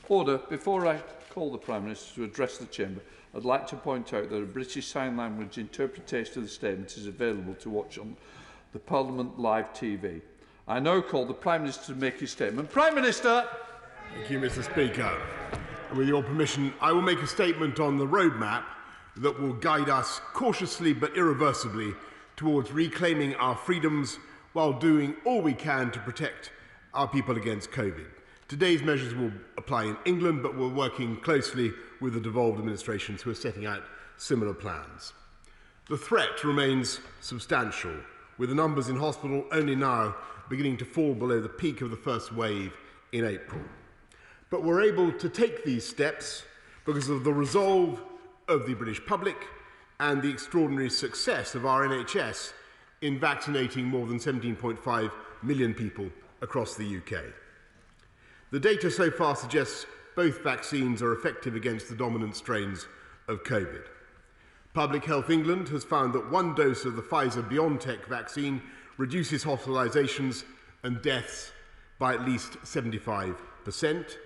Order. Before I call the Prime Minister to address the Chamber, I'd like to point out that a British Sign Language interpretation of the statement is available to watch on the Parliament Live TV. I now call the Prime Minister to make his statement. Prime Minister! Thank you, Mr. Speaker. With your permission, I will make a statement on the roadmap that will guide us cautiously but irreversibly towards reclaiming our freedoms while doing all we can to protect our people against COVID. Today's measures will apply in England, but we're working closely with the devolved administrations who are setting out similar plans. The threat remains substantial, with the numbers in hospital only now beginning to fall below the peak of the first wave in April. But we're able to take these steps because of the resolve of the British public and the extraordinary success of our NHS in vaccinating more than 17.5 million people across the UK. The data so far suggests both vaccines are effective against the dominant strains of COVID. Public Health England has found that one dose of the Pfizer-BioNTech vaccine reduces hospitalisations and deaths by at least 75%,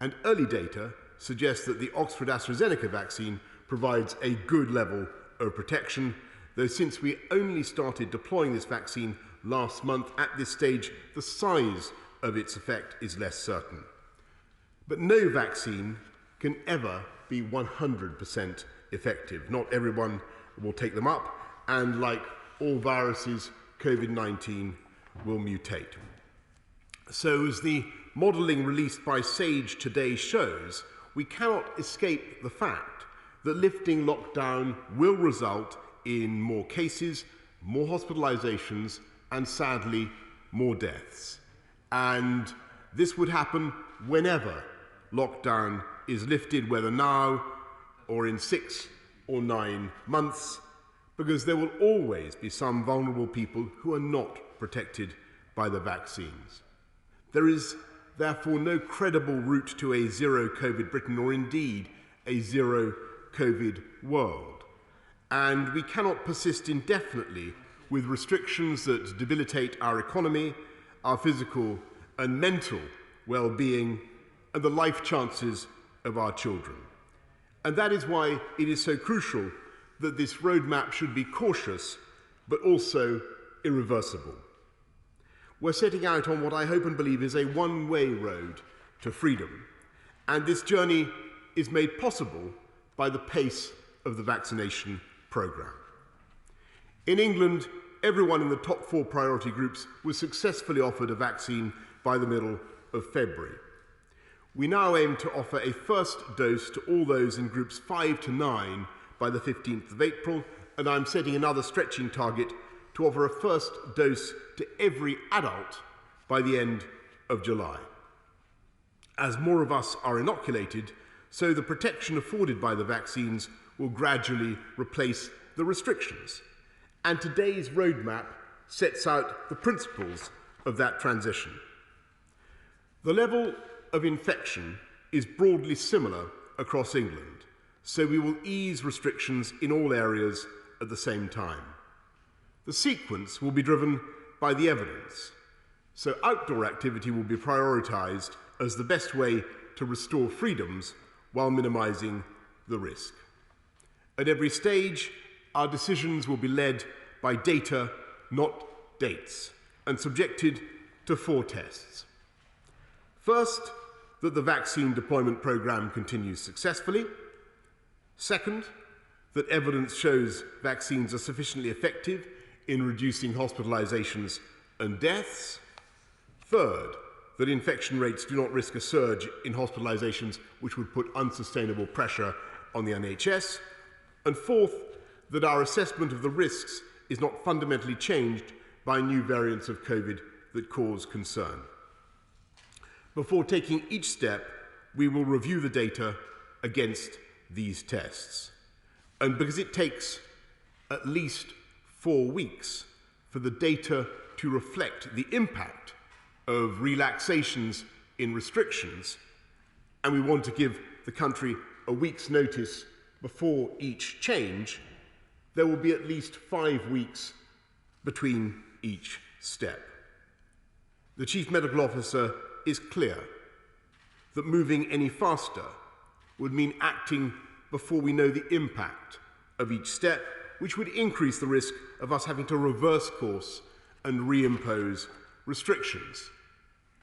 and early data suggests that the Oxford-AstraZeneca vaccine provides a good level of protection, though since we only started deploying this vaccine last month, at this stage the size of its effect is less certain. But no vaccine can ever be 100% effective. Not everyone will take them up, and like all viruses, COVID-19 will mutate. So as the modelling released by SAGE today shows, we cannot escape the fact that lifting lockdown will result in more cases, more hospitalisations, and sadly, more deaths. And this would happen whenever lockdown is lifted, whether now or in 6 or 9 months, because there will always be some vulnerable people who are not protected by the vaccines. There is therefore no credible route to a zero COVID Britain, or indeed a zero COVID world. And we cannot persist indefinitely with restrictions that debilitate our economy, our physical and mental well-being, and the life chances of our children. And that is why it is so crucial that this roadmap should be cautious, but also irreversible. We're setting out on what I hope and believe is a one-way road to freedom, and this journey is made possible by the pace of the vaccination programme. In England, everyone in the top 4 priority groups was successfully offered a vaccine by the middle of February. We now aim to offer a first dose to all those in groups 5 to 9 by the 15th of April, and I'm setting another stretching target to offer a first dose to every adult by the end of July. As more of us are inoculated, so the protection afforded by the vaccines will gradually replace the restrictions. And today's roadmap sets out the principles of that transition. The level of infection is broadly similar across England, so we will ease restrictions in all areas at the same time. The sequence will be driven by the evidence, so outdoor activity will be prioritised as the best way to restore freedoms while minimising the risk. At every stage, our decisions will be led by data, not dates, and subjected to 4 tests. First, that the vaccine deployment programme continues successfully. Second, that evidence shows vaccines are sufficiently effective in reducing hospitalisations and deaths. Third, that infection rates do not risk a surge in hospitalisations which would put unsustainable pressure on the NHS. And fourth, that our assessment of the risks is not fundamentally changed by new variants of COVID that cause concern. Before taking each step, we will review the data against these tests. And because it takes at least 4 weeks for the data to reflect the impact of relaxations in restrictions, and we want to give the country a week's notice before each change, there will be at least 5 weeks between each step. The Chief Medical Officer is clear. that moving any faster would mean acting before we know the impact of each step, which would increase the risk of us having to reverse course and reimpose restrictions.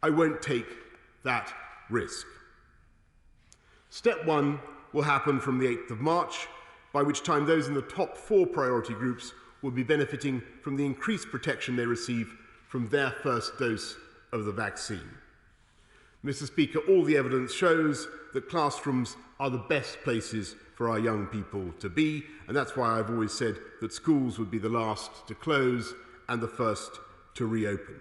I won't take that risk. Step 1 will happen from the 8th of March, by which time those in the top 4 priority groups will be benefiting from the increased protection they receive from their first dose of the vaccine. Mr. Speaker, all the evidence shows that classrooms are the best places for our young people to be, and that's why I've always said that schools would be the last to close and the first to reopen.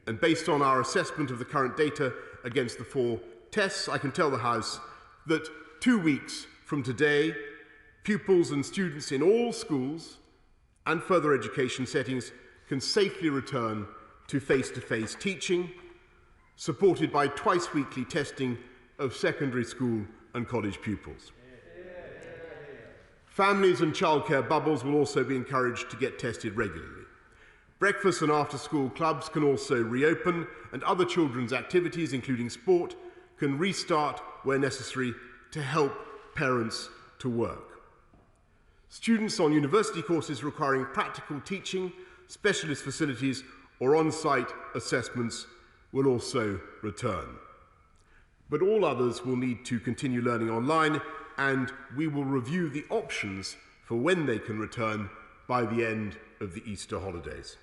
And based on our assessment of the current data against the 4 tests, I can tell the House that 2 weeks from today, pupils and students in all schools and further education settings can safely return to face-to-face teaching, supported by twice-weekly testing of secondary school and college pupils. Families and childcare bubbles will also be encouraged to get tested regularly. Breakfast and after-school clubs can also reopen, and other children's activities, including sport, can restart where necessary to help parents to work. Students on university courses requiring practical teaching, specialist facilities, or on-site assessments will also return. But all others will need to continue learning online, and we will review the options for when they can return by the end of the Easter holidays.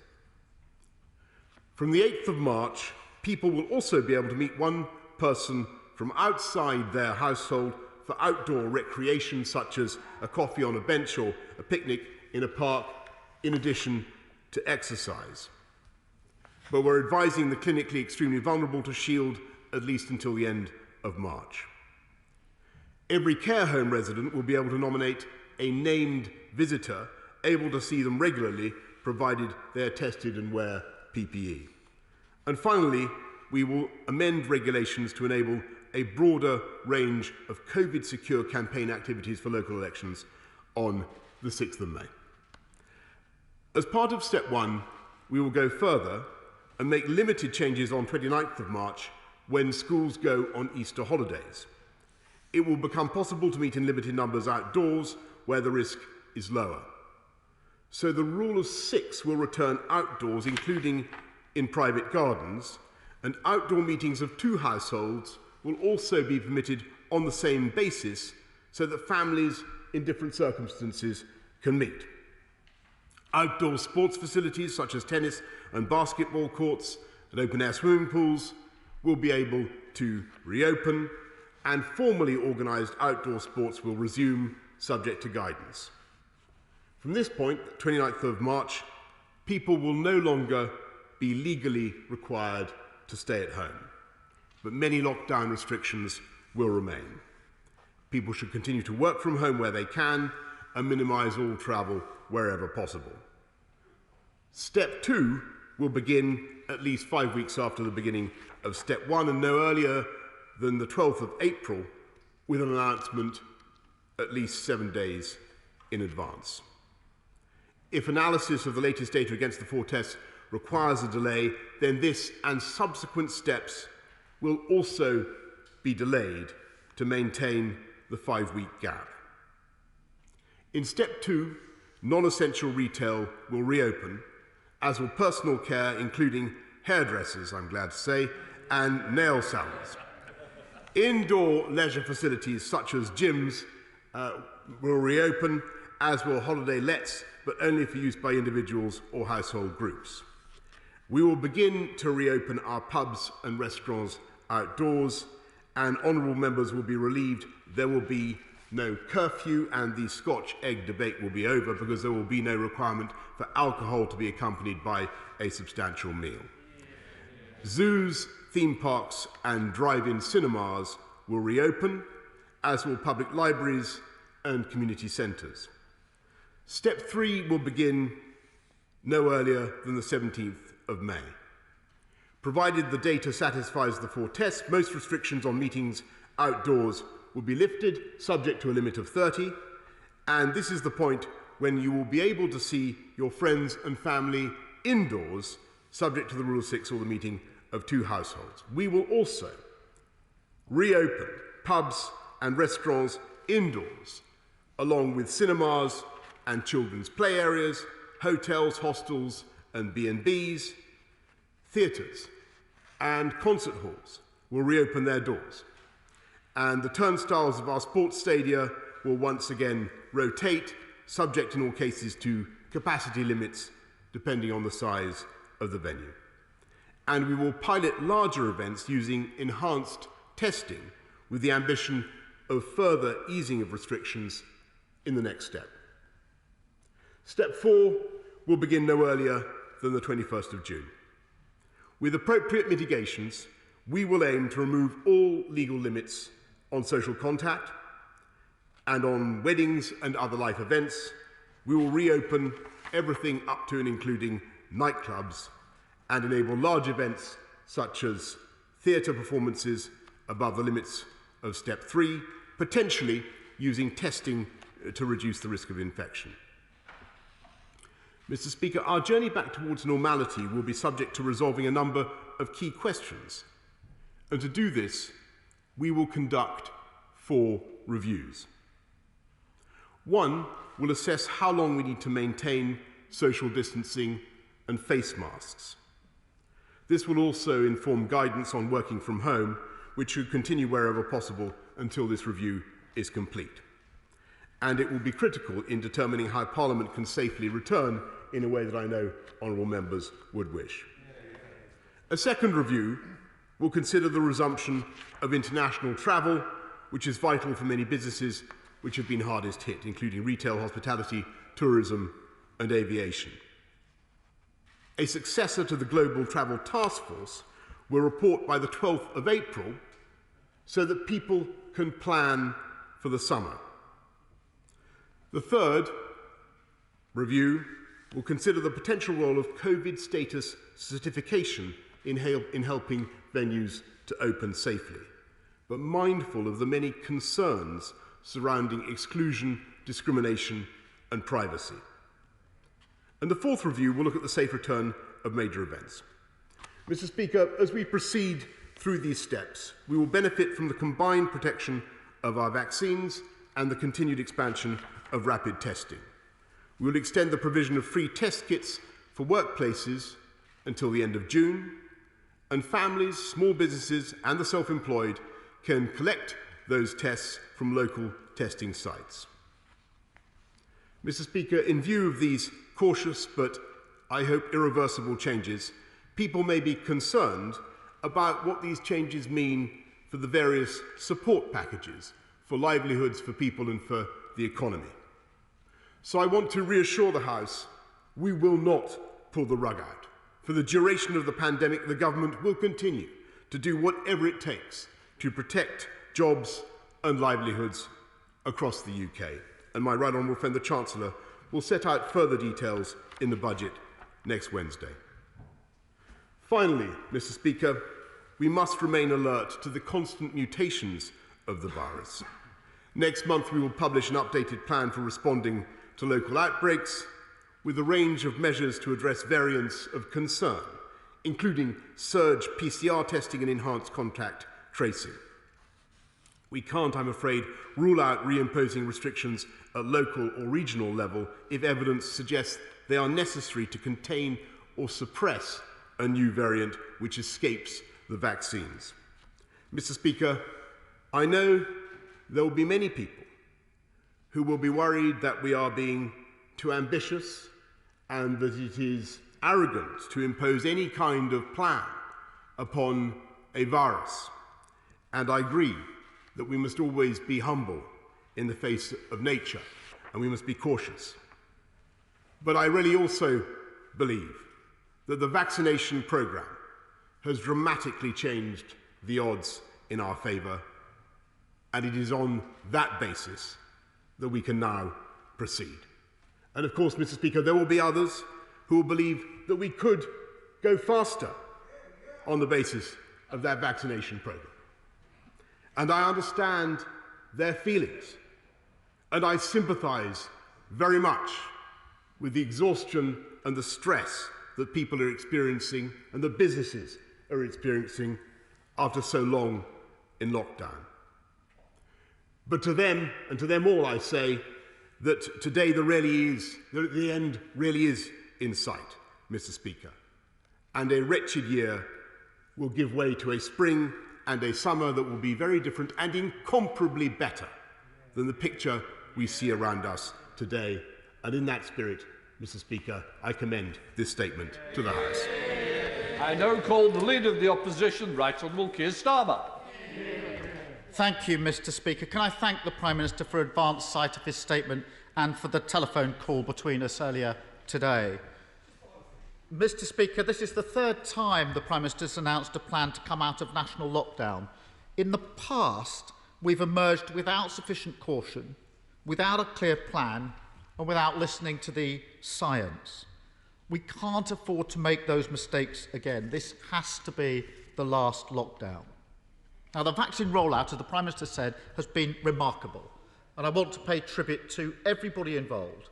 From the 8th of March, people will also be able to meet one person from outside their household for outdoor recreation, such as a coffee on a bench or a picnic in a park, in addition to exercise. But we're advising the clinically extremely vulnerable to shield at least until the end of March. Every care home resident will be able to nominate a named visitor able to see them regularly, provided they're tested and wear PPE. And finally, we will amend regulations to enable a broader range of COVID-secure campaign activities for local elections on the 6th of May. As part of step 1, we will go further and make limited changes on 29th of March when schools go on Easter holidays. It will become possible to meet in limited numbers outdoors where the risk is lower. So the rule of 6 will return outdoors, including in private gardens, and outdoor meetings of 2 households will also be permitted on the same basis so that families in different circumstances can meet. Outdoor sports facilities such as tennis and basketball courts and open-air swimming pools will be able to reopen, and formally organised outdoor sports will resume, subject to guidance. From this point, 29th of March, people will no longer be legally required to stay at home, but many lockdown restrictions will remain. People should continue to work from home where they can and minimise all travel wherever possible. Step 2 will begin at least 5 weeks after the beginning of step 1 and no earlier than the 12th of April, with an announcement at least 7 days in advance. If analysis of the latest data against the 4 tests requires a delay, then this and subsequent steps will also be delayed to maintain the 5-week gap. In step 2, non-essential retail will reopen, as will personal care, including hairdressers, I'm glad to say, and nail salons. Indoor leisure facilities such as gyms will reopen, as will holiday lets, but only for use by individuals or household groups. We will begin to reopen our pubs and restaurants outdoors, and honourable members will be relieved there will be no curfew and the Scotch egg debate will be over, because there will be no requirement for alcohol to be accompanied by a substantial meal. Zoos, theme parks and drive-in cinemas will reopen, as will public libraries and community centres. Step 3 will begin no earlier than the 17th of May. Provided the data satisfies the 4 tests, most restrictions on meetings outdoors will be lifted, subject to a limit of 30, and this is the point when you will be able to see your friends and family indoors, subject to the Rule of 6 or the meeting of 2 households. We will also reopen pubs and restaurants indoors, along with cinemas and children's play areas, hotels, hostels and B&Bs, theatres and concert halls will reopen their doors, and the turnstiles of our sports stadia will once again rotate, subject in all cases to capacity limits depending on the size of the venue. And we will pilot larger events using enhanced testing with the ambition of further easing of restrictions in the next step. Step 4 will begin no earlier than the 21st of June. With appropriate mitigations, we will aim to remove all legal limits on social contact, and on weddings and other life events, we will reopen everything up to and including nightclubs and enable large events such as theatre performances above the limits of Step 3, potentially using testing to reduce the risk of infection. Mr. Speaker, our journey back towards normality will be subject to resolving a number of key questions. And to do this, we will conduct 4 reviews. 1 will assess how long we need to maintain social distancing and face masks. This will also inform guidance on working from home, which should continue wherever possible until this review is complete. And it will be critical in determining how Parliament can safely return in a way that I know honourable members would wish. A second review will consider the resumption of international travel, which is vital for many businesses which have been hardest hit, including retail, hospitality, tourism and aviation. A successor to the Global Travel Task Force will report by the 12th of April so that people can plan for the summer. The third review will consider the potential role of COVID status certification in helping venues to open safely, but mindful of the many concerns surrounding exclusion, discrimination and privacy. And the fourth review will look at the safe return of major events. Mr. Speaker, as we proceed through these steps, we will benefit from the combined protection of our vaccines and the continued expansion of rapid testing. We will extend the provision of free test kits for workplaces until the end of June, and families, small businesses and the self-employed can collect those tests from local testing sites. Mr. Speaker, in view of these cautious but I hope irreversible changes, people may be concerned about what these changes mean for the various support packages for livelihoods for people and for the economy. So I want to reassure the House we will not pull the rug out. For the duration of the pandemic, the government will continue to do whatever it takes to protect jobs and livelihoods across the UK. And my right honourable friend, the Chancellor, will set out further details in the budget next Wednesday. Finally, Mr. Speaker, we must remain alert to the constant mutations of the virus. Next month, we will publish an updated plan for responding to local outbreaks with a range of measures to address variants of concern, including surge PCR testing and enhanced contact tracing. We can't, I'm afraid, rule out reimposing restrictions at local or regional level if evidence suggests they are necessary to contain or suppress a new variant which escapes the vaccines. Mr. Speaker, I know there will be many people who will be worried that we are being too ambitious and that it is arrogant to impose any kind of plan upon a virus. And I agree that we must always be humble in the face of nature and we must be cautious. But I really also believe that the vaccination programme has dramatically changed the odds in our favour, and it is on that basis that we can now proceed. And of course, Mr. Speaker, there will be others who will believe that we could go faster on the basis of that vaccination programme. And I understand their feelings, and I sympathise very much with the exhaustion and the stress that people are experiencing and that businesses are experiencing after so long in lockdown. But to them, and to them all, I say that today the end really is in sight, Mr. Speaker, and a wretched year will give way to a spring and a summer that will be very different and incomparably better than the picture we see around us today. And in that spirit, Mr. Speaker, I commend this statement to the House. I now call the Leader of the Opposition, Right Honourable Keir Starmer. Thank you, Mr. Speaker. Can I thank the Prime Minister for advance sight of his statement and for the telephone call between us earlier today. Mr. Speaker, this is the third time the Prime Minister has announced a plan to come out of national lockdown. In the past, we've emerged without sufficient caution, without a clear plan, and without listening to the science. We can't afford to make those mistakes again. This has to be the last lockdown. Now, the vaccine rollout, as the Prime Minister said, has been remarkable, and I want to pay tribute to everybody involved.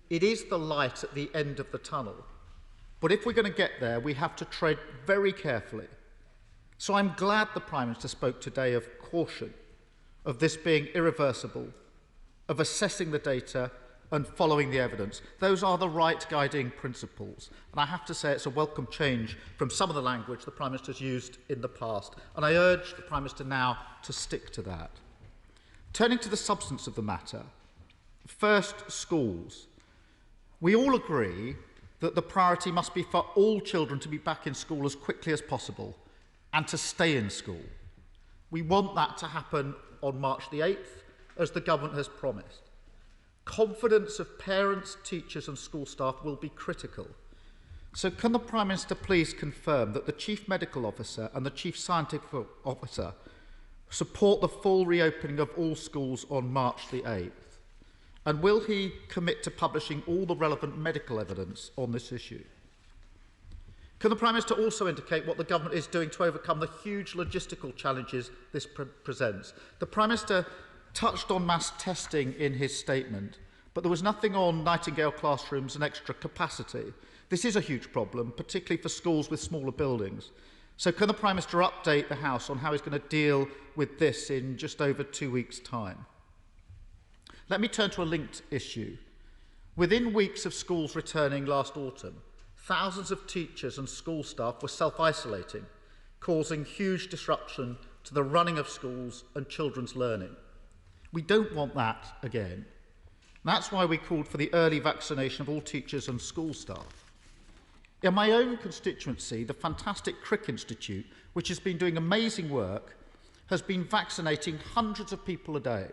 It is the light at the end of the tunnel. But if we're going to get there, we have to tread very carefully. So I'm glad the Prime Minister spoke today of caution, of this being irreversible, of assessing the data and following the evidence. Those are the right guiding principles. And I have to say it's a welcome change from some of the language the Prime Minister has used in the past. And I urge the Prime Minister now to stick to that. Turning to the substance of the matter, first, schools. We all agree that the priority must be for all children to be back in school as quickly as possible and to stay in school. We want that to happen on March the 8th, as the government has promised. Confidence of parents, teachers and school staff will be critical. So can the Prime Minister please confirm that the Chief Medical Officer and the Chief Scientific Officer support the full reopening of all schools on March the 8th? And will he commit to publishing all the relevant medical evidence on this issue? Can the Prime Minister also indicate what the government is doing to overcome the huge logistical challenges this presents? The Prime Minister touched on mass testing in his statement, but there was nothing on Nightingale classrooms and extra capacity. This is a huge problem, particularly for schools with smaller buildings. So can the Prime Minister update the House on how he's going to deal with this in just over 2 weeks' time? Let me turn to a linked issue. Within weeks of schools returning last autumn, thousands of teachers and school staff were self-isolating, causing huge disruption to the running of schools and children's learning. We don't want that again. That's why we called for the early vaccination of all teachers and school staff. In my own constituency, the fantastic Crick Institute, which has been doing amazing work, has been vaccinating hundreds of people a day.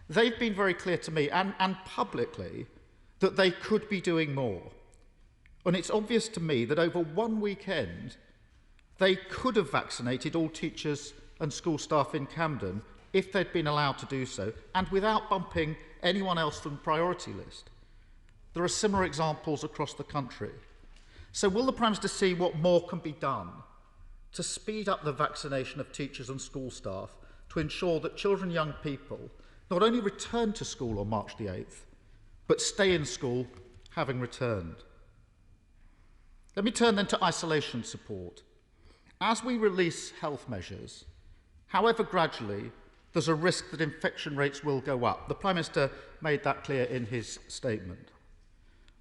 They've been very clear to me and publicly that they could be doing more. And it's obvious to me that over one weekend, they could have vaccinated all teachers and school staff in Camden if they'd been allowed to do so, and without bumping anyone else from the priority list. There are similar examples across the country. So will the Prime Minister see what more can be done to speed up the vaccination of teachers and school staff to ensure that children and young people not only return to school on March the 8th, but stay in school having returned? Let me turn then to isolation support. As we release health measures, however gradually, there's a risk that infection rates will go up. The Prime Minister made that clear in his statement.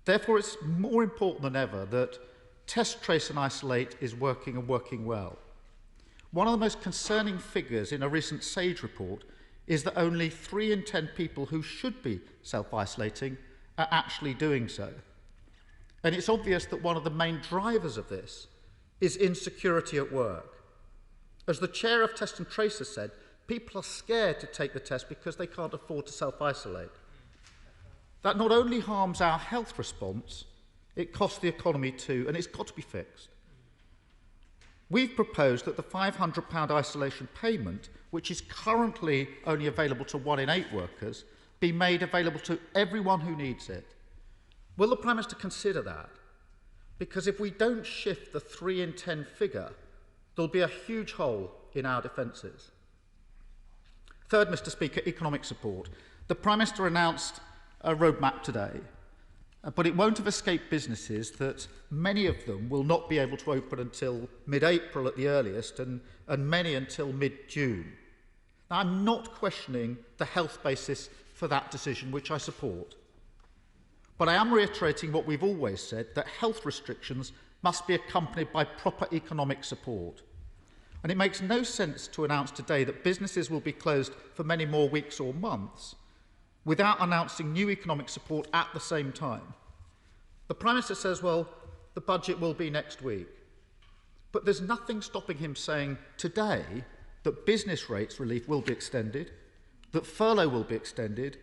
Therefore, it's more important than ever that test, trace and isolate is working and working well. One of the most concerning figures in a recent SAGE report is that only 3 in 10 people who should be self-isolating are actually doing so. And it's obvious that one of the main drivers of this is insecurity at work. As the chair of Test and Trace has said, people are scared to take the test because they can't afford to self-isolate. That not only harms our health response, it costs the economy too, and it's got to be fixed. We've proposed that the £500 isolation payment, which is currently only available to 1 in 8 workers, be made available to everyone who needs it. Will the Prime Minister consider that? Because if we don't shift the 3 in 10 figure, there'll be a huge hole in our defences. Third, Mr. Speaker, economic support. The Prime Minister announced a roadmap today. But it won't have escaped businesses that many of them will not be able to open until mid-April at the earliest, and many until mid-June. Now, I'm not questioning the health basis for that decision, which I support. But I am reiterating what we've always said, that health restrictions must be accompanied by proper economic support. And it makes no sense to announce today that businesses will be closed for many more weeks or months without announcing new economic support at the same time. The Prime Minister says, well, the budget will be next week. But there's nothing stopping him saying today that business rates relief will be extended, that furlough will be extended,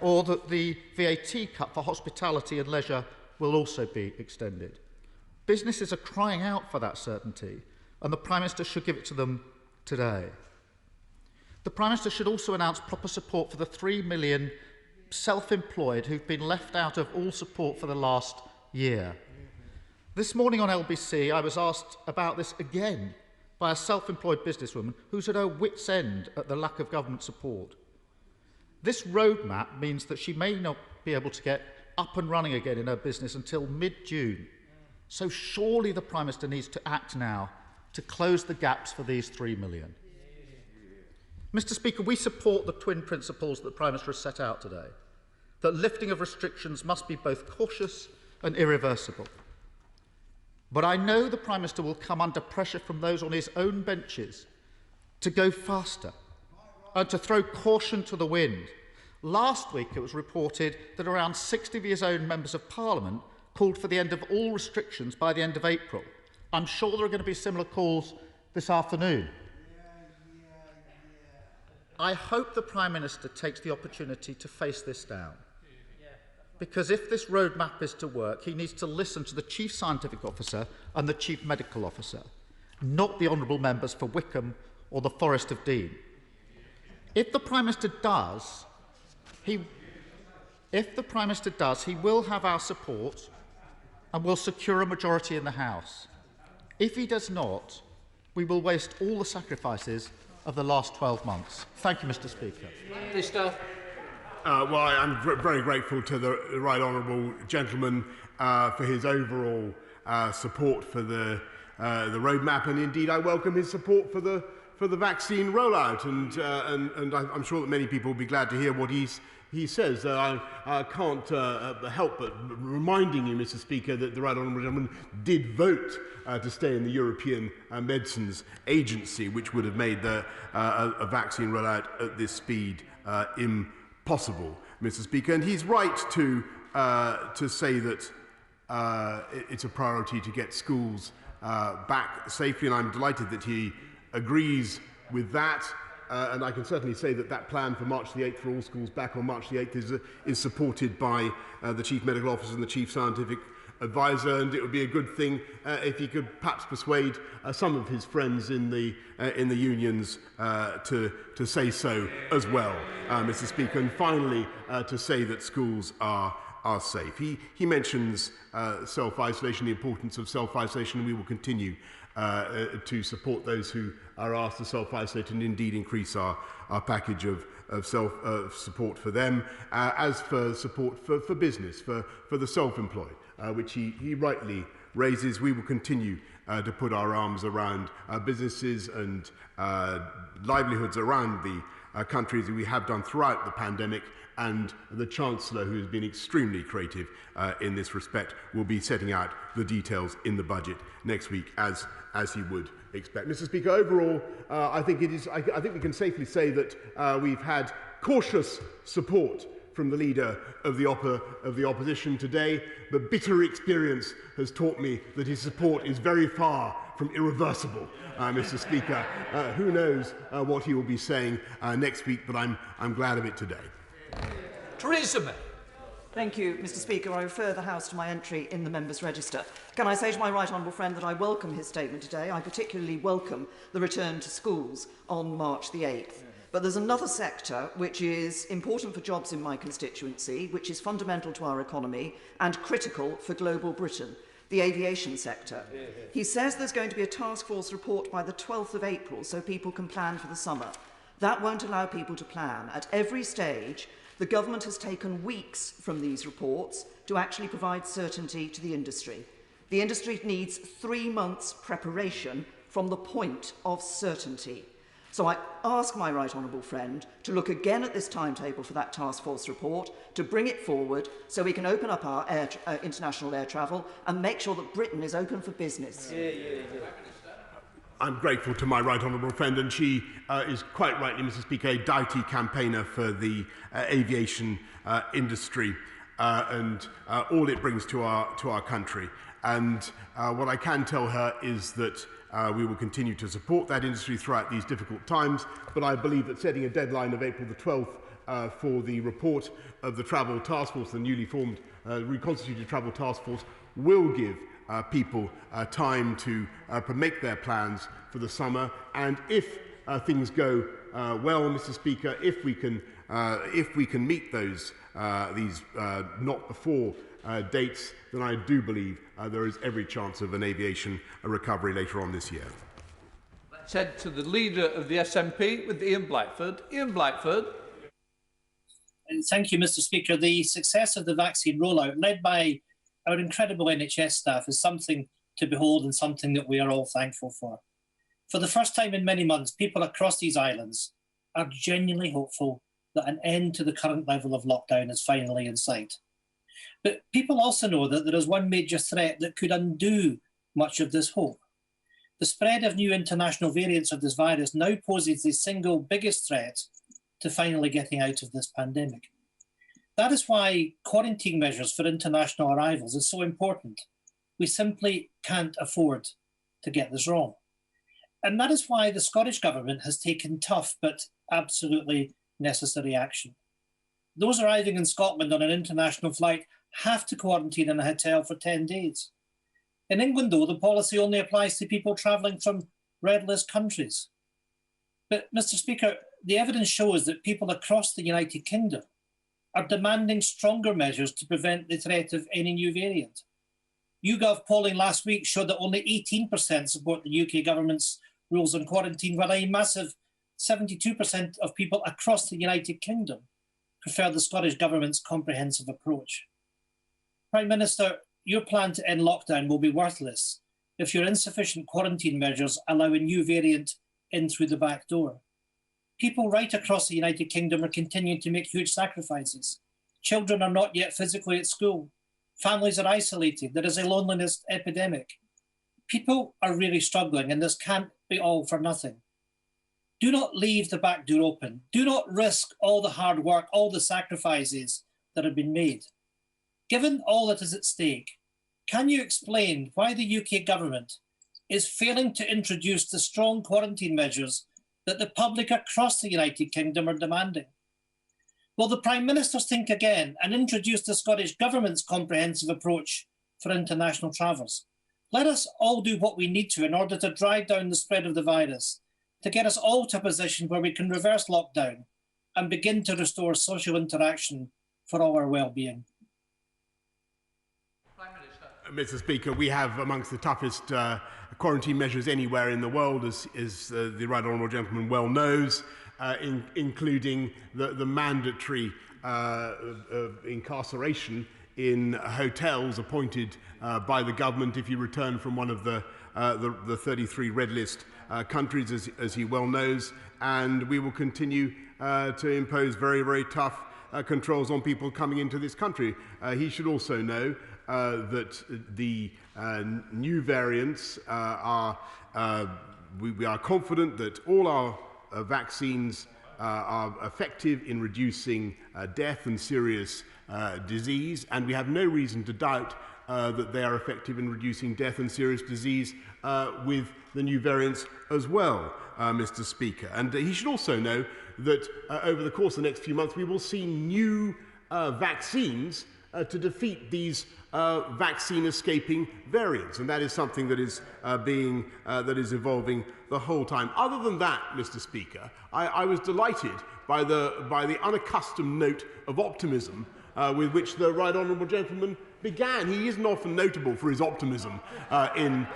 or that the VAT cut for hospitality and leisure will also be extended. Businesses are crying out for that certainty, and the Prime Minister should give it to them today. The Prime Minister should also announce proper support for the 3 million self-employed who've been left out of all support for the last year. This morning on LBC, I was asked about this again by a self-employed businesswoman who's at her wit's end at the lack of government support. This roadmap means that she may not be able to get up and running again in her business until mid-June. So surely the Prime Minister needs to act now to close the gaps for these 3 million. Mr. Speaker, we support the twin principles that the Prime Minister has set out today, that lifting of restrictions must be both cautious and irreversible. But I know the Prime Minister will come under pressure from those on his own benches to go faster and to throw caution to the wind. Last week it was reported that around 60 of his own members of Parliament called for the end of all restrictions by the end of April. I'm sure there are going to be similar calls this afternoon. I hope the Prime Minister takes the opportunity to face this down. Because if this roadmap is to work, he needs to listen to the Chief Scientific Officer and the Chief Medical Officer, not the honourable members for Wickham or the Forest of Dean. If the Prime Minister does, he will have our support and will secure a majority in the House. If he does not, we will waste all the sacrifices of the last 12 months. Thank you, Mr. Speaker. Well, I'm very grateful to the right honourable gentleman for his overall support for the roadmap, and indeed I welcome his support for the vaccine rollout, and I'm sure that many people will be glad to hear what he says. I can't help but reminding you, Mr. Speaker, that the right honourable gentleman did vote to stay in the European Medicines Agency, which would have made a vaccine rollout at this speed impossible, Mr. Speaker. And he's right to say that it's a priority to get schools back safely, and I'm delighted that he agrees with that. And I can certainly say that plan for March the 8th for all schools back on March the 8th is supported by the Chief Medical Officer and the Chief Scientific Advisor, and it would be a good thing if he could perhaps persuade some of his friends in the unions to say so as well, Mr. Speaker. And finally, to say that schools are safe. He mentions self-isolation, the importance of self-isolation, and we will continue to support those who are asked to self-isolate and indeed increase our package of support for them. As for support for business, for the self-employed, which he rightly raises, we will continue to put our arms around businesses and livelihoods around the country, as we have done throughout the pandemic, and the Chancellor, who has been extremely creative in this respect, will be setting out the details in the budget next week, as he would expect. Mr. Speaker, overall, I think we can safely say that we've had cautious support from the leader of the opposition today, but bitter experience has taught me that his support is very far from irreversible, Mr. Speaker. Who knows what he will be saying next week, but I'm glad of it today. Theresa May. Thank you, Mr. Speaker. I refer the House to my entry in the Members' Register. Can I say to my right honourable friend that I welcome his statement today. I particularly welcome the return to schools on March the 8th. But there's another sector which is important for jobs in my constituency, which is fundamental to our economy and critical for global Britain, the aviation sector. He says there's going to be a task force report by the 12th of April so people can plan for the summer. That won't allow people to plan. At every stage, The government has taken weeks from these reports to actually provide certainty to the industry. The industry needs 3 months' preparation from the point of certainty. So I ask my right honourable friend to look again at this timetable for that task force report, to bring it forward so we can open up our international air travel and make sure that Britain is open for business. I'm grateful to my right honourable friend, and she is quite rightly, Mr. Speaker, a doughty campaigner for the aviation industry and all it brings to our country. And what I can tell her is that we will continue to support that industry throughout these difficult times, but I believe that setting a deadline of April the 12th for the report of the Travel Task Force, the newly formed, reconstituted Travel Task Force, will give people time to make their plans for the summer. And if things go well, Mr. Speaker, if we can meet those these not before dates, then I do believe there is every chance of an aviation recovery later on this year. Let's head to the leader of the SNP with Ian Blackford. Ian Blackford. Thank you, Mr. Speaker. The success of the vaccine rollout, led by our incredible NHS staff, is something to behold and something that we are all thankful for. For the first time in many months, people across these islands are genuinely hopeful that an end to the current level of lockdown is finally in sight. But people also know that there is one major threat that could undo much of this hope. The spread of new international variants of this virus now poses the single biggest threat to finally getting out of this pandemic. That is why quarantine measures for international arrivals is so important. We simply can't afford to get this wrong. And that is why the Scottish Government has taken tough but absolutely necessary action. Those arriving in Scotland on an international flight have to quarantine in a hotel for 10 days. In England, though, the policy only applies to people travelling from red list countries. But, Mr. Speaker, the evidence shows that people across the United Kingdom are demanding stronger measures to prevent the threat of any new variant. YouGov polling last week showed that only 18% support the UK government's rules on quarantine, while a massive 72% of people across the United Kingdom prefer the Scottish Government's comprehensive approach. Prime Minister, your plan to end lockdown will be worthless if your insufficient quarantine measures allow a new variant in through the back door. People right across the United Kingdom are continuing to make huge sacrifices. Children are not yet physically at school. Families are isolated. There is a loneliness epidemic. People are really struggling, and this can't be all for nothing. Do not leave the back door open. Do not risk all the hard work, all the sacrifices that have been made. Given all that is at stake, can you explain why the UK government is failing to introduce the strong quarantine measures that the public across the United Kingdom are demanding? Will the Prime Minister think again and introduce the Scottish Government's comprehensive approach for international travellers? Let us all do what we need to in order to drive down the spread of the virus, to get us all to a position where we can reverse lockdown and begin to restore social interaction for all our well-being. Mr. Speaker, we have amongst the toughest quarantine measures anywhere in the world, as the right honourable gentleman well knows, including the mandatory incarceration in hotels appointed by the government if you return from one of the 33 red list countries, as he well knows. And we will continue to impose very, very tough controls on people coming into this country. He should also know that the new variants we are confident that all our vaccines are effective in reducing death and serious disease, and we have no reason to doubt that they are effective in reducing death and serious disease with the new variants as well, Mr. Speaker. And he should also know that over the course of the next few months we will see new vaccines to defeat these vaccine-escaping variants, and that is something that is evolving the whole time. Other than that, Mr. Speaker, I was delighted by the unaccustomed note of optimism with which the right honourable gentleman began. He isn't often notable for his optimism in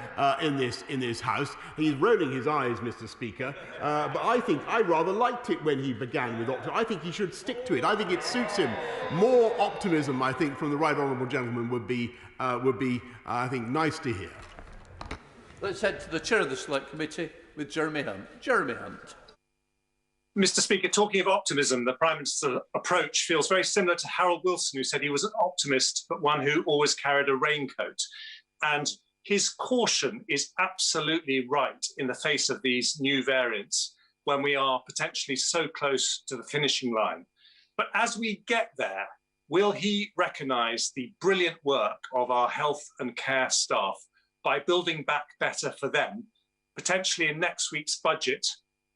this House. He's rolling his eyes, Mr. Speaker, but I rather liked it when he began with optimism. I think he should stick to it. I think it suits him. More optimism, I think, from the right honourable gentleman would be I think, nice to hear. Let's head to the chair of the Select Committee with Jeremy Hunt. Jeremy Hunt. Mr. Speaker, talking of optimism, the Prime Minister's approach feels very similar to Harold Wilson, who said he was an optimist, but one who always carried a raincoat. And his caution is absolutely right in the face of these new variants, when we are potentially so close to the finishing line. But as we get there, will he recognise the brilliant work of our health and care staff by building back better for them, potentially in next week's budget,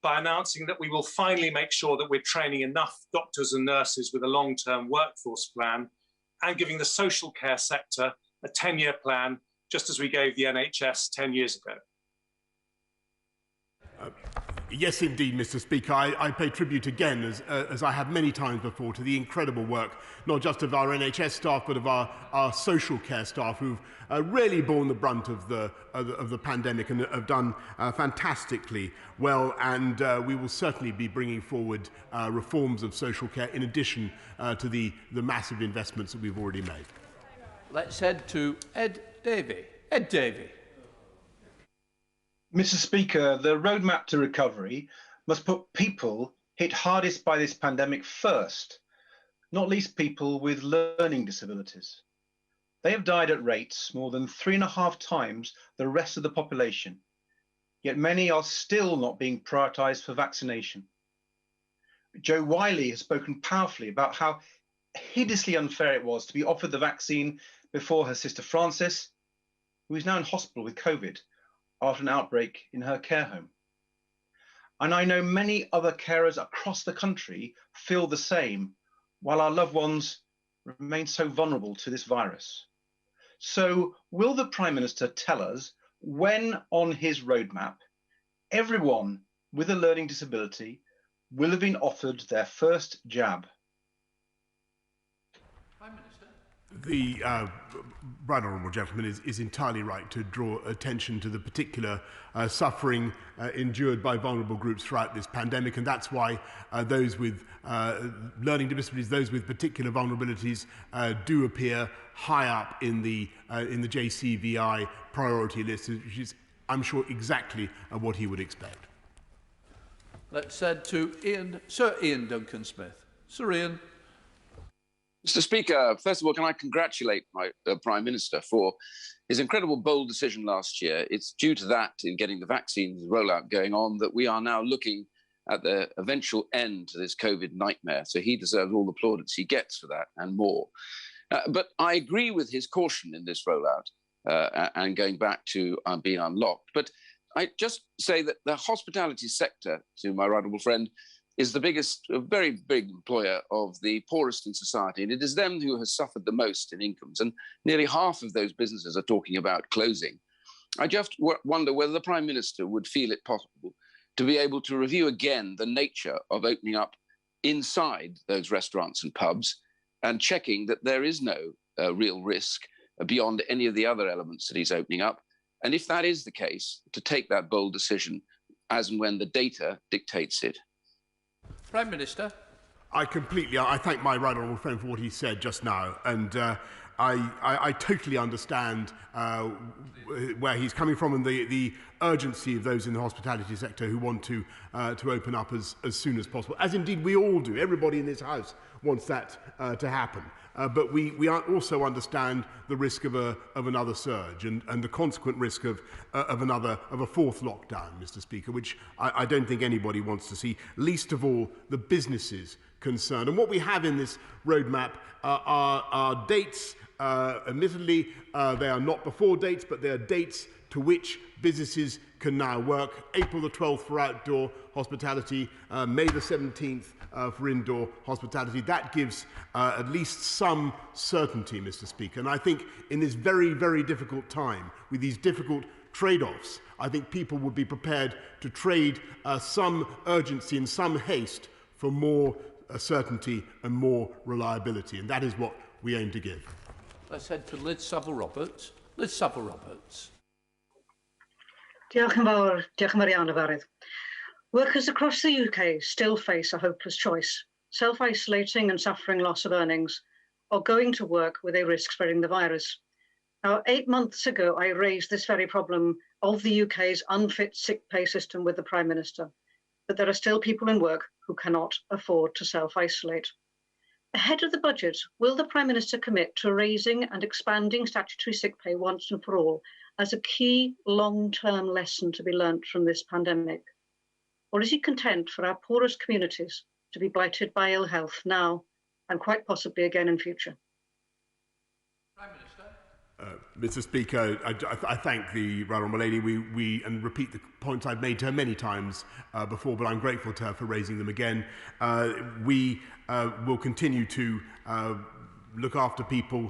by announcing that we will finally make sure that we're training enough doctors and nurses with a long-term workforce plan, and giving the social care sector a 10-year plan, just as we gave the NHS 10 years ago? Yes, indeed, Mr. Speaker. I pay tribute again, as I have many times before, to the incredible work, not just of our NHS staff, but of our social care staff, who've really borne the brunt of the pandemic and have done fantastically well. And we will certainly be bringing forward reforms of social care in addition to the massive investments that we've already made. Let's head to Ed Davey. Ed Davey. Mr. Speaker, the roadmap to recovery must put people hit hardest by this pandemic first, not least people with learning disabilities. They have died at rates more than 3.5 times the rest of the population, yet many are still not being prioritised for vaccination. Jo Wiley has spoken powerfully about how hideously unfair it was to be offered the vaccine before her sister Frances, who is now in hospital with COVID, after an outbreak in her care home. And I know many other carers across the country feel the same, while our loved ones remain so vulnerable to this virus. So will the Prime Minister tell us when on his roadmap everyone with a learning disability will have been offered their first jab? Prime Minister. The right honourable gentleman is entirely right to draw attention to the particular suffering endured by vulnerable groups throughout this pandemic, and that's why those with learning disabilities, those with particular vulnerabilities, do appear high up in the JCVI priority list, which is, I'm sure, exactly what he would expect. Let's head to Sir Ian Duncan-Smith. Sir Ian. Mr. Speaker, first of all, can I congratulate my Prime Minister for his incredible bold decision last year. It's due to that, in getting the vaccines rollout going on, that we are now looking at the eventual end to this COVID nightmare. So he deserves all the plaudits he gets for that and more. But I agree with his caution in this rollout and going back to being unlocked. But I just say that the hospitality sector, to my right honourable friend, is the biggest, very big employer of the poorest in society. And it is them who has suffered the most in incomes. And nearly half of those businesses are talking about closing. I just wonder whether the Prime Minister would feel it possible to be able to review again the nature of opening up inside those restaurants and pubs and checking that there is no real risk beyond any of the other elements that he's opening up. And if that is the case, to take that bold decision as and when the data dictates it. Prime Minister. I thank my right honourable friend for what he said just now, and I totally understand where he's coming from and the urgency of those in the hospitality sector who want to open up as soon as possible, as indeed we all do. Everybody in this House wants that to happen. But we also understand the risk of another surge and the consequent risk of a fourth lockdown, Mr. Speaker, which I don't think anybody wants to see, least of all the businesses concerned. And what we have in this roadmap are dates. Admittedly, they are not before dates, but they are dates to which businesses can now work. April the 12th for outdoor hospitality, May the 17th for indoor hospitality. That gives at least some certainty, Mr. Speaker. And I think in this very, very difficult time, with these difficult trade-offs, I think people would be prepared to trade some urgency and some haste for more certainty and more reliability. And that is what we aim to give. Let's head to Liz Saville-Roberts. Liz Saville-Roberts. Diolch yn fawr iawn, Yfarydd. Workers across the UK still face a hopeless choice, self-isolating and suffering loss of earnings, or going to work with a risk spreading the virus. Now, 8 months ago, I raised this very problem of the UK's unfit sick pay system with the Prime Minister, but there are still people in work who cannot afford to self-isolate. Ahead of the budget, will the Prime Minister commit to raising and expanding statutory sick pay once and for all as a key long-term lesson to be learnt from this pandemic? Or is he content for our poorest communities to be blighted by ill health now and quite possibly again in future? Prime Minister. Mr. Speaker, I thank the Right Honourable Lady. We and repeat the points I've made to her many times before, but I'm grateful to her for raising them again. We will continue to look after people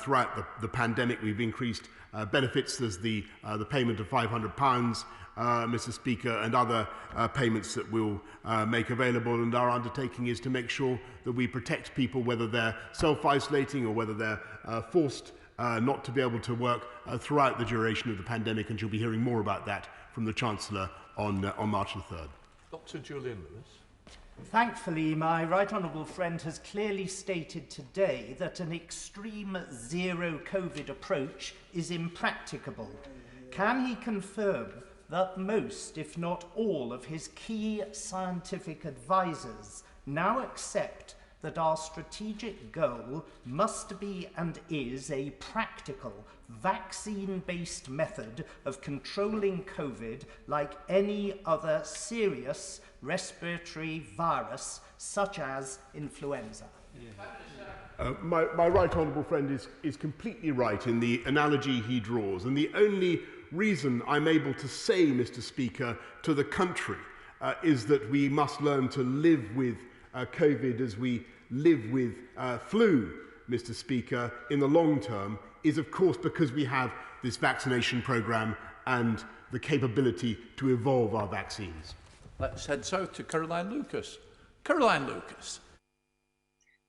throughout the pandemic. We've increased benefits. There's the payment of £500, Mr. Speaker, and other payments that we'll make available. And our undertaking is to make sure that we protect people, whether they're self-isolating or whether they're forced not to be able to work throughout the duration of the pandemic, and you'll be hearing more about that from the Chancellor on March the 3rd. Dr. Julian Lewis. Thankfully, my right honourable friend has clearly stated today that an extreme zero COVID approach is impracticable. Can he confirm that most, if not all, of his key scientific advisers now accept that our strategic goal must be and is a practical, vaccine-based method of controlling COVID like any other serious respiratory virus, such as influenza? My right honourable friend is completely right in the analogy he draws, and the only reason I'm able to say, Mr. Speaker, to the country is that we must learn to live with COVID as we live with flu, Mr. Speaker, in the long term, is of course because we have this vaccination programme and the capability to evolve our vaccines. Let's head south to Caroline Lucas. Caroline Lucas.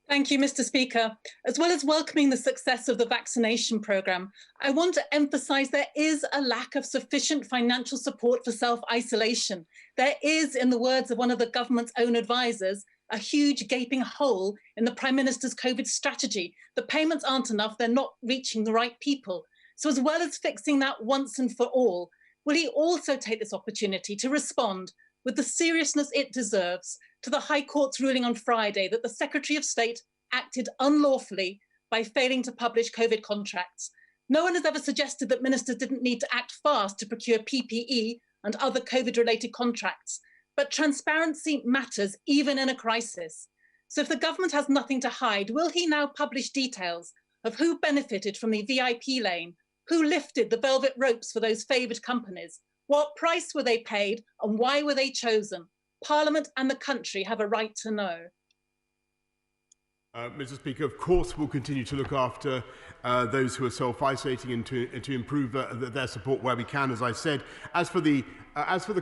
Thank you, Mr. Speaker. As well as welcoming the success of the vaccination programme, I want to emphasise there is a lack of sufficient financial support for self-isolation. There is, in the words of one of the government's own advisers, a huge gaping hole in the Prime Minister's COVID strategy. The payments aren't enough, they're not reaching the right people. So as well as fixing that once and for all, will he also take this opportunity to respond with the seriousness it deserves to the High Court's ruling on Friday that the Secretary of State acted unlawfully by failing to publish COVID contracts? No one has ever suggested that ministers didn't need to act fast to procure PPE and other COVID-related contracts, but transparency matters even in a crisis. So if the government has nothing to hide, will he now publish details of who benefited from the VIP lane, who lifted the velvet ropes for those favoured companies, what price were they paid and why were they chosen? Parliament and the country have a right to know. Mr. Speaker, of course we'll continue to look after those who are self-isolating and to improve their support where we can, as I said. As for the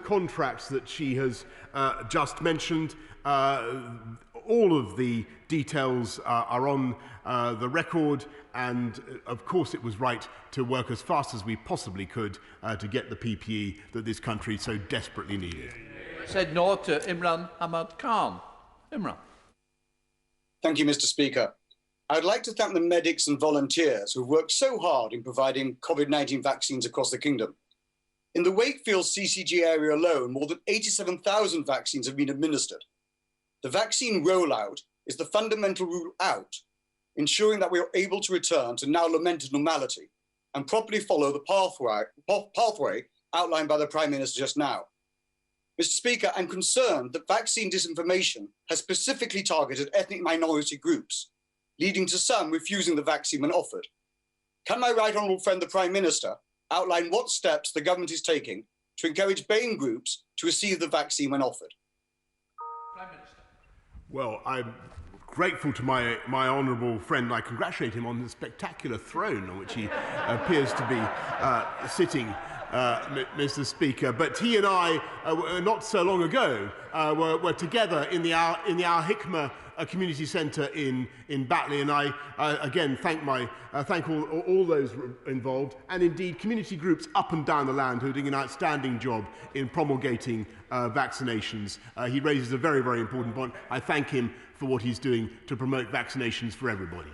contracts that she has just mentioned, all of the details are on the record, and of course it was right to work as fast as we possibly could to get the PPE that this country so desperately needed. Said no to Imran Ahmad Khan. Imran. Thank you, Mr. Speaker. I would like to thank the medics and volunteers who have worked so hard in providing COVID-19 vaccines across the kingdom. In the Wakefield CCG area alone, more than 87,000 vaccines have been administered. The vaccine rollout is the fundamental rule out, ensuring that we are able to return to now lamented normality and properly follow the pathway outlined by the Prime Minister just now. Mr. Speaker, I'm concerned that vaccine disinformation has specifically targeted ethnic minority groups, leading to some refusing the vaccine when offered. Can my right honourable friend, the Prime Minister, outline what steps the government is taking to encourage BAME groups to receive the vaccine when offered? Prime Minister. Well, I'm grateful to my honourable friend. I congratulate him on the spectacular throne on which he appears to be sitting Mr. Speaker. But he and I, not so long ago, were together in the Al Hikmah community centre in Batley, and I again thank all those involved, and indeed community groups up and down the land who are doing an outstanding job in promulgating vaccinations. He raises a very, very important point. I thank him for what he's doing to promote vaccinations for everybody.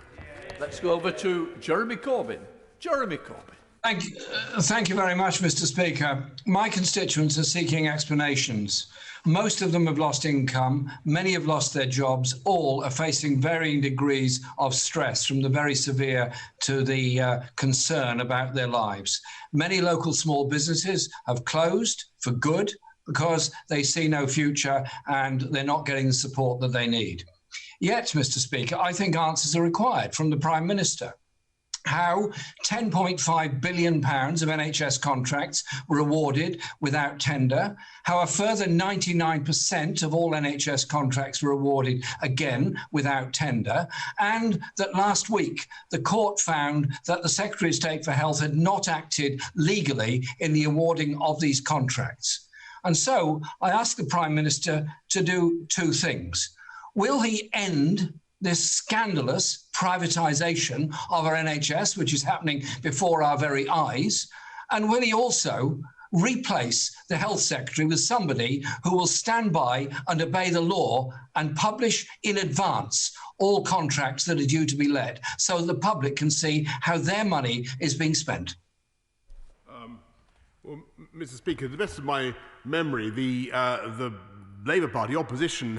Let's go over to Jeremy Corbyn. Jeremy Corbyn. Thank you very much, Mr. Speaker. My constituents are seeking explanations. Most of them have lost income, many have lost their jobs, all are facing varying degrees of stress, from the very severe to the concern about their lives. Many local small businesses have closed for good because they see no future and they're not getting the support that they need. Yet, Mr. Speaker, I think answers are required from the Prime Minister. How £10.5 billion of NHS contracts were awarded without tender, how a further 99% of all NHS contracts were awarded again without tender, and that last week the court found that the Secretary of State for Health had not acted legally in the awarding of these contracts. And so I ask the Prime Minister to do two things. Will he end this scandalous privatisation of our NHS, which is happening before our very eyes? And will he also replace the Health Secretary with somebody who will stand by and obey the law and publish in advance all contracts that are due to be let, so that the public can see how their money is being spent? Well, Mr. Speaker, to the best of my memory, the Labour Party opposition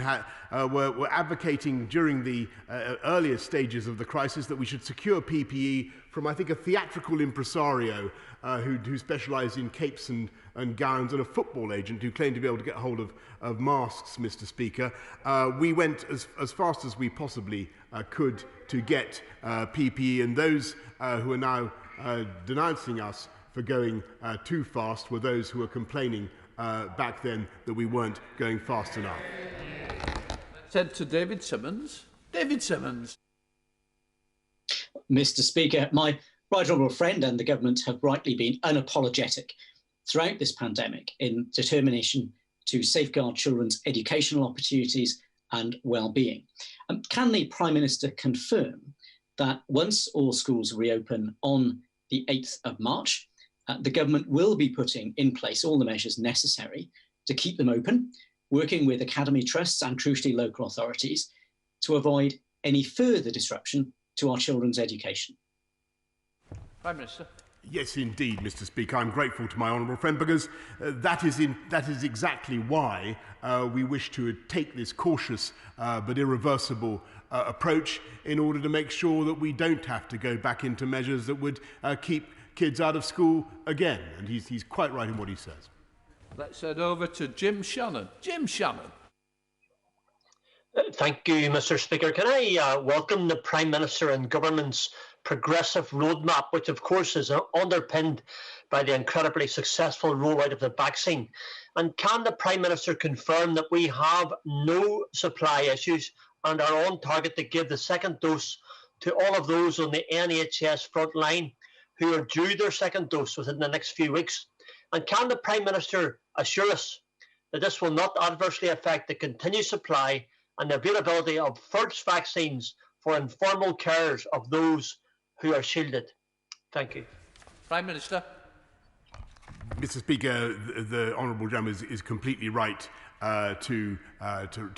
were advocating during the earlier stages of the crisis that we should secure PPE from, I think, a theatrical impresario who specialised in capes and gowns, and a football agent who claimed to be able to get hold of masks, Mr. Speaker. We went as fast as we possibly could to get PPE, and those who are now denouncing us for going too fast were those who were complaining back then that we weren't going fast enough. Said to David Simmons. David Simmons. Mr. Speaker, my right honourable friend and the government have rightly been unapologetic throughout this pandemic in determination to safeguard children's educational opportunities and well-being. Can the Prime Minister confirm that once all schools reopen on the 8th of March, the government will be putting in place all the measures necessary to keep them open, working with academy trusts and crucially local authorities to avoid any further disruption to our children's education? Prime Minister. Yes, indeed, Mr. Speaker. I'm grateful to my honourable friend, because that is exactly why we wish to take this cautious but irreversible approach, in order to make sure that we don't have to go back into measures that would keep kids out of school again. And he's quite right in what he says. Let's head over to Jim Shannon. Jim Shannon. Thank you, Mr. Speaker. Can I welcome the Prime Minister and Government's progressive roadmap, which of course is underpinned by the incredibly successful rollout of the vaccine? And can the Prime Minister confirm that we have no supply issues and are on target to give the second dose to all of those on the NHS front line who are due their second dose within the next few weeks? And can the Prime Minister assure us that this will not adversely affect the continued supply and the availability of first vaccines for informal carers of those who are shielded? Thank you. Prime Minister. Mr. Speaker, the honourable gentleman is completely right to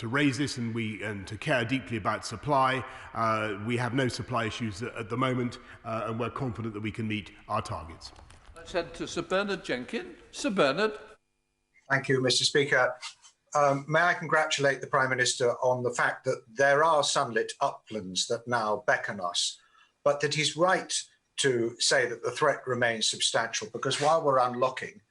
raise this, and to care deeply about supply. We have no supply issues at the moment, and we're confident that we can meet our targets. Let's head to Sir Bernard Jenkins. Sir Bernard. Thank you, Mr. Speaker. May I congratulate the Prime Minister on the fact that there are sunlit uplands that now beckon us, but that he's right to say that the threat remains substantial, because while we're unlocking,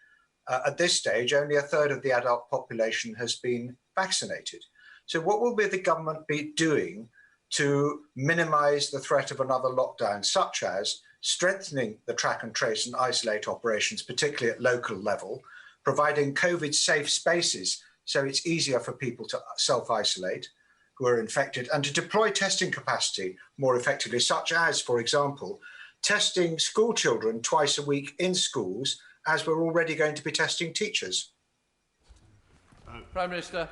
at this stage, only a third of the adult population has been vaccinated. So what will the government be doing to minimise the threat of another lockdown, such as strengthening the track and trace and isolate operations, particularly at local level, providing COVID-safe spaces so it's easier for people to self-isolate who are infected, and to deploy testing capacity more effectively, such as, for example, testing school children twice a week in schools as we're already going to be testing teachers? Prime Minister.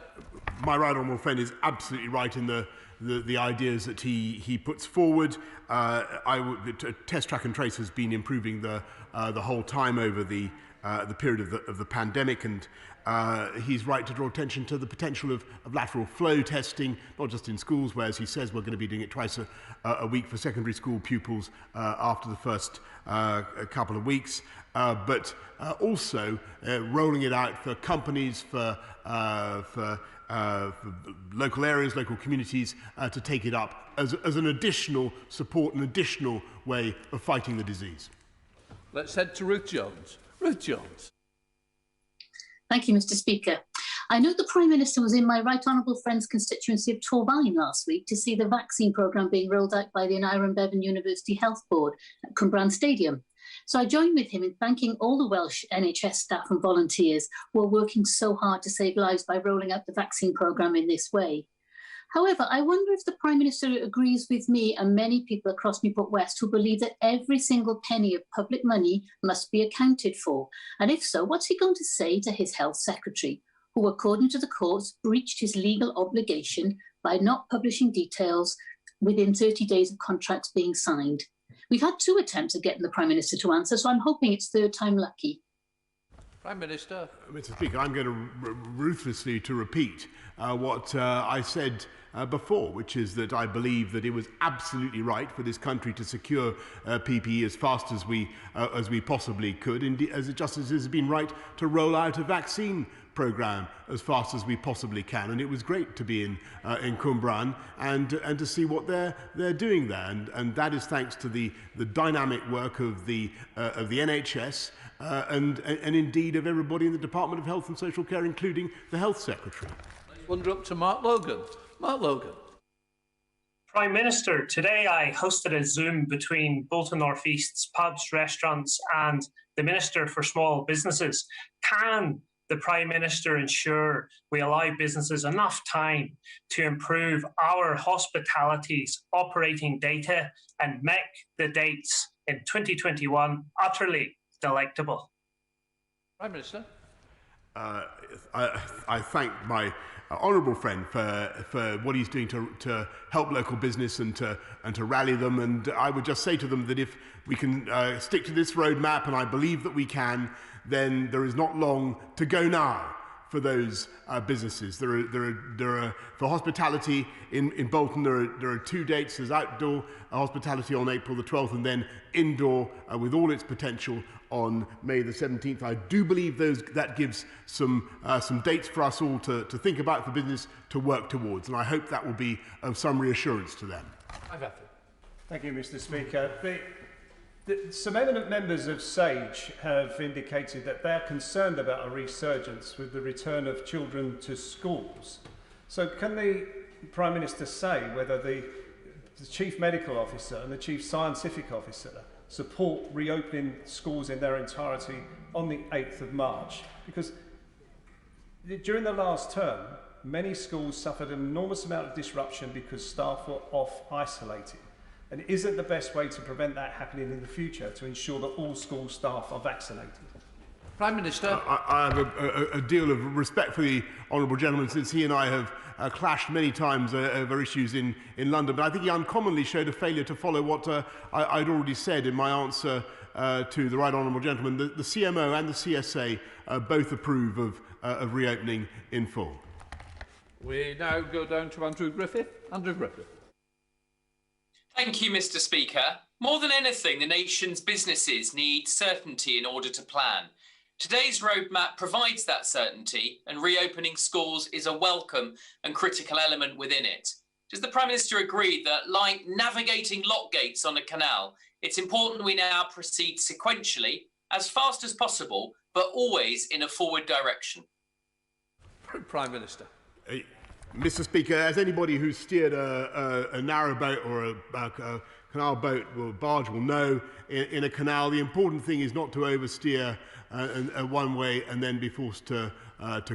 My right honourable friend is absolutely right in the ideas that he puts forward. Test, track and trace has been improving the whole time over the period of the pandemic, and he's right to draw attention to the potential of lateral flow testing, not just in schools, where, as he says, we're going to be doing it twice a week for secondary school pupils after the first couple of weeks, but also rolling it out for companies, for local areas, local communities, to take it up as an additional support, an additional way of fighting the disease. Let's head to Ruth Jones. Ruth Jones. Thank you, Mr. Speaker. I know the Prime Minister was in my right honourable friend's constituency of Torfaen last week to see the vaccine programme being rolled out by the Aneurin Bevan University Health Board at Cwmbran Stadium. So I joined with him in thanking all the Welsh NHS staff and volunteers who are working so hard to save lives by rolling out the vaccine programme in this way. However, I wonder if the Prime Minister agrees with me and many people across Newport West who believe that every single penny of public money must be accounted for. And if so, what's he going to say to his Health Secretary, who, according to the courts, breached his legal obligation by not publishing details within 30 days of contracts being signed? We've had 2 attempts at getting the Prime Minister to answer, so I'm hoping it's third time lucky. Prime Minister. Mr. Speaker, I'm going to ruthlessly to repeat what I said before, which is that I believe that it was absolutely right for this country to secure PPE as fast as we possibly could, indeed, as it has been right to roll out a vaccine programme as fast as we possibly can, and it was great to be in Cwmbran and to see what they're doing there, and that is thanks to the dynamic work of the NHS and indeed of everybody in the Department of Health and Social Care, including the Health Secretary. Let's wander up to Mark Logan. Mark Logan. Prime Minister, today I hosted a Zoom between Bolton North East's pubs, restaurants and the Minister for Small Businesses. Can the Prime Minister ensure we allow businesses enough time to improve our hospitality's operating data and make the dates in 2021 utterly delectable? Prime Minister. I thank my honourable friend for what he's doing to help local business and to rally them, and I would just say to them that if we can stick to this roadmap, and I believe that we can, then there is not long to go now for those businesses. There are for hospitality in Bolton. There are 2 dates. There's outdoor hospitality on April the 12th, and then indoor with all its potential on May the 17th. I do believe that gives some dates for us all to think about, for business to work towards, and I hope that will be of some reassurance to them. Thank you, Mr. Speaker. Some eminent members of SAGE have indicated that they're concerned about a resurgence with the return of children to schools. So can the Prime Minister say whether the Chief Medical Officer and the Chief Scientific Officer support reopening schools in their entirety on the 8th of March? Because during the last term, many schools suffered an enormous amount of disruption because staff were off isolating. And isn't the best way to prevent that happening in the future to ensure that all school staff are vaccinated? Prime Minister. I have a deal of respect for the honourable gentleman, since he and I have clashed many times over issues in London, but I think he uncommonly showed a failure to follow what I'd already said in my answer to the right honourable gentleman. The CMO and the CSA both approve of reopening in full. We now go down to Andrew Griffith. Andrew Griffith. Thank you, Mr. Speaker. More than anything, the nation's businesses need certainty in order to plan. Today's roadmap provides that certainty, and reopening schools is a welcome and critical element within it. Does the Prime Minister agree that, like navigating lock gates on a canal, it's important we now proceed sequentially, as fast as possible, but always in a forward direction? Prime Minister. Mr. Speaker, as anybody who's steered a narrowboat or a canal boat or barge will know, in a canal, the important thing is not to oversteer one way and then be forced to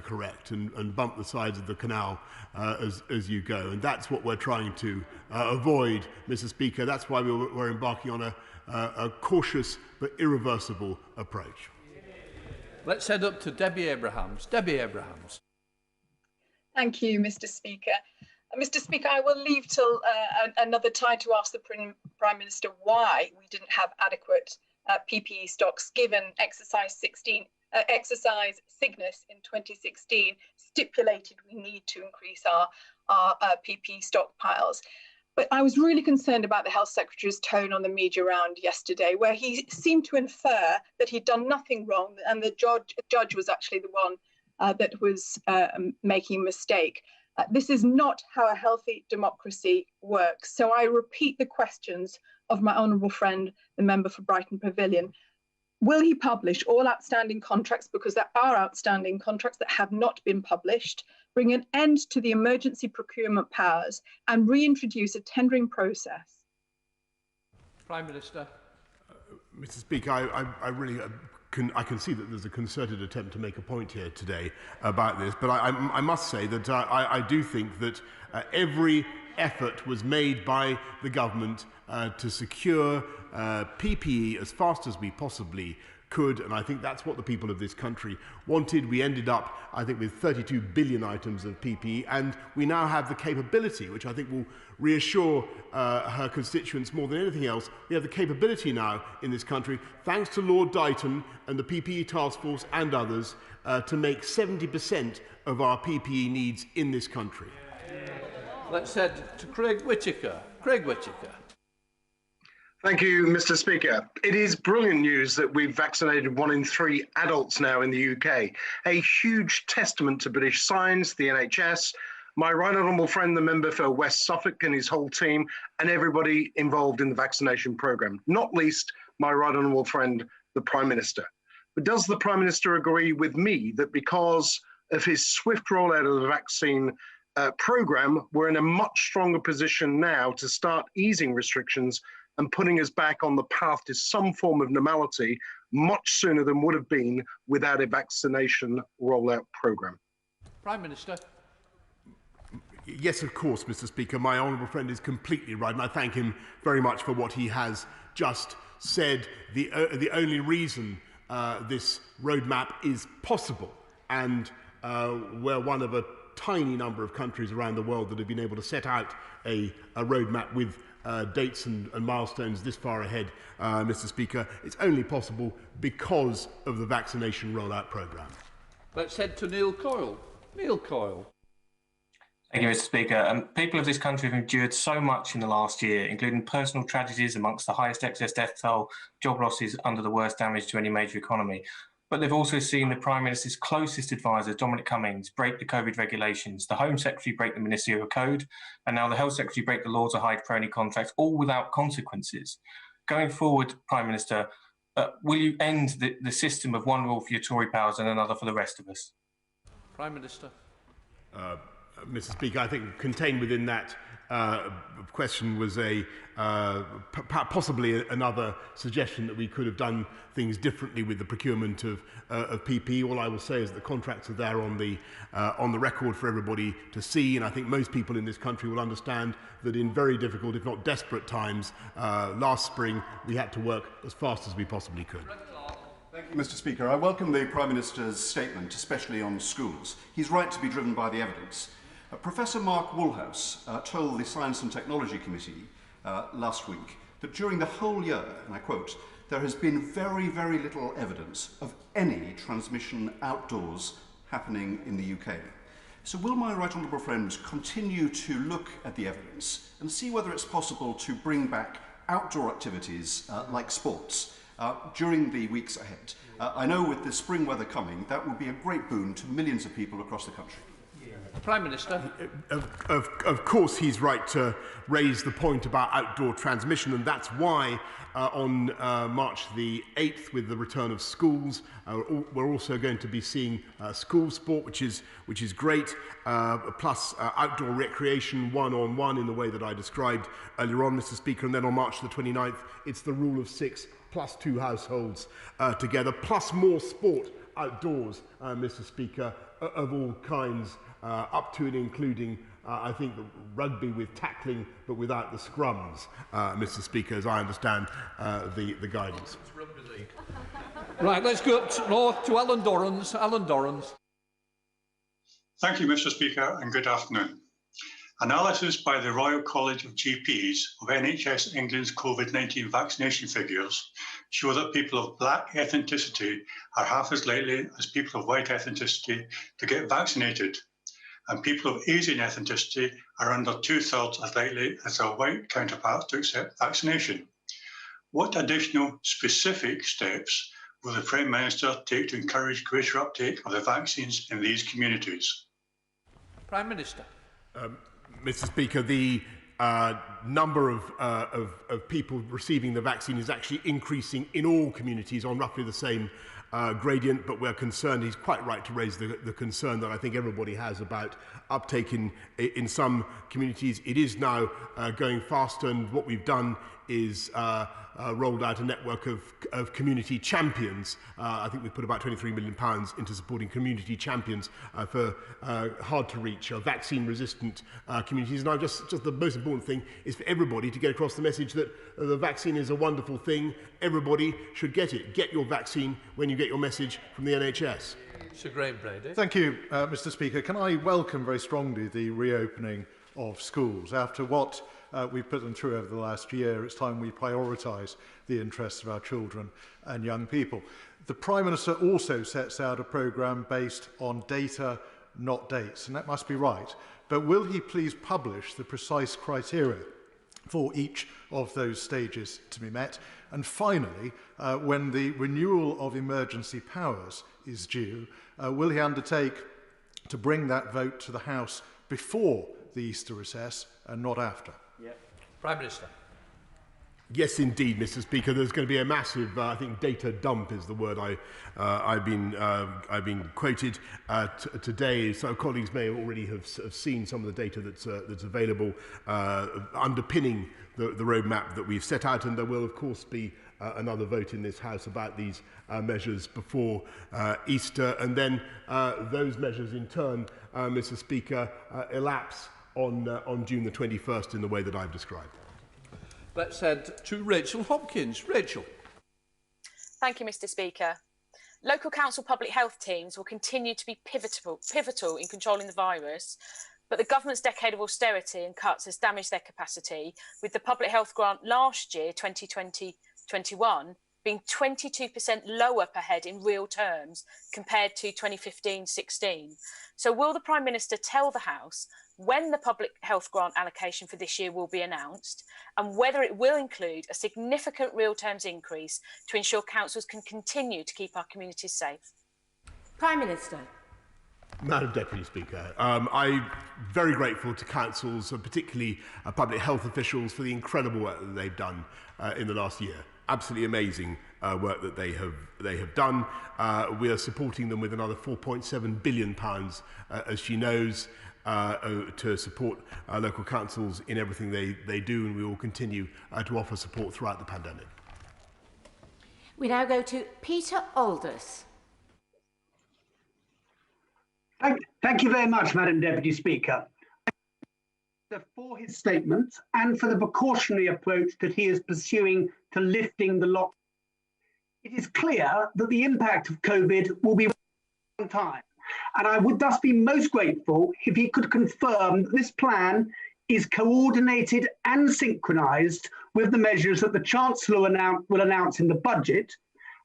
correct and bump the sides of the canal as you go. And that's what we're trying to avoid, Mr. Speaker. That's why we're embarking on a cautious but irreversible approach. Let's head up to Debbie Abrahams. Debbie Abrahams. Thank you, Mr. Speaker. Mr. Speaker, I will leave till another time to ask the Prime Minister why we didn't have adequate PPE stocks, given exercise Cygnus in 2016 stipulated we need to increase our PPE stockpiles. But I was really concerned about the Health Secretary's tone on the media round yesterday, where he seemed to infer that he'd done nothing wrong and the judge was actually the one that was making a mistake. This is not how a healthy democracy works. So I repeat the questions of my honourable friend, the member for Brighton Pavilion. Will he publish all outstanding contracts, because there are outstanding contracts that have not been published, bring an end to the emergency procurement powers and reintroduce a tendering process? Prime Minister. Mr. Speaker, I can see that there's a concerted attempt to make a point here today about this, but I must say that I do think that every effort was made by the government to secure PPE as fast as we possibly could, and I think that's what the people of this country wanted. We ended up, I think, with 32 billion items of PPE, and we now have the capability, which I think will reassure her constituents more than anything else. We have the capability now in this country, thanks to Lord Dighton and the PPE Task Force and others, to make 70% of our PPE needs in this country. Let's head to Craig Whittaker. Craig Whittaker. Thank you, Mr. Speaker. It is brilliant news that we've vaccinated 1 in 3 adults now in the UK. A huge testament to British science, the NHS, my right honourable friend, the member for West Suffolk and his whole team, and everybody involved in the vaccination programme, not least my right honourable friend, the Prime Minister. But does the Prime Minister agree with me that because of his swift rollout of the vaccine programme, we're in a much stronger position now to start easing restrictions and putting us back on the path to some form of normality much sooner than would have been without a vaccination rollout programme? Prime Minister. Yes, of course, Mr. Speaker. My honourable friend is completely right, and I thank him very much for what he has just said. The only reason this roadmap is possible, and we're one of a tiny number of countries around the world that have been able to set out a roadmap with dates and milestones this far ahead, Mr. Speaker. It's only possible because of the vaccination rollout programme. Let's head to Neil Coyle. Neil Coyle. Thank you, Mr. Speaker. People of this country have endured so much in the last year, including personal tragedies amongst the highest excess death toll, job losses under the worst damage to any major economy. But they've also seen the Prime Minister's closest advisor, Dominic Cummings, break the COVID regulations, the Home Secretary break the Ministerial Code, and now the Health Secretary break the law to hide crony contracts, all without consequences. Going forward, Prime Minister, will you end the system of one rule for your Tory powers and another for the rest of us? Prime Minister. Mr. Speaker, I think contained within that question was possibly another suggestion that we could have done things differently with the procurement of PPE. All I will say is that the contracts are there on the record for everybody to see, and I think most people in this country will understand that in very difficult, if not desperate times, last spring we had to work as fast as we possibly could. Thank you, Mr. Speaker. I welcome the Prime Minister's statement, especially on schools. He's right to be driven by the evidence. Professor Mark Woolhouse told the Science and Technology Committee last week that during the whole year, and I quote, there has been very, very little evidence of any transmission outdoors happening in the UK. So will my right honourable friends continue to look at the evidence and see whether it's possible to bring back outdoor activities like sports during the weeks ahead? I know with the spring weather coming, that would be a great boon to millions of people across the country. Prime Minister. Of course he's right to raise the point about outdoor transmission, and that's why on March the 8th, with the return of schools, we're also going to be seeing school sport, which is great, plus outdoor recreation one-on-one in the way that I described earlier on, Mr. Speaker. And then on March the 29th, it's the rule of 6 plus 2 households together, plus more sport outdoors, Mr. Speaker, of all kinds, up to and including, I think, the rugby with tackling, but without the scrums, Mr. Speaker, as I understand the guidance. Right, let's go up north to Alan Dorrans. Alan Dorrans. Thank you, Mr. Speaker, and good afternoon. Analysis by the Royal College of GPs of NHS England's COVID-19 vaccination figures show that people of black ethnicity are half as likely as people of white ethnicity to get vaccinated, and people of Asian ethnicity are under 2/3 as likely as their white counterparts to accept vaccination. What additional specific steps will the Prime Minister take to encourage greater uptake of the vaccines in these communities? Prime Minister. Mr. Speaker, the number of people receiving the vaccine is actually increasing in all communities on roughly the same gradient, but we're concerned, he's quite right to raise the concern that I think everybody has about uptake in some communities. It is now going faster, and what we've done is rolled out a network of community champions. I think we've put about £23 million into supporting community champions for hard-to-reach, vaccine-resistant communities. Now, just the most important thing is for everybody to get across the message that the vaccine is a wonderful thing. Everybody should get it. Get your vaccine when you get your message from the NHS. Sir Graham Brady. Thank you, Mr. Speaker. Can I welcome very strongly the reopening of schools? After what we've put them through over the last year, it's time we prioritise the interests of our children and young people. The Prime Minister also sets out a programme based on data, not dates, and that must be right. But will he please publish the precise criteria for each of those stages to be met? And finally, when the renewal of emergency powers is due, will he undertake to bring that vote to the House before the Easter recess and not after? Prime Minister. Yes, indeed, Mr. Speaker. There's going to be a massive, I think, data dump is the word I've been quoted today. So colleagues may already have seen some of the data that's available underpinning the roadmap that we've set out, and there will, of course, be another vote in this House about these measures before Easter, and then those measures, in turn, Mr. Speaker, elapse on June the 21st in the way that I've described. Let's head to Rachel Hopkins. Rachel. Thank you, Mr. Speaker. Local council public health teams will continue to be pivotal in controlling the virus, but the government's decade of austerity and cuts has damaged their capacity, with the public health grant last year, 2020-21, being 22% lower per head in real terms compared to 2015-16. So will the Prime Minister tell the House when the public health grant allocation for this year will be announced, and whether it will include a significant real terms increase to ensure councils can continue to keep our communities safe? Prime Minister. Madam Deputy Speaker, I'm very grateful to councils, and particularly public health officials, for the incredible work that they've done in the last year. Absolutely amazing work that they have done. We are supporting them with another £4.7 billion, as she knows, to support local councils in everything they do, and we will continue to offer support throughout the pandemic. We now go to Peter Aldous. Thank you very much, Madam Deputy Speaker. For his statement and for the precautionary approach that he is pursuing to lifting the lockdown. It is clear that the impact of COVID will be one time, and I would thus be most grateful if he could confirm that this plan is coordinated and synchronised with the measures that the Chancellor will announce in the budget,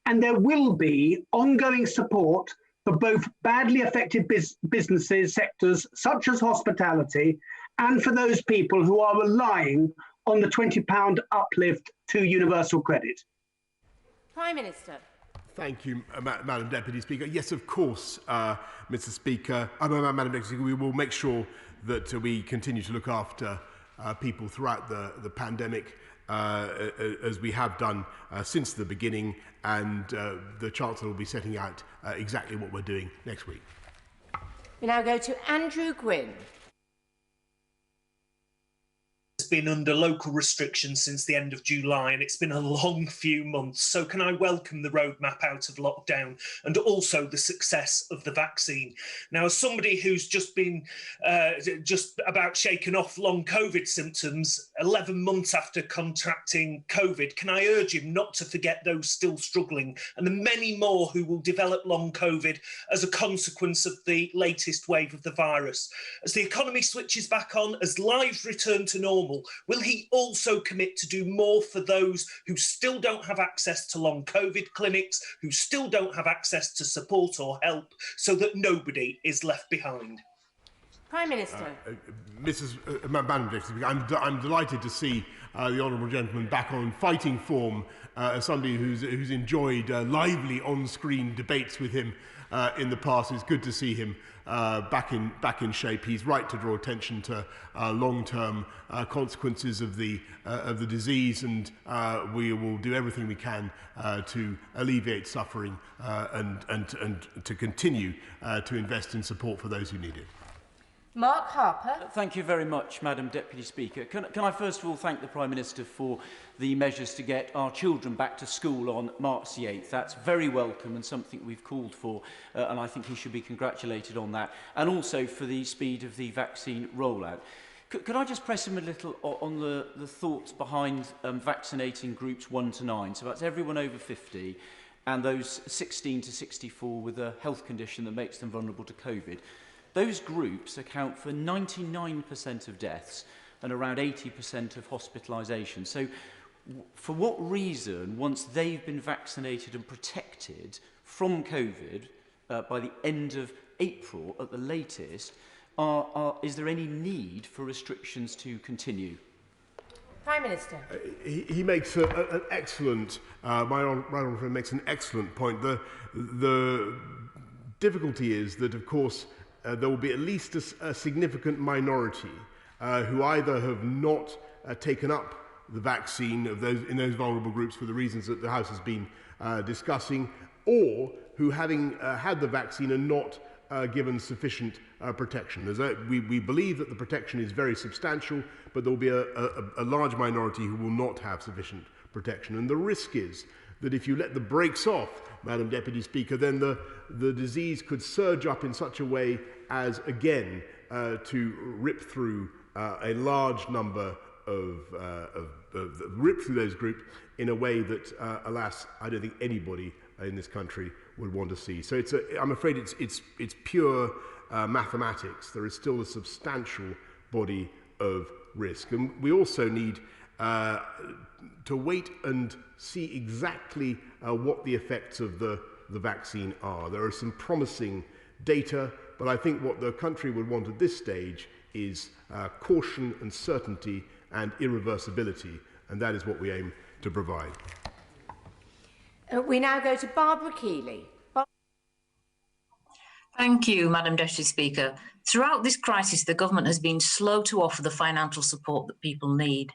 and there will be ongoing support for both badly affected businesses, sectors such as hospitality, and for those people who are relying on the £20 uplift to universal credit. Prime Minister. Thank you, Madam Deputy Speaker. Yes, of course, Mr. Speaker. Madam Deputy Speaker, we will make sure that we continue to look after people throughout the pandemic, as we have done since the beginning, and the Chancellor will be setting out exactly what we're doing next week. We now go to Andrew Gwynn. been under local restrictions since the end of July, and it's been a long few months. So can I welcome the roadmap out of lockdown and also the success of the vaccine? Now, as somebody who's just been just about shaken off long COVID symptoms, 11 months after contracting COVID, can I urge him not to forget those still struggling and the many more who will develop long COVID as a consequence of the latest wave of the virus? As the economy switches back on, as lives return to normal, will he also commit to do more for those who still don't have access to long COVID clinics, who still don't have access to support or help, so that nobody is left behind? Prime Minister. Madam Deputy Speaker, I'm delighted to see the honourable gentleman back on fighting form as somebody who's enjoyed lively on-screen debates with him in the past. It's good to see him back in shape. He's right to draw attention to long-term consequences of the disease, and we will do everything we can to alleviate suffering and to continue to invest in support for those who need it. Mark Harper. Thank you very much, Madam Deputy Speaker. Can I first of all thank the Prime Minister for the measures to get our children back to school on March the 8th. That's very welcome and something we've called for, and I think he should be congratulated on that, and also for the speed of the vaccine rollout. Could I just press him a little on the thoughts behind vaccinating groups 1 to 9? So that's everyone over 50 and those 16 to 64 with a health condition that makes them vulnerable to COVID. Those groups account for 99% of deaths and around 80% of hospitalisation. So for what reason, once they've been vaccinated and protected from COVID by the end of April at the latest, is there any need for restrictions to continue? Prime Minister. He makes an excellent, my honourable friend makes an excellent point. The difficulty is that, of course, there will be at least a significant minority who either have not taken up the vaccine in those vulnerable groups for the reasons that the House has been discussing, or who, having had the vaccine, are not given sufficient protection. We believe that the protection is very substantial, but there will be a large minority who will not have sufficient protection. And the risk is that if you let the brakes off, Madam Deputy Speaker, then the disease could surge up in such a way as, again, to rip through a large number rip through those groups in a way that, alas, I don't think anybody in this country would want to see. So I'm afraid it's pure mathematics. There is still a substantial body of risk. And we also need to wait and see exactly what the effects of the vaccine are. There are some promising data, but I think what the country would want at this stage is caution and certainty and irreversibility, and that is what we aim to provide. We now go to Barbara Keeley. Thank you, Madam Deputy Speaker. Throughout this crisis, the government has been slow to offer the financial support that people need.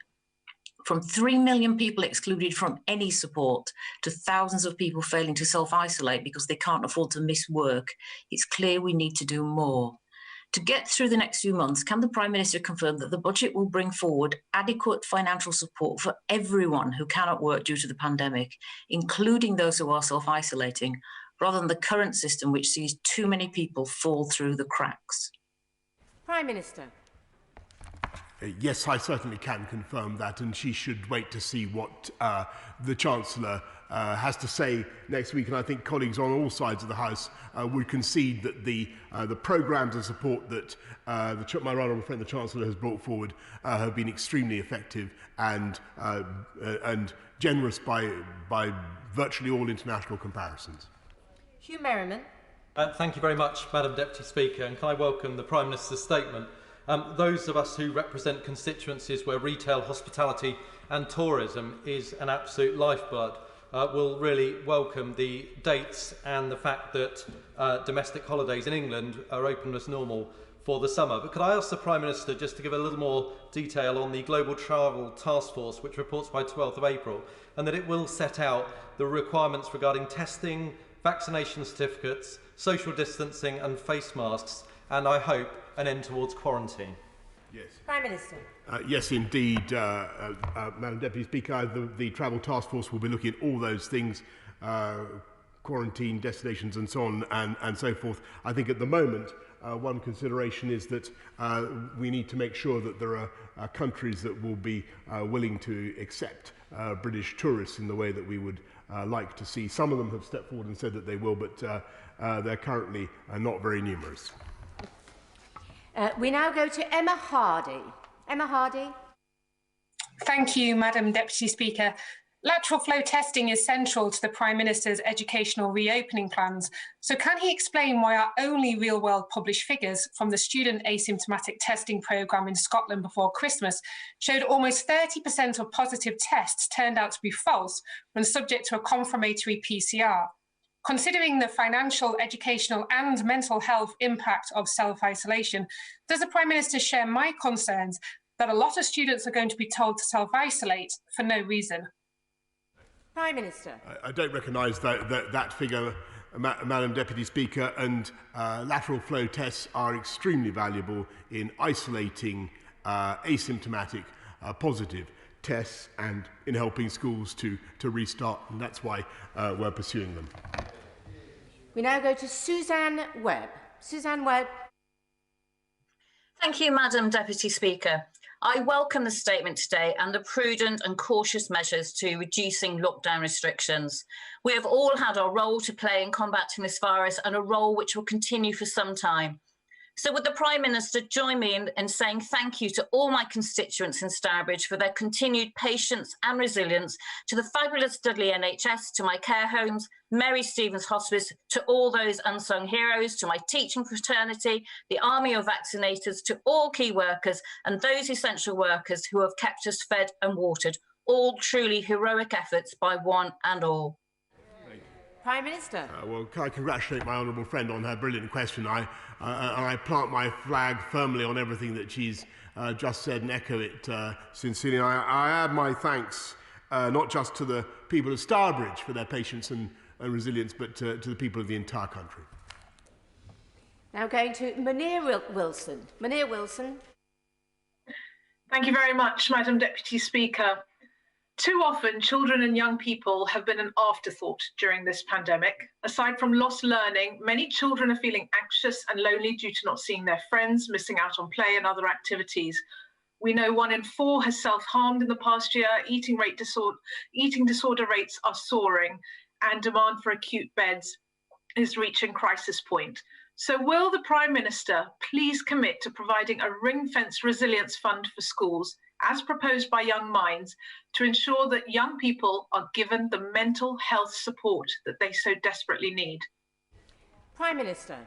From 3 million people excluded from any support to thousands of people failing to self-isolate because they can't afford to miss work, it's clear we need to do more. To get through the next few months, can the Prime Minister confirm that the budget will bring forward adequate financial support for everyone who cannot work due to the pandemic, including those who are self-isolating, rather than the current system which sees too many people fall through the cracks? Prime Minister. Yes, I certainly can confirm that, and she should wait to see what the Chancellor has to say next week. And I think colleagues on all sides of the House would concede that the programmes of support that my right honourable friend the Chancellor has brought forward have been extremely effective and generous by virtually all international comparisons. Hugh Merriman. Thank you very much, Madam Deputy Speaker, and can I welcome the Prime Minister's statement. Those of us who represent constituencies where retail, hospitality and tourism is an absolute lifeblood will really welcome the dates and the fact that domestic holidays in England are open as normal for the summer. But could I ask the Prime Minister just to give a little more detail on the Global Travel Task Force, which reports by 12th of April, and that it will set out the requirements regarding testing, vaccination certificates, social distancing and face masks, and I hope an end towards quarantine. Yes. Prime Minister. Yes, indeed, Madam Deputy Speaker. The Travel Task Force will be looking at all those things, quarantine, destinations and so on and so forth. I think at the moment, one consideration is that we need to make sure that there are countries that will be willing to accept British tourists in the way that we would like to see. Some of them have stepped forward and said that they will, but they're currently not very numerous. We now go to Emma Hardy. Emma Hardy. Thank you, Madam Deputy Speaker. Lateral flow testing is central to the Prime Minister's educational reopening plans. So can he explain why our only real-world published figures from the student asymptomatic testing programme in Scotland before Christmas showed almost 30% of positive tests turned out to be false when subject to a confirmatory PCR? Considering the financial, educational and mental health impact of self-isolation, does the Prime Minister share my concerns that a lot of students are going to be told to self-isolate for no reason? Prime Minister. I don't recognise that figure, Madam Deputy Speaker, and lateral flow tests are extremely valuable in isolating asymptomatic positive tests and in helping schools to restart, and that's why we're pursuing them. We now go to Suzanne Webb. Suzanne Webb. Thank you, Madam Deputy Speaker. I welcome the statement today and the prudent and cautious measures to reducing lockdown restrictions. We have all had our role to play in combating this virus and a role which will continue for some time. So would the Prime Minister join me in saying thank you to all my constituents in Stourbridge for their continued patience and resilience, to the fabulous Dudley NHS, to my care homes, Mary Stevens Hospice, to all those unsung heroes, to my teaching fraternity, the army of vaccinators, to all key workers and those essential workers who have kept us fed and watered, all truly heroic efforts by one and all. Prime Minister. Well, can I congratulate my honourable friend on her brilliant question. I plant my flag firmly on everything that she's just said and echo it sincerely. I add my thanks not just to the people of Stourbridge for their patience and resilience, but to the people of the entire country. Now going to Munir Wilson. Munir Wilson. Thank you very much, Madam Deputy Speaker. Too often, children and young people have been an afterthought during this pandemic. Aside from lost learning, many children are feeling anxious and lonely due to not seeing their friends, missing out on play and other activities. We know 1 in 4 has self-harmed in the past year, eating disorder rates are soaring, and demand for acute beds is reaching crisis point. So will the Prime Minister please commit to providing a ring-fence resilience fund for schools, as proposed by Young Minds, to ensure that young people are given the mental health support that they so desperately need? Prime Minister.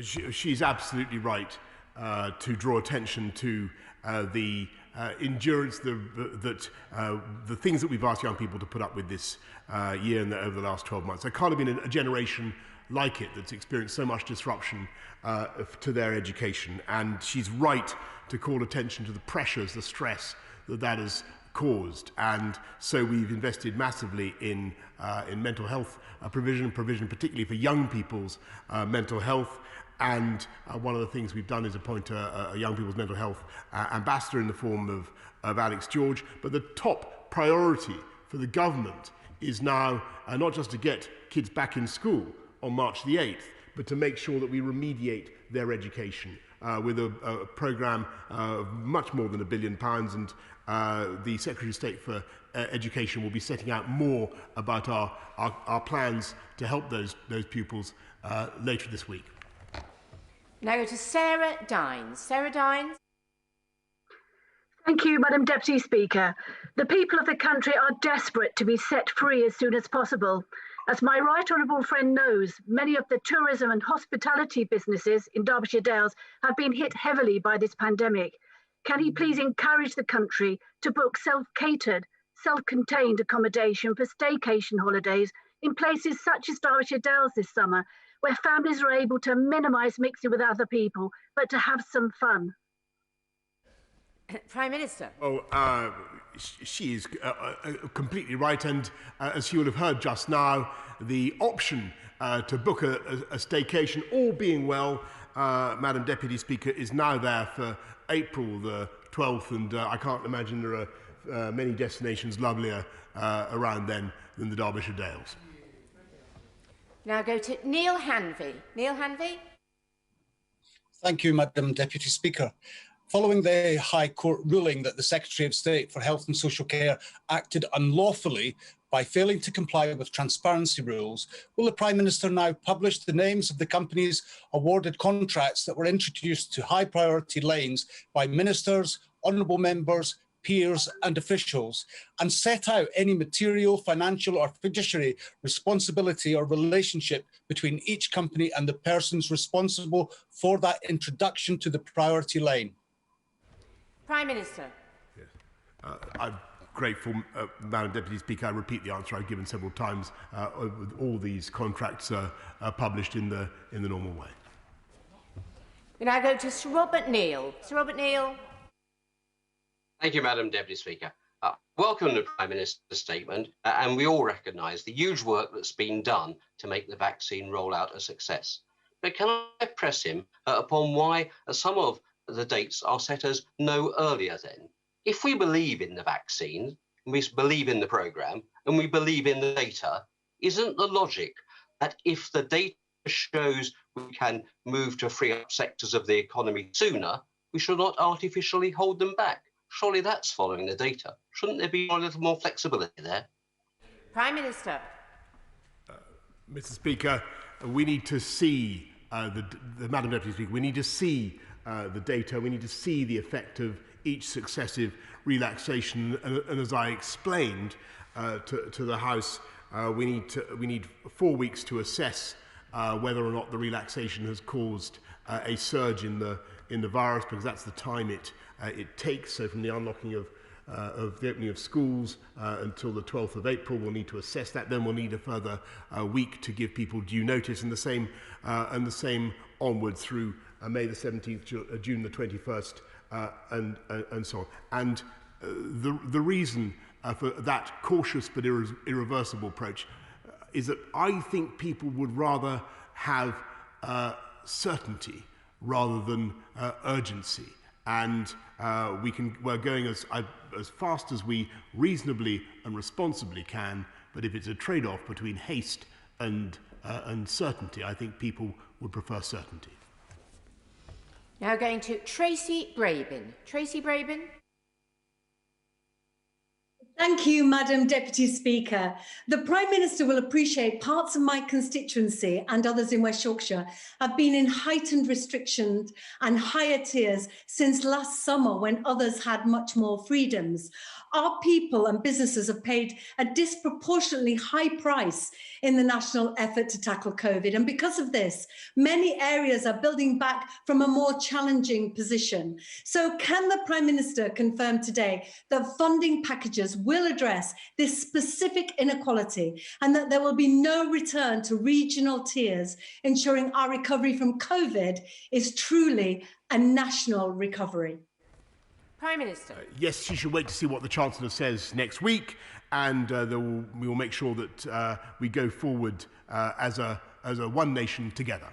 She's absolutely right to draw attention to the endurance, the things that we've asked young people to put up with this year and over the last 12 months. There can't have been a generation like it that's experienced so much disruption to their education, and she's right to call attention to the pressures, the stress that has caused, and so we've invested massively in mental health provision particularly for young people's mental health. And one of the things we've done is appoint a young people's mental health ambassador in the form of Alex George. But the top priority for the government is now not just to get kids back in school on March the 8th, but to make sure that we remediate their education with a programme of much more than £1 billion. And the Secretary of State for Education will be setting out more about our plans to help those pupils later this week. Now go to Sarah Dines. Sarah Dines. Thank you, Madam Deputy Speaker. The people of the country are desperate to be set free as soon as possible. As my right honourable friend knows, many of the tourism and hospitality businesses in Derbyshire Dales have been hit heavily by this pandemic. Can he please encourage the country to book self-catered, self-contained accommodation for staycation holidays in places such as Derbyshire Dales this summer, where families are able to minimise mixing with other people, but to have some fun? Prime Minister. Oh, she is completely right, and as you will have heard just now, the option to book a staycation, all being well, Madam Deputy Speaker, is now there for April the 12th, and I can't imagine there are many destinations lovelier around then than the Derbyshire Dales. Now go to Neil Hanvey. Neil Hanvey. Thank you, Madam Deputy Speaker. Following the High Court ruling that the Secretary of State for Health and Social Care acted unlawfully by failing to comply with transparency rules, will the Prime Minister now publish the names of the companies awarded contracts that were introduced to high priority lanes by ministers, honourable members, peers and officials, and set out any material, financial or fiduciary responsibility or relationship between each company and the persons responsible for that introduction to the priority lane? Prime Minister. Yes. I'm grateful, Madam Deputy Speaker. I repeat the answer I've given several times. All these contracts are published in the normal way. We now go to Sir Robert Neal. Sir Robert Neal. Thank you, Madam Deputy Speaker. Welcome the Prime Minister's statement, and we all recognise the huge work that's been done to make the vaccine rollout a success. But can I press him upon why some of the dates are set as no earlier then? If we believe in the vaccine, we believe in the programme, and we believe in the data, isn't the logic that if the data shows we can move to free up sectors of the economy sooner, we should not artificially hold them back? Surely that's following the data. Shouldn't there be a little more flexibility there? Prime Minister. Mr. Speaker, we need to see, Madam Deputy Speaker, we need to see the data, we need to see the effect of each successive relaxation, and as I explained to the House, we need 4 weeks to assess whether or not the relaxation has caused a surge in the virus, because that's the time it takes. So from the unlocking of the opening of schools until the 12th of April, we'll need to assess that. Then we'll need a further week to give people due notice, and the same onward through May the 17th, June the 21st, and so on. And the reason for that cautious but irreversible approach is that I think people would rather have certainty rather than urgency. And we're going as fast as we reasonably and responsibly can, but if it's a trade-off between haste and certainty, I think people would prefer certainty. Now going to Tracy Brabin. Tracy Brabin. Thank you, Madam Deputy Speaker. The Prime Minister will appreciate parts of my constituency and others in West Yorkshire have been in heightened restrictions and higher tiers since last summer when others had much more freedoms. Our people and businesses have paid a disproportionately high price in the national effort to tackle COVID. And because of this, many areas are building back from a more challenging position. So can the Prime Minister confirm today that funding packages will address this specific inequality and that there will be no return to regional tiers, ensuring our recovery from COVID is truly a national recovery? Prime Minister. Yes, she should wait to see what the Chancellor says next week, and we will make sure that we go forward as a one nation together.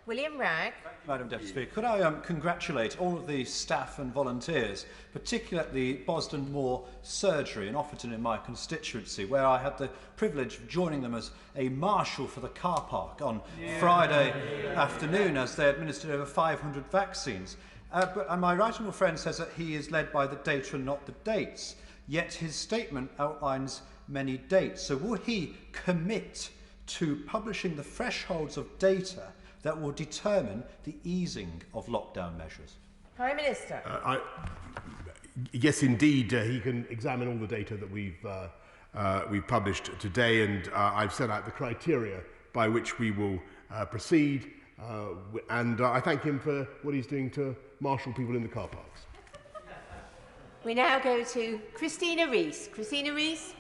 William Ragg. Madam Deputy Speaker, could I congratulate all of the staff and volunteers, particularly at the Boston Moor Surgery in Offerton in my constituency, where I had the privilege of joining them as a marshal for the car park on Friday afternoon as they administered over 500 vaccines. And my right honourable friend says that he is led by the data and not the dates, yet his statement outlines many dates. So will he commit to publishing the thresholds of data that will determine the easing of lockdown measures? Prime Minister. Yes, indeed, he can examine all the data that we've published today, and I've set out the criteria by which we will proceed, and I thank him for what he's doing to marshal people in the car parks. We now go to Christina Rees. Christina Rees.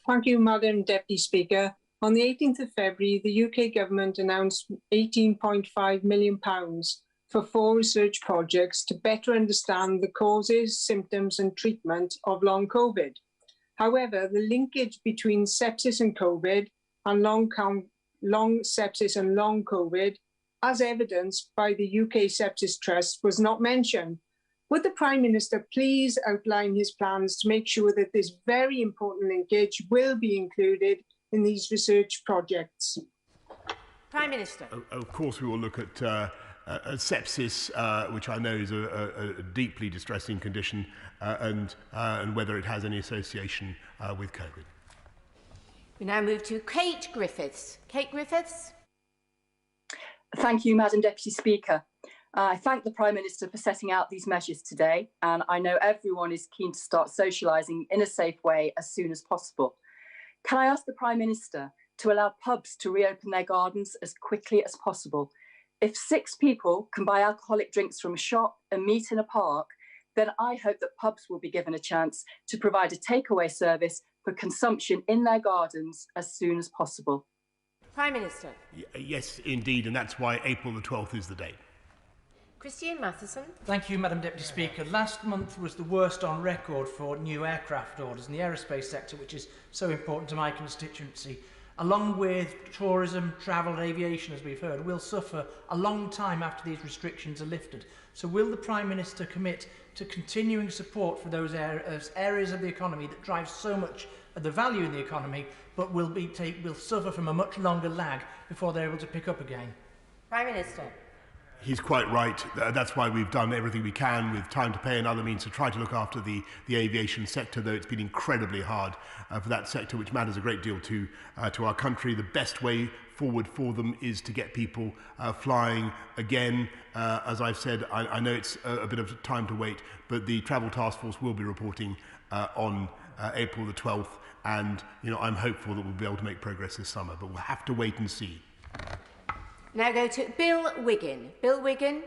Thank you, Madam Deputy Speaker. On the 18th of February, the UK Government announced £18.5 million for 4 research projects to better understand the causes, symptoms and treatment of long COVID. However, the linkage between sepsis and COVID and long sepsis and long COVID as evidenced by the UK Sepsis Trust, was not mentioned. Would the Prime Minister please outline his plans to make sure that this very important linkage will be included in these research projects? Prime Minister. Of course, we will look at sepsis, which I know is a deeply distressing condition, and whether it has any association with COVID. We now move to Kate Griffiths. Kate Griffiths. Thank you, Madam Deputy Speaker. I thank the Prime Minister for setting out these measures today, and I know everyone is keen to start socialising in a safe way as soon as possible. Can I ask the Prime Minister to allow pubs to reopen their gardens as quickly as possible? If 6 people can buy alcoholic drinks from a shop and meet in a park, then I hope that pubs will be given a chance to provide a takeaway service for consumption in their gardens as soon as possible. Prime Minister. Yes, indeed, and that's why April the 12th is the date. Christian Matheson. Thank you, Madam Deputy Speaker. Last month was the worst on record for new aircraft orders in the aerospace sector, which is so important to my constituency. Along with tourism, travel and aviation, as we've heard, will suffer a long time after these restrictions are lifted. So will the Prime Minister commit to continuing support for those areas of the economy that drive so much of the value in the economy, but will suffer from a much longer lag before they're able to pick up again? Prime Minister. He's quite right. That's why we've done everything we can with time to pay and other means to try to look after the aviation sector, though it's been incredibly hard for that sector, which matters a great deal to our country. The best way forward for them is to get people flying again. As I've said, I know it's a bit of time to wait, but the Travel Task Force will be reporting on April the 12th, and I'm hopeful that we'll be able to make progress this summer, but we'll have to wait and see. Now go to Bill Wiggin. Bill Wiggin.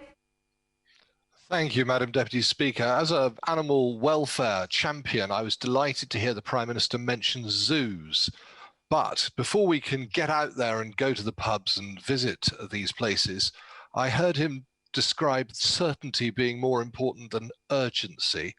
Thank you, Madam Deputy Speaker. As an animal welfare champion, I was delighted to hear the Prime Minister mention zoos. But before we can get out there and go to the pubs and visit these places, I heard him describe certainty being more important than urgency,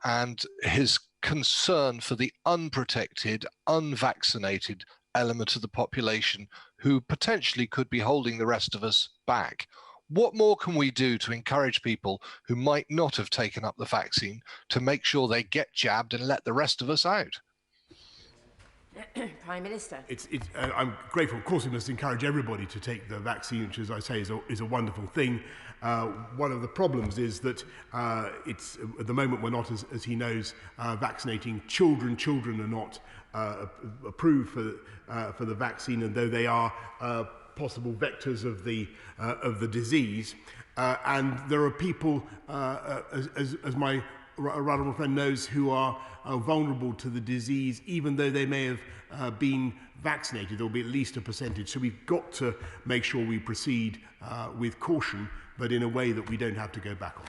and his concern for the unprotected, unvaccinated element of the population who potentially could be holding the rest of us back. What more can we do to encourage people who might not have taken up the vaccine to make sure they get jabbed and let the rest of us out? Prime Minister. I'm grateful. Of course, we must encourage everybody to take the vaccine, which, as I say, is a wonderful thing. One of the problems is that it's at the moment we're not, as he knows, vaccinating children. Children are not approved for the vaccine, and though they are possible vectors of the disease, and there are people, as my honourable friend knows, who are vulnerable to the disease, even though they may have been vaccinated. There will be at least a percentage. So we've got to make sure we proceed with caution, but in a way that we don't have to go back on.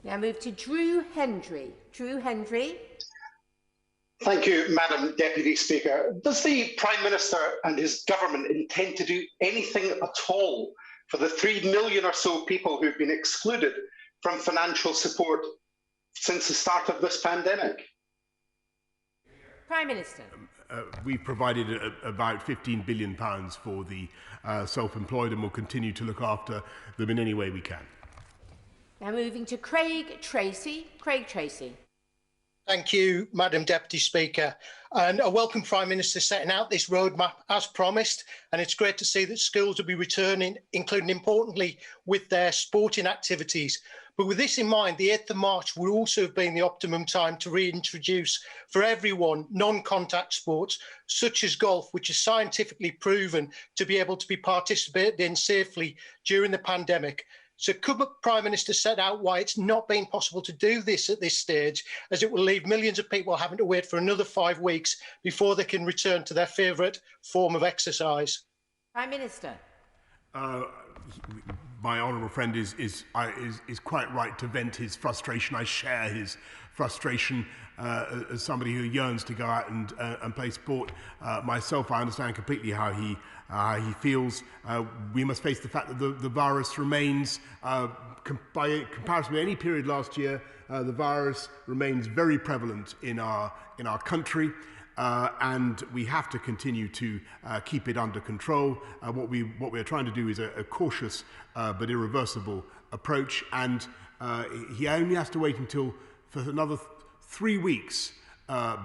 Now move to Drew Hendry. Drew Hendry. Thank you, Madam Deputy Speaker. Does the Prime Minister and his government intend to do anything at all for the 3 million or so people who've been excluded from financial support since the start of this pandemic? Prime Minister. We've provided about £15 billion for the self-employed, and will continue to look after them in any way we can. Now moving to Craig Tracy. Craig Tracy. Thank you, Madam Deputy Speaker. And I welcome Prime Minister setting out this roadmap as promised. And it's great to see that schools will be returning, including importantly with their sporting activities. But with this in mind, the 8th of March will also have been the optimum time to reintroduce for everyone non-contact sports, such as golf, which is scientifically proven to be able to be participated in safely during the pandemic. So could the Prime Minister set out why it's not been possible to do this at this stage, as it will leave millions of people having to wait for another 5 weeks before they can return to their favourite form of exercise? Prime Minister. My honourable friend is quite right to vent his frustration. I share his frustration as somebody who yearns to go out and play sport. Myself, I understand completely how he feels. We must face the fact that the virus remains, by comparison with any period last year, the virus remains very prevalent in our country. and we have to continue to keep it under control. What we're trying to do is a cautious but irreversible approach, and he only has to wait until for another 3 weeks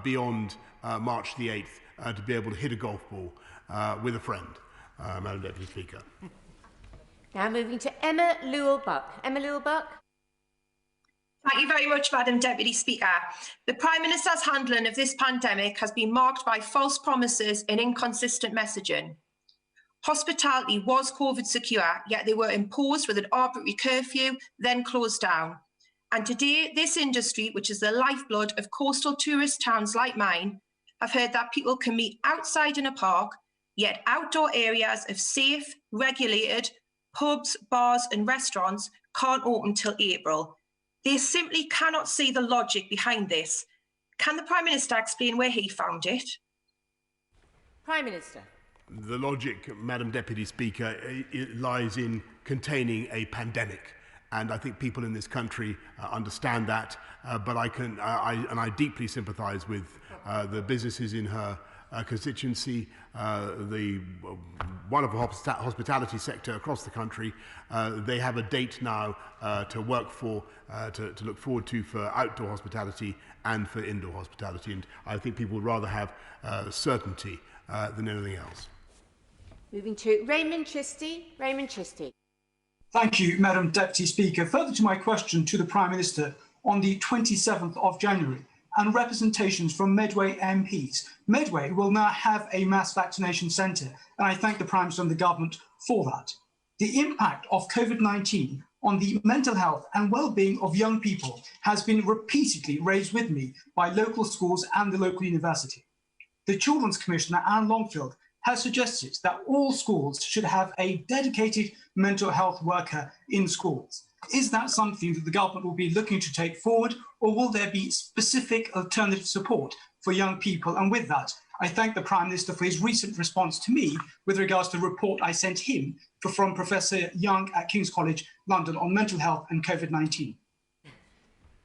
beyond March the 8th to be able to hit a golf ball with a friend, Madam Deputy Speaker. Now moving to Emma Lewell-Buck. Emma Lewell-Buck. Thank you very much, Madam Deputy Speaker. The Prime Minister's handling of this pandemic has been marked by false promises and inconsistent messaging. Hospitality was COVID secure, yet they were imposed with an arbitrary curfew, then closed down. And today, this industry, which is the lifeblood of coastal tourist towns like mine, have heard that people can meet outside in a park, yet outdoor areas of safe, regulated pubs, bars and restaurants can't open till April. They simply cannot see the logic behind this. Can the Prime Minister explain where he found it? Prime Minister. The logic, Madam Deputy Speaker, it lies in containing a pandemic. And I think people in this country understand that, but I deeply sympathise with the businesses in her constituency, the wonderful hospitality sector across the country. They have a date now to work for, to look forward to for outdoor hospitality and for indoor hospitality. And I think people would rather have certainty than anything else. Moving to Raymond Chisty. Raymond Chisty. Thank you, Madam Deputy Speaker. Further to my question to the Prime Minister, on the 27th of January, and representations from Medway MPs. Medway will now have a mass vaccination centre, and I thank the Prime Minister and the government for that. The impact of COVID-19 on the mental health and well-being of young people has been repeatedly raised with me by local schools and the local university. The Children's Commissioner, Anne Longfield, has suggested that all schools should have a dedicated mental health worker in schools. Is that something that the government will be looking to take forward, or will there be specific alternative support for young people? And with that, I thank the Prime Minister for his recent response to me with regards to the report I sent him from Professor Young at King's College London on mental health and COVID-19.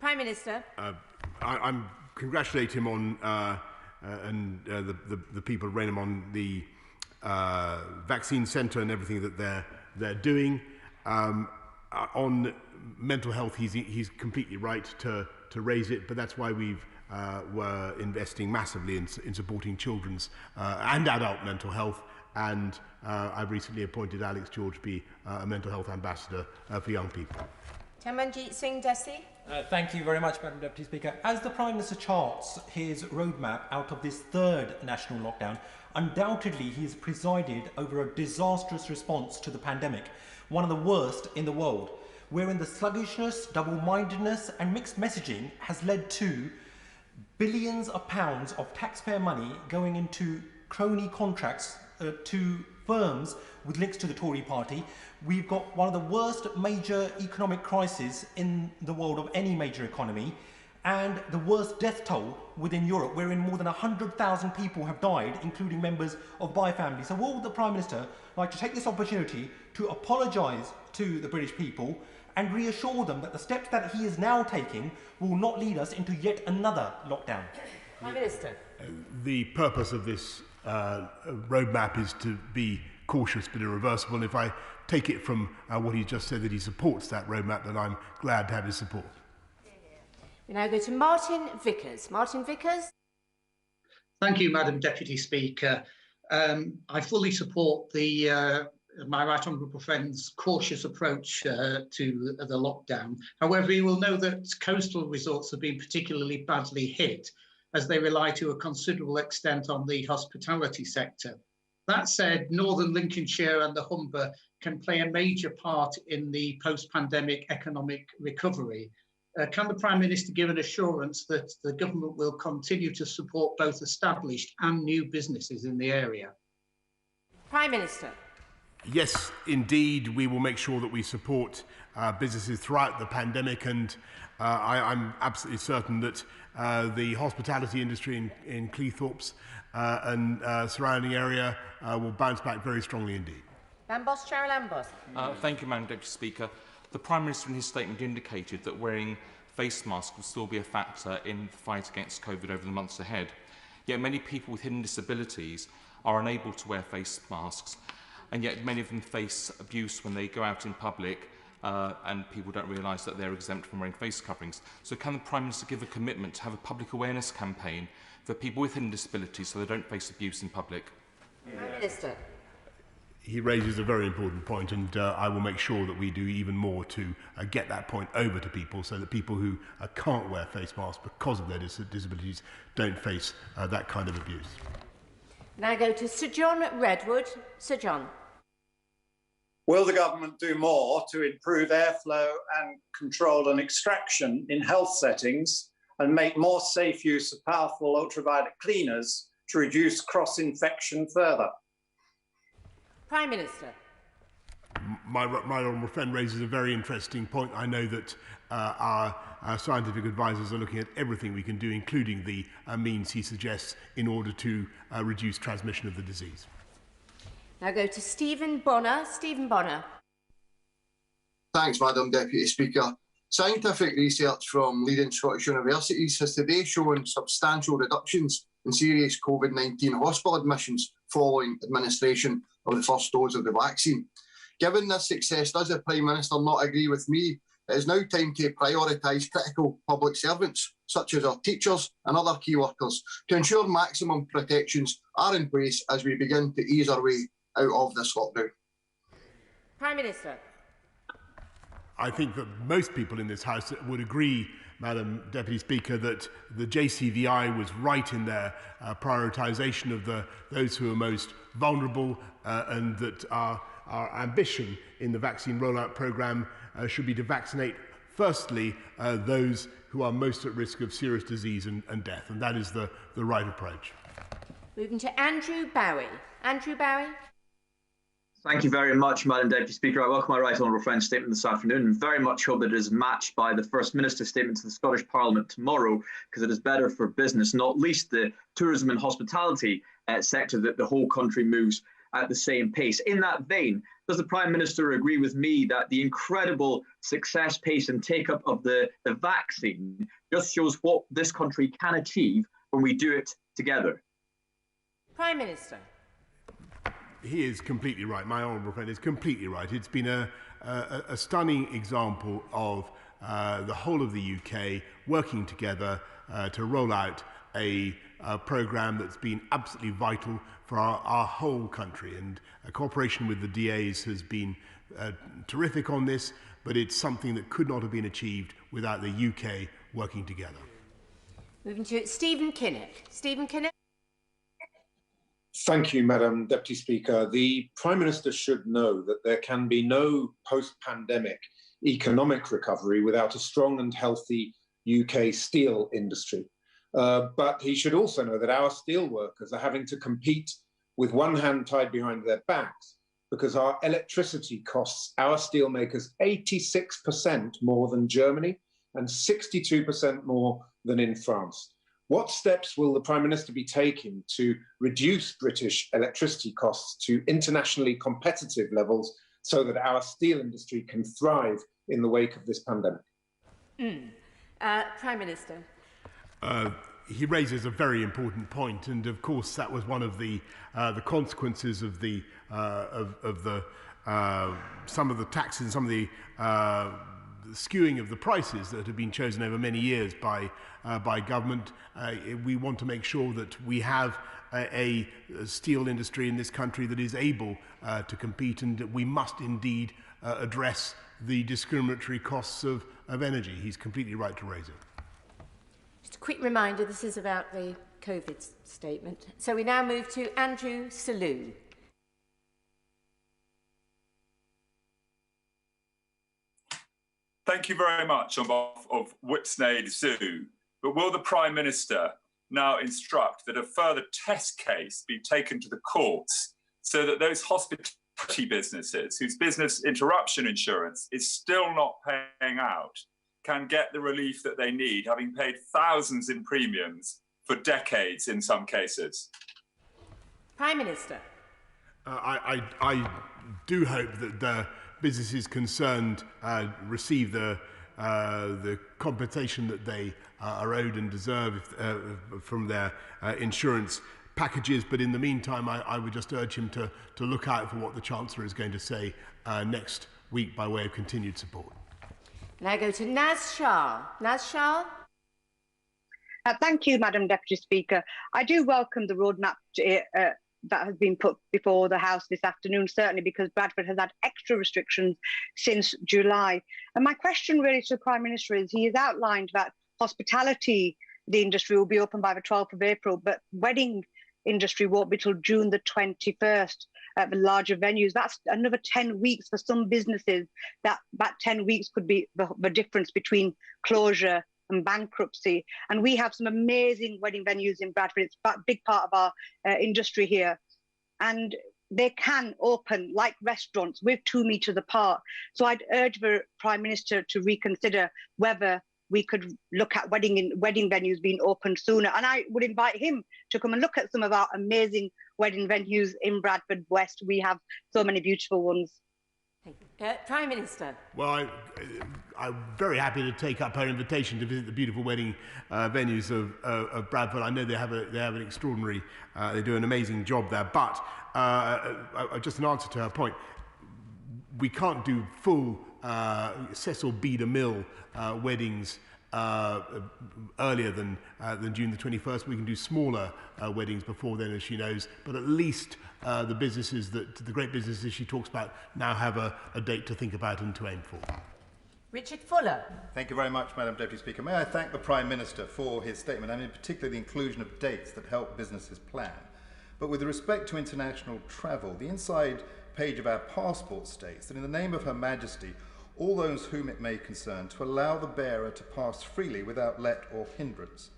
Prime Minister. I congratulate him on the people of Raynham on the vaccine centre and everything that they're doing. On mental health, he's completely right to raise it, but that's why we're investing massively in supporting children's and adult mental health. And I've recently appointed Alex George to be a mental health ambassador for young people. Tamanjeet Singh Desi. Thank you very much, Madam Deputy Speaker. As the Prime Minister charts his roadmap out of this third national lockdown, undoubtedly he has presided over a disastrous response to the pandemic, one of the worst in the world, wherein the sluggishness, double-mindedness and mixed messaging has led to billions of pounds of taxpayer money going into crony contracts to firms with links to the Tory party. We've got one of the worst major economic crises in the world of any major economy, and the worst death toll within Europe, wherein more than 100,000 people have died, including members of my family. So will the Prime Minister like to take this opportunity to apologise to the British people and reassure them that the steps that he is now taking will not lead us into yet another lockdown? Prime Minister. The purpose of this roadmap is to be cautious but irreversible. And if I take it from what he just said, that he supports that roadmap, then I'm glad to have his support. We now go to Martin Vickers. Martin Vickers. Thank you, Madam Deputy Speaker. I fully support my right honourable friend's cautious approach to the lockdown. However, he will know that coastal resorts have been particularly badly hit, as they rely to a considerable extent on the hospitality sector. That said, Northern Lincolnshire and the Humber can play a major part in the post-pandemic economic recovery. Can the Prime Minister give an assurance that the government will continue to support both established and new businesses in the area? Prime Minister. Yes, indeed, we will make sure that we support businesses throughout the pandemic, and I'm absolutely certain that the hospitality industry in Cleethorpes and surrounding area will bounce back very strongly indeed. Lambos, Cheryl Lambos. Thank you, Madam Deputy Speaker. The Prime Minister in his statement indicated that wearing face masks will still be a factor in the fight against COVID over the months ahead. Yet many people with hidden disabilities are unable to wear face masks, and yet many of them face abuse when they go out in public and people don't realise that they're exempt from wearing face coverings. So can the Prime Minister give a commitment to have a public awareness campaign for people with hidden disabilities so they don't face abuse in public? Prime Minister. He raises a very important point, and I will make sure that we do even more to get that point over to people, so that people who can't wear face masks because of their disabilities don't face that kind of abuse. Now go to Sir John Redwood. Sir John. Will the government do more to improve airflow and control and extraction in health settings, and make more safe use of powerful ultraviolet cleaners to reduce cross-infection further? Prime Minister. My honourable friend raises a very interesting point. I know that our scientific advisors are looking at everything we can do, including the means he suggests, in order to reduce transmission of the disease. Now go to Stephen Bonner. Stephen Bonner. Thanks, Madam Deputy Speaker. Scientific research from leading Scottish universities has today shown substantial reductions in serious COVID-19 hospital admissions following administration of the first dose of the vaccine. Given this success, does the Prime Minister not agree with me? It is now time to prioritise critical public servants, such as our teachers and other key workers, to ensure maximum protections are in place as we begin to ease our way out of this lockdown. Prime Minister. I think that most people in this House would agree, Madam Deputy Speaker, that the JCVI was right in their prioritisation of those who are most vulnerable, and that our ambition in the vaccine rollout programme should be to vaccinate, firstly, those who are most at risk of serious disease and death, and that is the right approach. Moving to Andrew Bowie. Andrew Bowie. Thank you very much, Madam Deputy Speaker. I welcome my right honourable friend's statement this afternoon and very much hope that it is matched by the First Minister's statement to the Scottish Parliament tomorrow, because it is better for business, not least the tourism and hospitality sector, that the whole country moves at the same pace. In that vein, does the Prime Minister agree with me that the incredible success, pace and take-up of the vaccine just shows what this country can achieve when we do it together? Prime Minister. He is completely right. My honourable friend is completely right. It's been a stunning example of the whole of the UK working together to roll out a programme that's been absolutely vital for our whole country. And cooperation with the DAs has been terrific on this, but it's something that could not have been achieved without the UK working together. Moving to Stephen Kinnock. Stephen Kinnock. Thank you, Madam Deputy Speaker. The Prime Minister should know that there can be no post-pandemic economic recovery without a strong and healthy UK steel industry. But he should also know that our steel workers are having to compete with one hand tied behind their backs, because our electricity costs our steelmakers 86% more than Germany and 62% more than in France. What steps will the Prime Minister be taking to reduce British electricity costs to internationally competitive levels so that our steel industry can thrive in the wake of this pandemic? Prime Minister. He raises a very important point, and of course that was one of the consequences of the some of the taxes and some of the skewing of the prices that have been chosen over many years by government. We want to make sure that we have a steel industry in this country that is able to compete, and that we must indeed address the discriminatory costs of energy. He's completely right to raise it. Just a quick reminder, this is about the COVID statement. So we now move to Andrew Selous. Thank you very much on behalf of Whipsnade Zoo. But will the Prime Minister now instruct that a further test case be taken to the courts so that those hospitality businesses whose business interruption insurance is still not paying out can get the relief that they need, having paid thousands in premiums for decades in some cases? Prime Minister. I do hope that the businesses concerned receive the the compensation that they are owed and deserve from their insurance packages. But in the meantime, I would just urge him to look out for what the Chancellor is going to say next week by way of continued support. Now go to Naz Shah. Naz Shah. Thank you, Madam Deputy Speaker. I do welcome the roadmap that has been put before the House this afternoon, certainly because Bradford has had extra restrictions since July. And my question really to the Prime Minister is, he has outlined that hospitality, the industry, will be open by the 12th of April, but wedding industry won't be till June the 21st at the larger venues. That's another 10 weeks for some businesses. That 10 weeks could be the difference between closure and bankruptcy. And we have some amazing wedding venues in Bradford. It's a big part of our industry here. And they can open like restaurants with 2 meters apart. So I'd urge the Prime Minister to reconsider whether we could look at wedding venues being opened sooner. And I would invite him to come and look at some of our amazing wedding venues in Bradford West. We have so many beautiful ones. Prime Minister. Well, I'm very happy to take up her invitation to visit the beautiful wedding venues of Bradford. I know they have an extraordinary, they do an amazing job there. But just an answer to her point, we can't do full Cecil B. DeMille weddings earlier than June the 21st. We can do smaller weddings before then, as she knows, but at least the great businesses she talks about now have a date to think about and to aim for. Richard Fuller. Thank you very much, Madam Deputy Speaker. May I thank the Prime Minister for his statement, and in particular the inclusion of dates that help businesses plan. But with respect to international travel, the inside page of our passport states that in the name of Her Majesty, all those whom it may concern, to allow the bearer to pass freely without let or hindrance.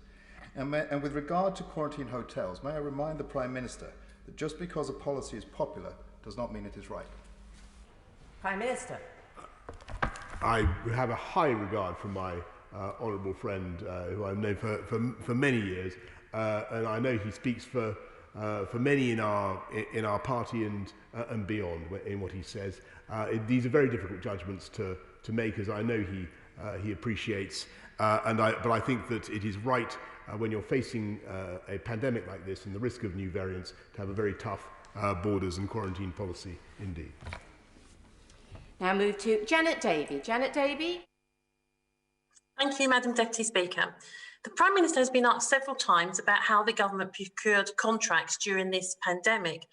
And with regard to quarantine hotels, may I remind the Prime Minister that just because a policy is popular does not mean it is right. Prime Minister. I have a high regard for my honourable friend, who I've known for many years, and I know he speaks for many in our party and beyond in what he says. These are very difficult judgments to make, as I know he appreciates. But I think that it is right when you're facing a pandemic like this and the risk of new variants to have a very tough borders and quarantine policy indeed. Now move to Janet Davey. Janet Davey. Thank you, Madam Deputy Speaker. The Prime Minister has been asked several times about how the government procured contracts during this pandemic.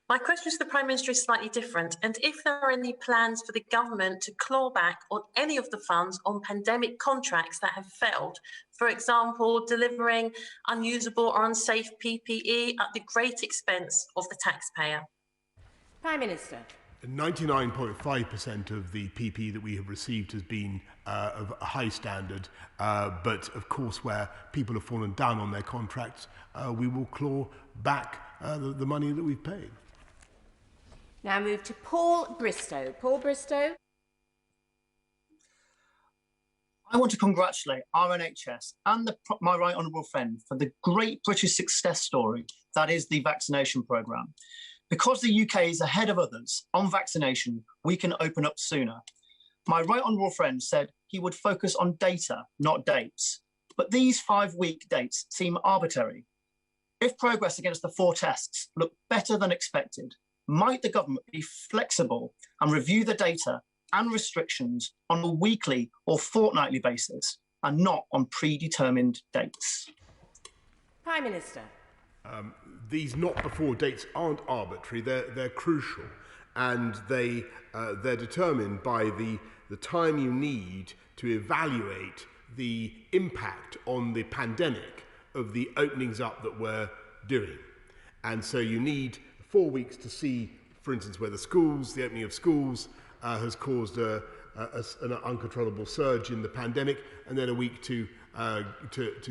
My question to the Prime Minister is slightly different, and if there are any plans for the government to claw back on any of the funds on pandemic contracts that have failed, for example, delivering unusable or unsafe PPE at the great expense of the taxpayer. Prime Minister. 99.5% of the PPE that we have received has been of a high standard, but of course where people have fallen down on their contracts, we will claw back the money that we've paid. Now move to Paul Bristow. Paul Bristow. I want to congratulate our NHS and my right honourable friend for the great British success story that is the vaccination programme. Because the UK is ahead of others on vaccination, we can open up sooner. My right honourable friend said he would focus on data, not dates. But these 5-week dates seem arbitrary. If progress against the 4 tests look better than expected, might the government be flexible and review the data and restrictions on a weekly or fortnightly basis and not on predetermined dates? Prime Minister. These not before dates aren't arbitrary, they're crucial, and they're determined by the time you need to evaluate the impact on the pandemic of the openings up that we're doing. And so you need 4 weeks to see, for instance, where the opening of schools has caused an uncontrollable surge in the pandemic, and then a week to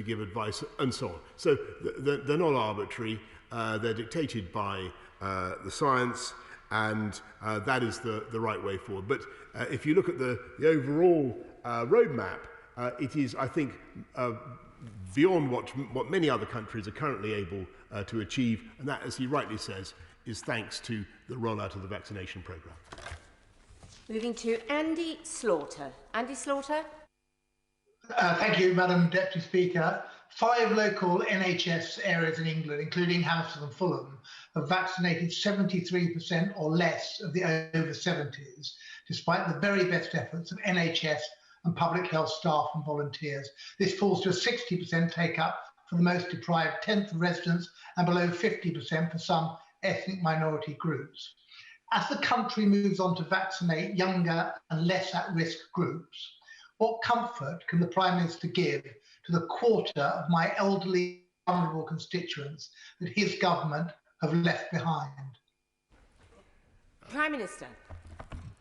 give advice and so on. So they're not arbitrary, they're dictated by the science, and that is the right way forward. But if you look at the overall roadmap, it is, I think, beyond what many other countries are currently able to achieve, and that, as he rightly says, is thanks to the rollout of the vaccination programme. Moving to Andy Slaughter. Andy Slaughter. Thank you, Madam Deputy Speaker. 5 local NHS areas in England, including Hampstead and Fulham, have vaccinated 73% or less of the over 70s, despite the very best efforts of NHS and public health staff and volunteers. This falls to a 60% take-up for the most deprived 10th of residents and below 50% for some ethnic minority groups. As the country moves on to vaccinate younger and less at-risk groups, what comfort can the Prime Minister give to the quarter of my elderly, vulnerable constituents that his government have left behind? Prime Minister.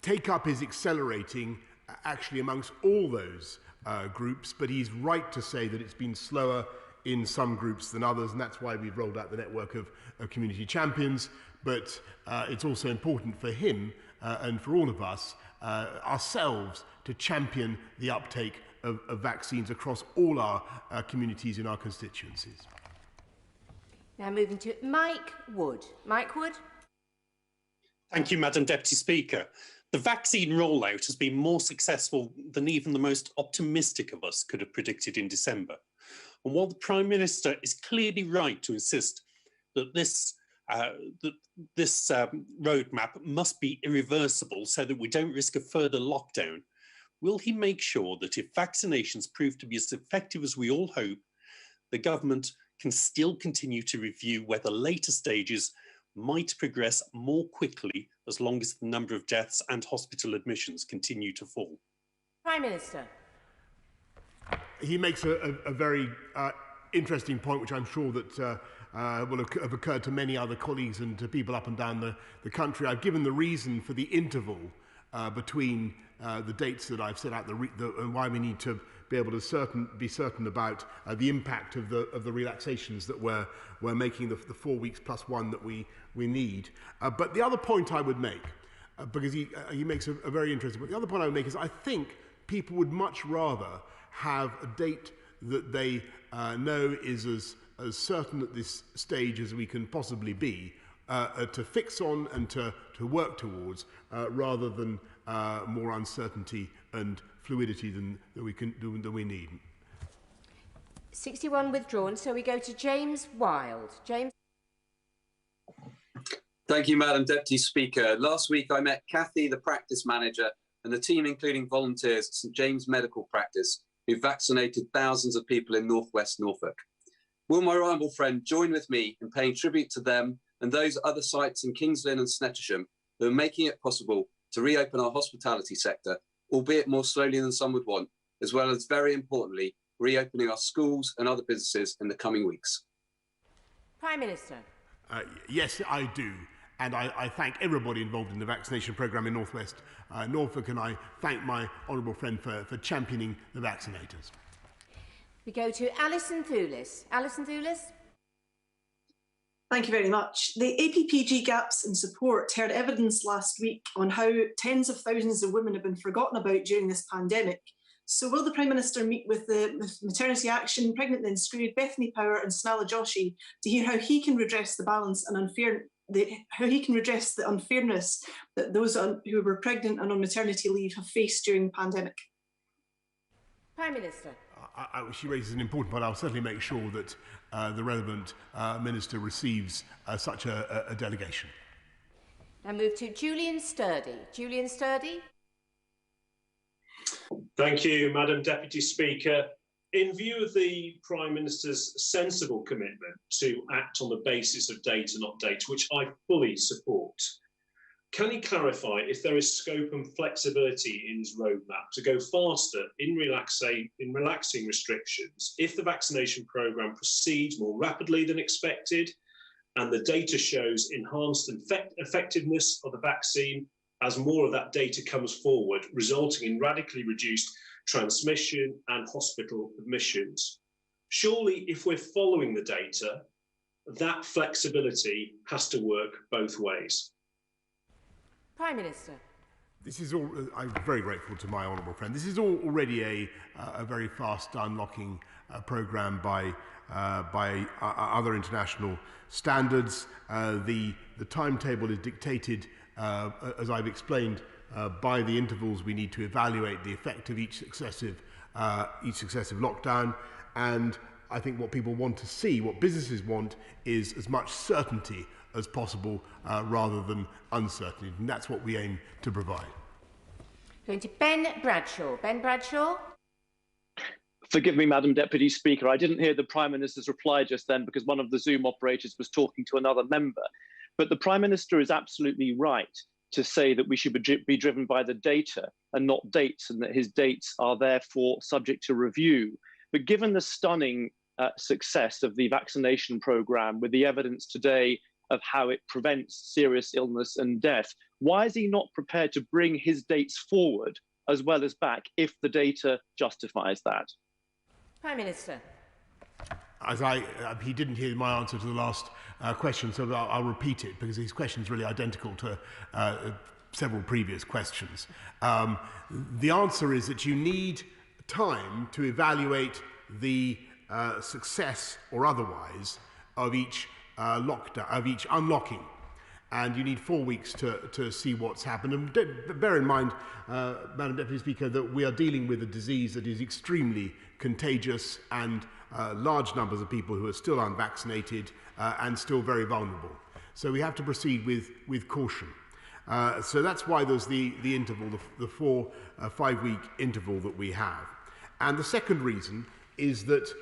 Take-up is accelerating actually amongst all those groups, but he's right to say that it's been slower in some groups than others, and that's why we've rolled out the network of community champions. But it's also important for him and for all of us ourselves to champion the uptake of vaccines across all our communities in our constituencies. Now moving to Mike Wood. Mike Wood. Thank you, Madam Deputy Speaker. The vaccine rollout has been more successful than even the most optimistic of us could have predicted in December. And while the Prime Minister is clearly right to insist that this roadmap must be irreversible so that we don't risk a further lockdown, will he make sure that if vaccinations prove to be as effective as we all hope, the government can still continue to review whether later stages might progress more quickly as long as the number of deaths and hospital admissions continue to fall? Prime Minister. He makes a very interesting point, which I'm sure that will have occurred to many other colleagues and to people up and down the country. I've given the reason for the interval between the dates that I've set out and why we need to be able to be certain about the impact of the relaxations that we're making, the 4 weeks plus 1 that we need. But the other point I would make, because he makes a very interesting point, the other point I would make is I think people would much rather have a date that they know is as certain at this stage as we can possibly be to fix on and to work towards, rather than more uncertainty and fluidity than we need. 61 withdrawn, so we go to James Wilde. James. Thank you, Madam Deputy Speaker. Last week I met Kathy, the practice manager, and the team including volunteers at St James Medical Practice, who vaccinated thousands of people in northwest Norfolk. Will my honourable friend join with me in paying tribute to them and those other sites in Kings Lynn and Snettisham who are making it possible to reopen our hospitality sector, albeit more slowly than some would want, as well as, very importantly, reopening our schools and other businesses in the coming weeks? Prime Minister. Yes, I do. And I thank everybody involved in the vaccination programme in northwest Norfolk, and I thank my honourable friend for championing the vaccinators. We go to Alison Thewlis. Alison Thewlis. Thank you very much. The APPG gaps in support heard evidence last week on how tens of thousands of women have been forgotten about during this pandemic. So will the Prime Minister meet with the Maternity Action, Pregnant Then Screwed, Bethany Power and Snala Joshi to hear how he can redress the balance and how he can redress the unfairness that those who were pregnant and on maternity leave have faced during the pandemic? Prime Minister. She raises an important point. I'll certainly make sure that the relevant minister receives such a delegation. Now move to Julian Sturdy. Julian Sturdy. Thank you, Madam Deputy Speaker. In view of the Prime Minister's sensible commitment to act on the basis of data, not data, which I fully support, can he clarify if there is scope and flexibility in his roadmap to go faster in relaxing restrictions if the vaccination programme proceeds more rapidly than expected and the data shows enhanced effectiveness of the vaccine as more of that data comes forward, resulting in radically reduced transmission and hospital admissions? Surely, if we're following the data, that flexibility has to work both ways. Prime Minister. This is all. I'm very grateful to my honourable friend. This is already a very fast unlocking programme by other international standards. The timetable is dictated, as I've explained, by the intervals we need to evaluate the effect of each successive each successive lockdown. And I think what people want to see, what businesses want, is as much certainty as possible rather than uncertainty. And that's what we aim to provide. Going to Ben Bradshaw. Ben Bradshaw. Forgive me, Madam Deputy Speaker. I didn't hear the Prime Minister's reply just then because one of the Zoom operators was talking to another member. But the Prime Minister is absolutely right to say that we should be driven by the data and not dates, and that his dates are therefore subject to review. But given the stunning success of the vaccination programme, with the evidence today of how it prevents serious illness and death, why is he not prepared to bring his dates forward as well as back if the data justifies that? Prime Minister. He didn't hear my answer to the last question, so I'll repeat it because his question is really identical to several previous questions. The answer is that you need time to evaluate the success or otherwise of each lockdown, of each unlocking. And you need 4 weeks to see what's happened. And bear in mind, Madam Deputy Speaker, that we are dealing with a disease that is extremely contagious and large numbers of people who are still unvaccinated and still very vulnerable. So we have to proceed with caution. So that's why there's the interval, the 4 5-week interval that we have. And the second reason is that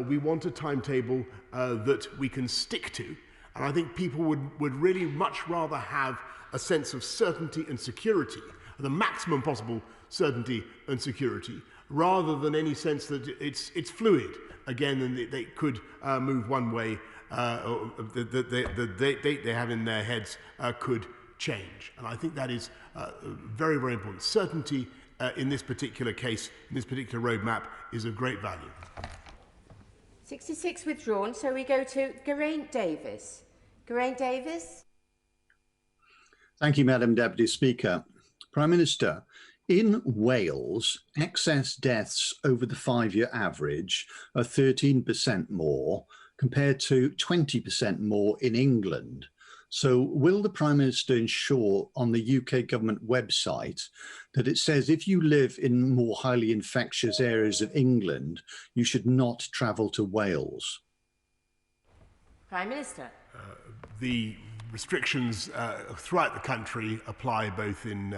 we want a timetable that we can stick to. And I think people would really much rather have a sense of certainty and security, the maximum possible certainty and security, rather than any sense that it's fluid again and they could move one way, or the date they have in their heads could change. And I think that is very, very important. Certainty in this particular case, in this particular roadmap, is of great value. 66 withdrawn, so we go to Geraint Davis. Geraint Davis. Thank you, Madam Deputy Speaker. Prime Minister, in Wales, excess deaths over the 5-year average are 13% more compared to 20% more in England. So will the Prime Minister ensure on the UK government website that it says if you live in more highly infectious areas of England, you should not travel to Wales? Prime Minister. The restrictions throughout the country apply both in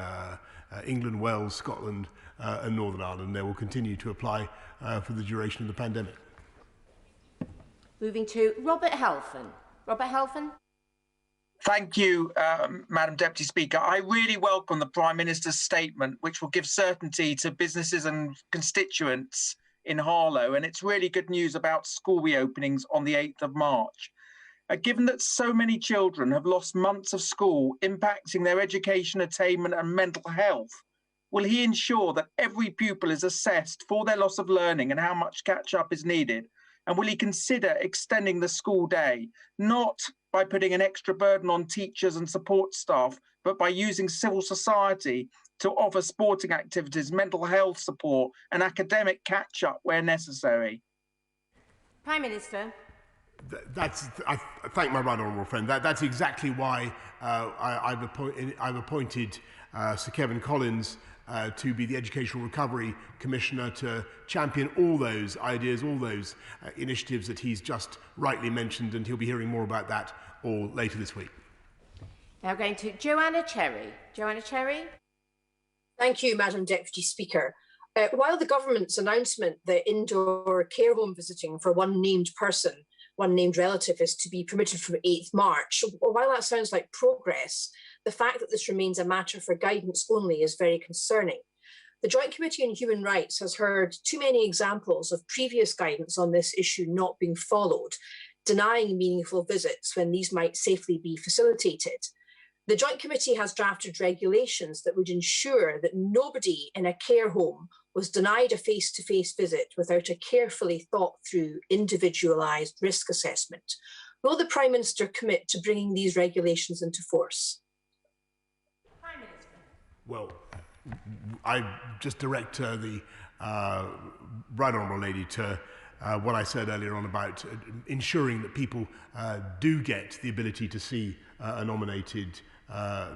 England, Wales, Scotland and Northern Ireland. They will continue to apply for the duration of the pandemic. Moving to Robert Halfon. Robert Halfon. Thank you, Madam Deputy Speaker. I really welcome the Prime Minister's statement, which will give certainty to businesses and constituents in Harlow. And it's really good news about school reopenings on the 8th of March. Given that so many children have lost months of school, impacting their education, attainment and mental health, will he ensure that every pupil is assessed for their loss of learning and how much catch-up is needed? And will he consider extending the school day, not by putting an extra burden on teachers and support staff, but by using civil society to offer sporting activities, mental health support and academic catch-up where necessary? Prime Minister. I thank my right honourable friend. That's exactly why I've appointed Sir Kevin Collins to be the Educational Recovery Commissioner to champion all those ideas, all those initiatives that he's just rightly mentioned, and he'll be hearing more about that all later this week. Now going to Joanna Cherry. Joanna Cherry. Thank you, Madam Deputy Speaker. While the government's announcement that indoor care home visiting for one named person, one named relative, is to be permitted from 8th March, while that sounds like progress, the fact that this remains a matter for guidance only is very concerning. The Joint Committee on Human Rights has heard too many examples of previous guidance on this issue not being followed, denying meaningful visits when these might safely be facilitated. The Joint Committee has drafted regulations that would ensure that nobody in a care home was denied a face-to-face visit without a carefully thought-through, individualised risk assessment. Will the Prime Minister commit to bringing these regulations into force? Prime Minister. Well, I just direct the right honourable lady to what I said earlier on about ensuring that people do get the ability to see a nominated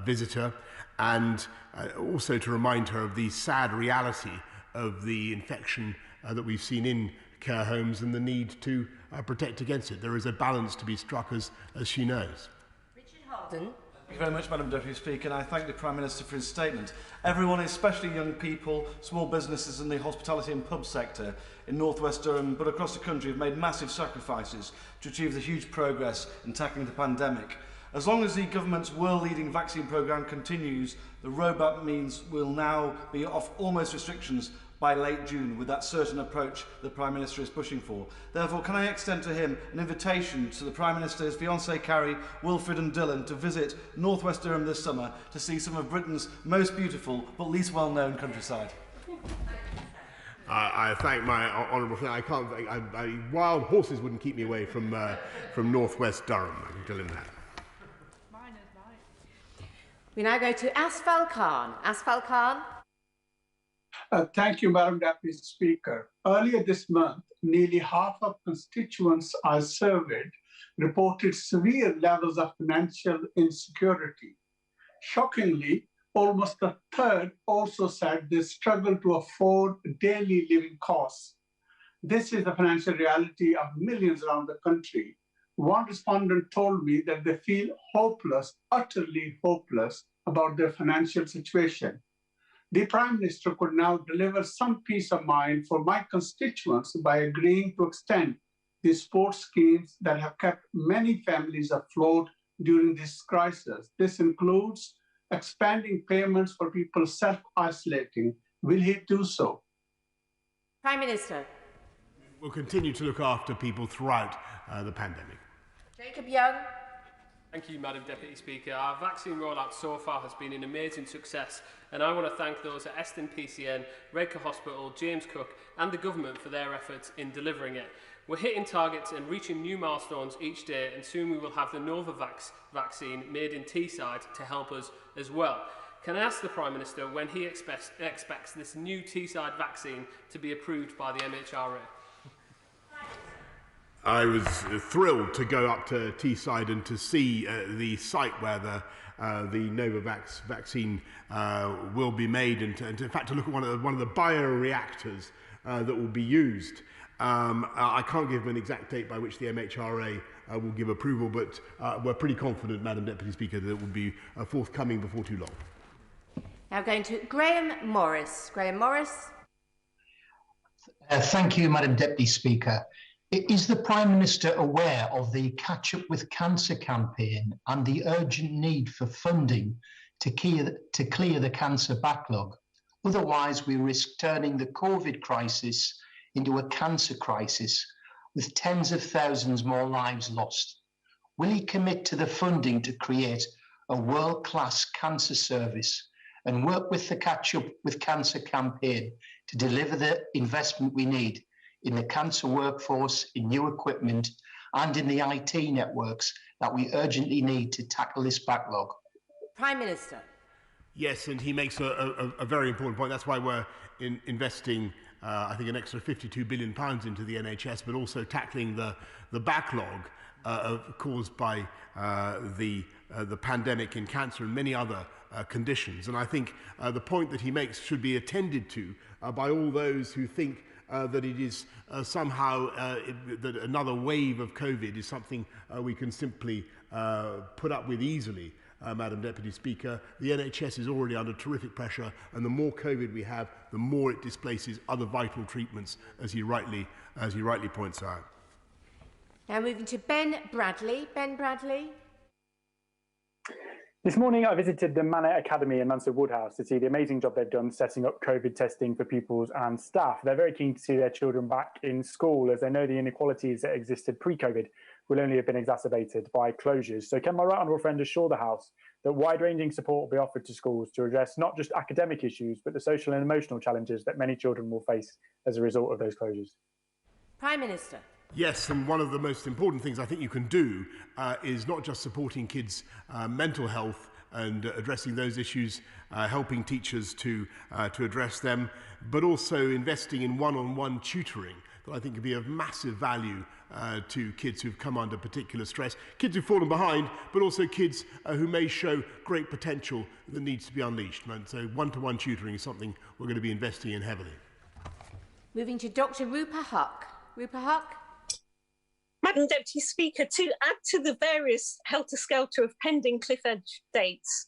visitor, and also to remind her of the sad reality of the infection that we've seen in care homes and the need to protect against it. There is a balance to be struck, as she knows. Richard Holden. Thank you very much, Madam Deputy Speaker, and I thank the Prime Minister for his statement. Everyone, especially young people, small businesses in the hospitality and pub sector in North West Durham, but across the country, have made massive sacrifices to achieve the huge progress in tackling the pandemic. As long as the government's world-leading vaccine programme continues, the roadmap means we'll now be off almost restrictions by late June with that certain approach the Prime Minister is pushing for. Therefore, can I extend to him an invitation to the Prime Minister, his fiancée Carrie, Wilfred and Dylan to visit North West Durham this summer to see some of Britain's most beautiful but least well-known countryside? I thank my honourable friend. I can't. Wild horses wouldn't keep me away from North West Durham. I can tell him that. We now go to Asfal Khan. Asfal Khan. Thank you, Madam Deputy Speaker. Earlier this month, nearly half of constituents I surveyed reported severe levels of financial insecurity. Shockingly, almost a third also said they struggle to afford daily living costs. This is the financial reality of millions around the country. One respondent told me that they feel hopeless, utterly hopeless about their financial situation. The Prime Minister could now deliver some peace of mind for my constituents by agreeing to extend the support schemes that have kept many families afloat during this crisis. This includes expanding payments for people self-isolating. Will he do so? Prime Minister. We'll continue to look after people throughout the pandemic. Jacob Young. Thank you, Madam Deputy Speaker. Our vaccine rollout so far has been an amazing success, and I want to thank those at Eston PCN, Redcar Hospital, James Cook and the government for their efforts in delivering it. We're hitting targets and reaching new milestones each day, and soon we will have the Novavax vaccine made in Teesside to help us as well. Can I ask the Prime Minister when he expects this new Teesside vaccine to be approved by the MHRA? I was thrilled to go up to Teesside and to see the site where the Novavax vaccine will be made, and in fact to look at one of the bioreactors that will be used. I can't give an exact date by which the MHRA will give approval, but we're pretty confident, Madam Deputy Speaker, that it will be forthcoming before too long. Now going to Graham Morris. Graham Morris. Thank you, Madam Deputy Speaker. Is the Prime Minister aware of the Catch Up with Cancer campaign and the urgent need for funding to clear the cancer backlog? Otherwise, we risk turning the COVID crisis into a cancer crisis with tens of thousands more lives lost. Will he commit to the funding to create a world-class cancer service and work with the Catch Up with Cancer campaign to deliver the investment we need in the cancer workforce, in new equipment, and in the IT networks that we urgently need to tackle this backlog? Prime Minister. Yes, and he makes a very important point. That's why we're investing, I think, an extra £52 billion into the NHS, but also tackling the backlog caused by the pandemic in cancer and many other conditions. And I think the point that he makes should be attended to by all those who think that it is somehow that another wave of COVID is something we can simply put up with easily. Madam Deputy Speaker, the NHS is already under terrific pressure, and the more COVID we have, the more it displaces other vital treatments, as he rightly points out. Now moving to Ben Bradley. Ben Bradley. This morning, I visited the Manor Academy in Mansfield Woodhouse to see the amazing job they've done setting up COVID testing for pupils and staff. They're very keen to see their children back in school, as they know the inequalities that existed pre-COVID will only have been exacerbated by closures. So can my right honourable friend assure the House that wide-ranging support will be offered to schools to address not just academic issues, but the social and emotional challenges that many children will face as a result of those closures? Prime Minister. Yes, and one of the most important things I think you can do is not just supporting kids' mental health and addressing those issues, helping teachers to address them, but also investing in one-on-one tutoring that I think could be of massive value to kids who've come under particular stress, kids who've fallen behind, but also kids who may show great potential that needs to be unleashed. And so one-to-one tutoring is something we're going to be investing in heavily. Moving to Dr. Rupa Huck. Rupa Huck. Madam Deputy Speaker, to add to the various helter-skelter of pending cliff edge dates,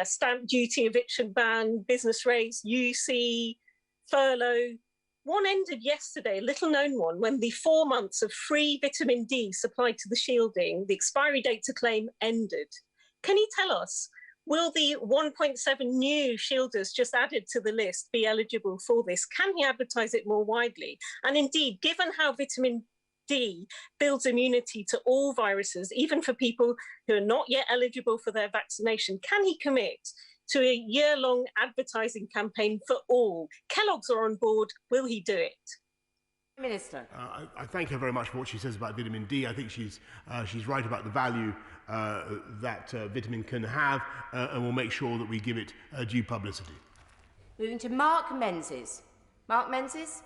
stamp duty, eviction ban, business rates, UC, furlough, one ended yesterday, a little-known one, when the 4 months of free vitamin D supplied to the shielding, the expiry date to claim ended. Can you tell us, will the 1.7 new shielders just added to the list be eligible for this? Can he advertise it more widely? And indeed, given how vitamin D builds immunity to all viruses, even for people who are not yet eligible for their vaccination, can he commit to a year-long advertising campaign for all? Kellogg's are on board. Will he do it? Minister. I thank her very much for what she says about vitamin D. I think she's right about the value that vitamin can have, and we'll make sure that we give it due publicity. Moving to Mark Menzies. Mark Menzies.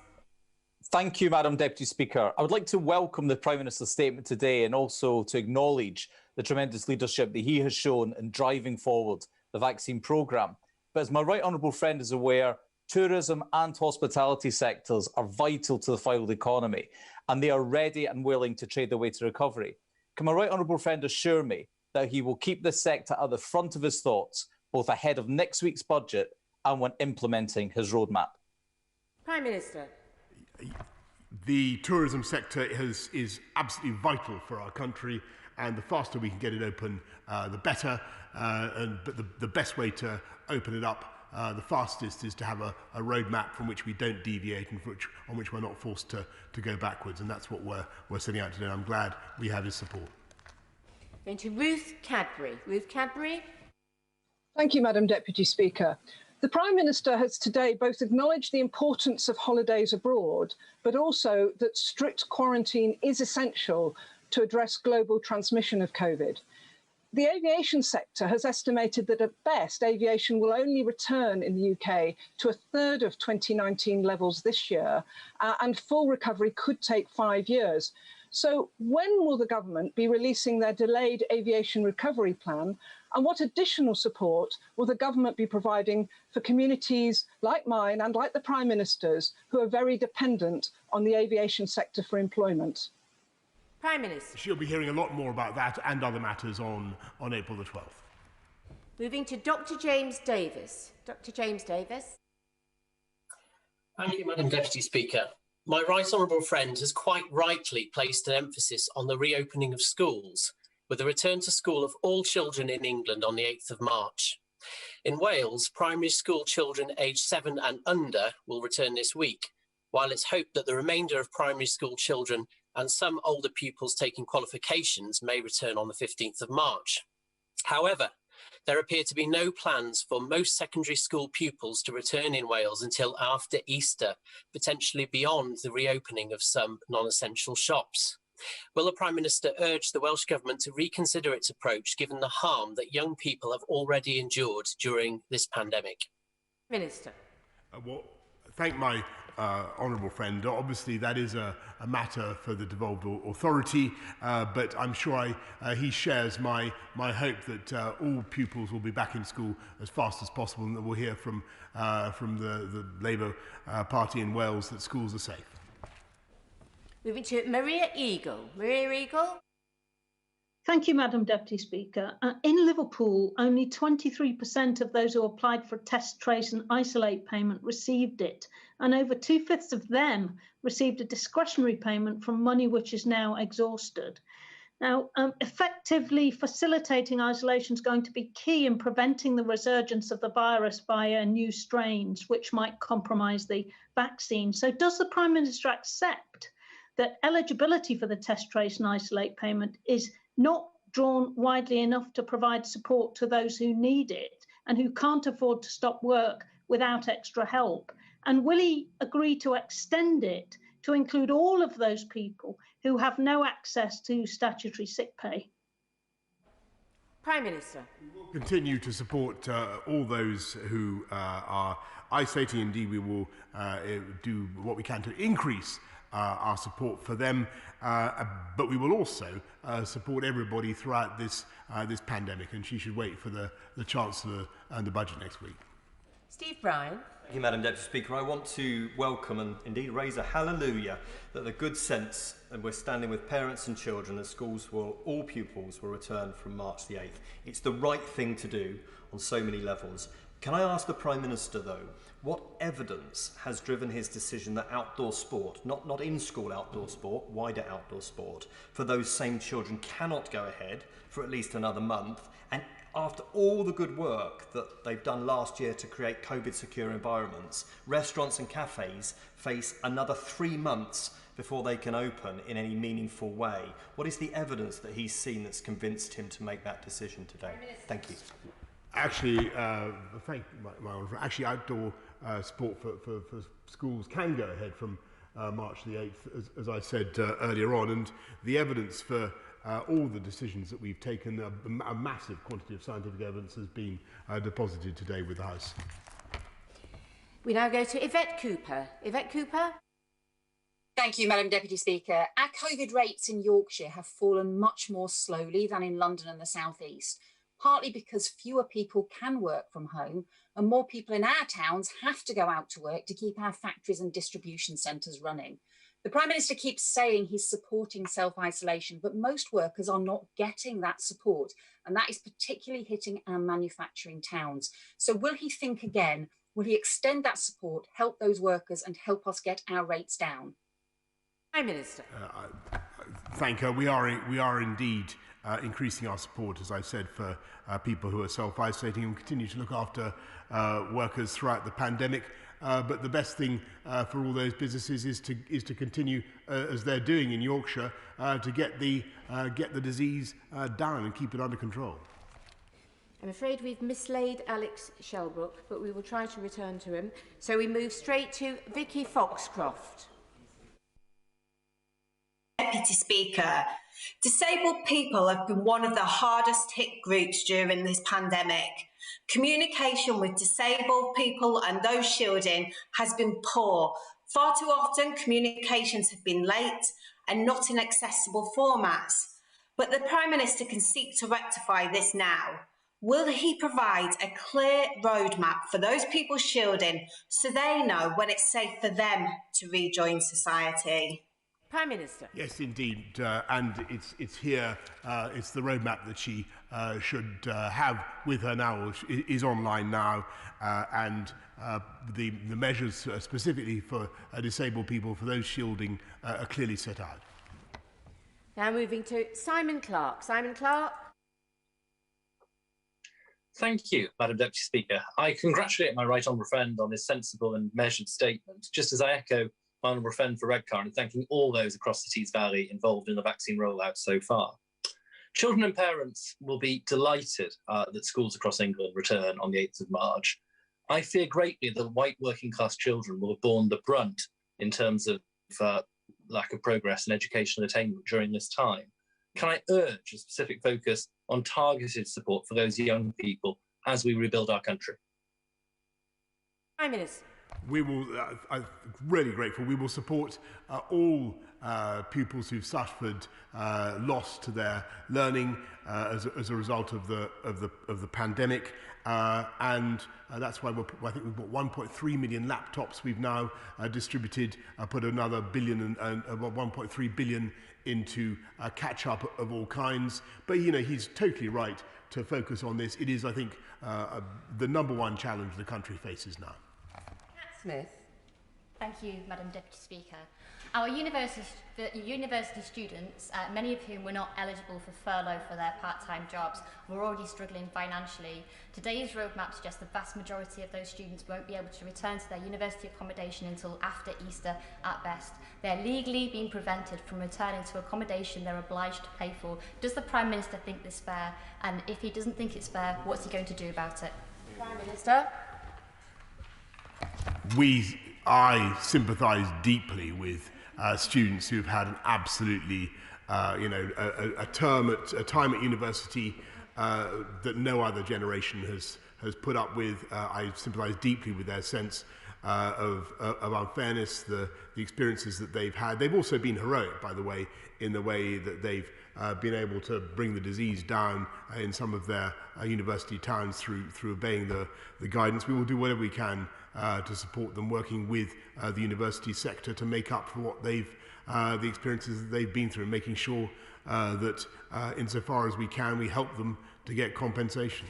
Thank you, Madam Deputy Speaker. I would like to welcome the Prime Minister's statement today and also to acknowledge the tremendous leadership that he has shown in driving forward the vaccine programme. But as my right honourable friend is aware, tourism and hospitality sectors are vital to the foiled economy, and they are ready and willing to trade their way to recovery. Can my right honourable friend assure me that he will keep this sector at the front of his thoughts, both ahead of next week's budget and when implementing his roadmap? Prime Minister. The tourism sector is absolutely vital for our country, and the faster we can get it open, the better. But the best way to open it up the fastest is to have a roadmap from which we don't deviate and on which we're not forced to go backwards. And that's what we're setting out today. I'm glad we have his support. Going to Ruth Cadbury. Ruth Cadbury. Thank you, Madam Deputy Speaker. The Prime Minister has today both acknowledged the importance of holidays abroad, but also that strict quarantine is essential to address global transmission of COVID. The aviation sector has estimated that at best, aviation will only return in the UK to a third of 2019 levels this year, and full recovery could take 5 years. So when will the government be releasing their delayed aviation recovery plan? And what additional support will the government be providing for communities like mine and like the Prime Minister's, who are very dependent on the aviation sector for employment? Prime Minister. She'll be hearing a lot more about that and other matters on April the 12th. Moving to Dr. James Davis. Dr. James Davis. Thank you, Madam Deputy Speaker. My right honourable friend has quite rightly placed an emphasis on the reopening of schools, with a return to school of all children in England on the 8th of March. In Wales, primary school children aged 7 and under will return this week, while it's hoped that the remainder of primary school children and some older pupils taking qualifications may return on the 15th of March. However, there appear to be no plans for most secondary school pupils to return in Wales until after Easter, potentially beyond the reopening of some non-essential shops. Will the Prime Minister urge the Welsh Government to reconsider its approach, given the harm that young people have already endured during this pandemic? Minister. Well, thank my honourable friend. Obviously, that is a matter for the devolved authority, but I'm sure he shares my hope that all pupils will be back in school as fast as possible, and that we'll hear from the Labour Party in Wales that schools are safe. Moving to Maria Eagle. Maria Eagle. Thank you, Madam Deputy Speaker. In Liverpool, only 23% of those who applied for test, trace and isolate payment received it, and over 2/5 of them received a discretionary payment from money which is now exhausted. Now, effectively facilitating isolation is going to be key in preventing the resurgence of the virus via new strains, which might compromise the vaccine. So does the Prime Minister accept that eligibility for the test, trace and isolate payment is not drawn widely enough to provide support to those who need it and who can't afford to stop work without extra help? And will he agree to extend it to include all of those people who have no access to statutory sick pay? Prime Minister. Continue to support all those who are isolating. Indeed, we will do what we can to increase our support for them, but we will also support everybody throughout this pandemic, and she should wait for the Chancellor and the budget next week. Steve Bryan. Thank you, Madam Deputy Speaker. I want to welcome and indeed raise a hallelujah that the good sense, and we're standing with parents and children, as all pupils will return from March the 8th. It's the right thing to do on so many levels. Can I ask the Prime Minister, though, what evidence has driven his decision that outdoor sport, not in-school outdoor sport, wider outdoor sport, for those same children cannot go ahead for at least another month, and after all the good work that they've done last year to create COVID-secure environments, restaurants and cafes face another 3 months before they can open in any meaningful way? What is the evidence that he's seen that's convinced him to make that decision today? Thank you. Actually, actually, outdoor sport for schools can go ahead from March the 8th, as I said earlier on, and the evidence for all the decisions that we've taken, a massive quantity of scientific evidence has been deposited today with the House. We now go to Yvette Cooper. Yvette Cooper. Thank you, Madam Deputy Speaker. Our COVID rates in Yorkshire have fallen much more slowly than in London and the South East, partly because fewer people can work from home and more people in our towns have to go out to work to keep our factories and distribution centres running. The Prime Minister keeps saying he's supporting self-isolation, but most workers are not getting that support, and that is particularly hitting our manufacturing towns. So will he think again? Will he extend that support, help those workers and help us get our rates down? Prime Minister. Thank her. We are indeed increasing our support, as I said, for people who are self-isolating, and continue to look after workers throughout the pandemic. But the best thing for all those businesses is to continue as they're doing in Yorkshire to get the disease down and keep it under control. I'm afraid we've mislaid Alex Shelbrook, but we will try to return to him. So we move straight to Vicky Foxcroft. Deputy Speaker, disabled people have been one of the hardest hit groups during this pandemic. Communication with disabled people and those shielding has been poor. Far too often, communications have been late and not in accessible formats. But the Prime Minister can seek to rectify this now. Will he provide a clear roadmap for those people shielding so they know when it's safe for them to rejoin society? Prime Minister. Yes, indeed, and it's here. It's the roadmap that she should have with her now, is online now, and the measures specifically for disabled people, for those shielding, are clearly set out. Now moving to Simon Clarke. Simon Clarke. Thank you, Madam Deputy Speaker. I congratulate my right honourable friend on his sensible and measured statement, just as I echo my honourable friend for Redcar and thanking all those across the Tees Valley involved in the vaccine rollout so far. Children and parents will be delighted that schools across England return on the 8th of March. I fear greatly that white working class children will have borne the brunt in terms of lack of progress in educational attainment during this time. Can I urge a specific focus on targeted support for those young people as we rebuild our country? Prime Minister. We will, I'm really grateful, we will support all pupils who've suffered loss to their learning as a result of the pandemic, and that's why I think we've bought 1.3 million laptops. We've now distributed, put another billion and 1.3 billion into catch-up of all kinds. But you know, he's totally right to focus on this. It is, I think, the #1 challenge the country faces now. Smith. Thank you, Madam Deputy Speaker. Our university students, many of whom were not eligible for furlough for their part-time jobs, were already struggling financially. Today's roadmap suggests the vast majority of those students won't be able to return to their university accommodation until after Easter at best. They're legally being prevented from returning to accommodation they're obliged to pay for. Does the Prime Minister think this fair? And if he doesn't think it's fair, what's he going to do about it? Prime Minister. I sympathise deeply with students who've had an absolutely, a time at university that no other generation has put up with. I sympathise deeply with their sense of unfairness, the experiences that they've had. They've also been heroic, by the way, in the way that they've been able to bring the disease down in some of their university towns through obeying the guidance. We will do whatever we can to support them, working with the university sector to make up for what they've the experiences that they've been through, and making sure that insofar as we can, we help them to get compensation.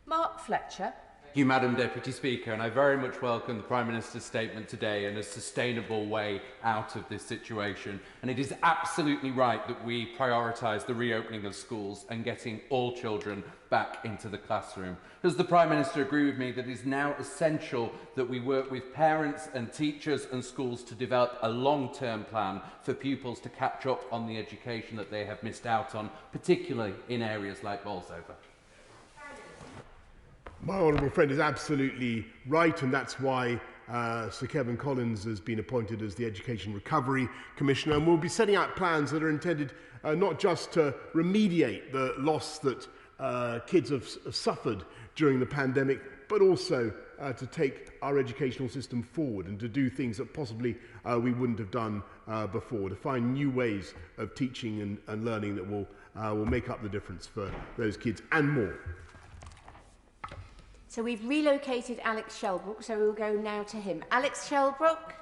Mark Fletcher. Thank you, Madam Deputy Speaker, and I very much welcome the Prime Minister's statement today and a sustainable way out of this situation. And it is absolutely right that we prioritise the reopening of schools and getting all children back into the classroom. Does the Prime Minister agree with me that it is now essential that we work with parents and teachers and schools to develop a long-term plan for pupils to catch up on the education that they have missed out on, particularly in areas like Bolsover? My honourable friend is absolutely right, and that's why Sir Kevin Collins has been appointed as the Education Recovery Commissioner, and we'll be setting out plans that are intended not just to remediate the loss that kids have suffered during the pandemic, but also to take our educational system forward and to do things that possibly we wouldn't have done before, to find new ways of teaching and learning that will make up the difference for those kids and more. So we've relocated Alex Shelbrook, so we'll go now to him. Alex Shelbrook.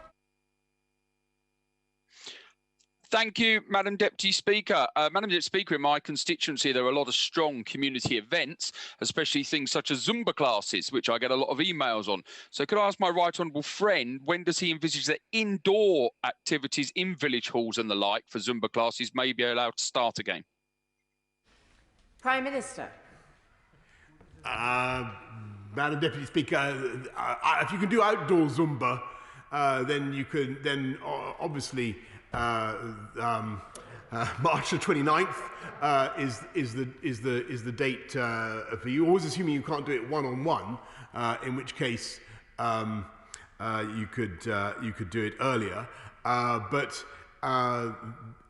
Thank you, Madam Deputy Speaker. Madam Deputy Speaker, in my constituency, there are a lot of strong community events, especially things such as Zumba classes, which I get a lot of emails on. So could I ask my right honourable friend, when does he envisage that indoor activities in village halls and the like for Zumba classes may be allowed to start again? Prime Minister. Madam Deputy Speaker, if you can do outdoor Zumba, then you can. Then obviously March the 29th is the date for you. Always assuming you can't do it one-on-one, in which case you could do it earlier. But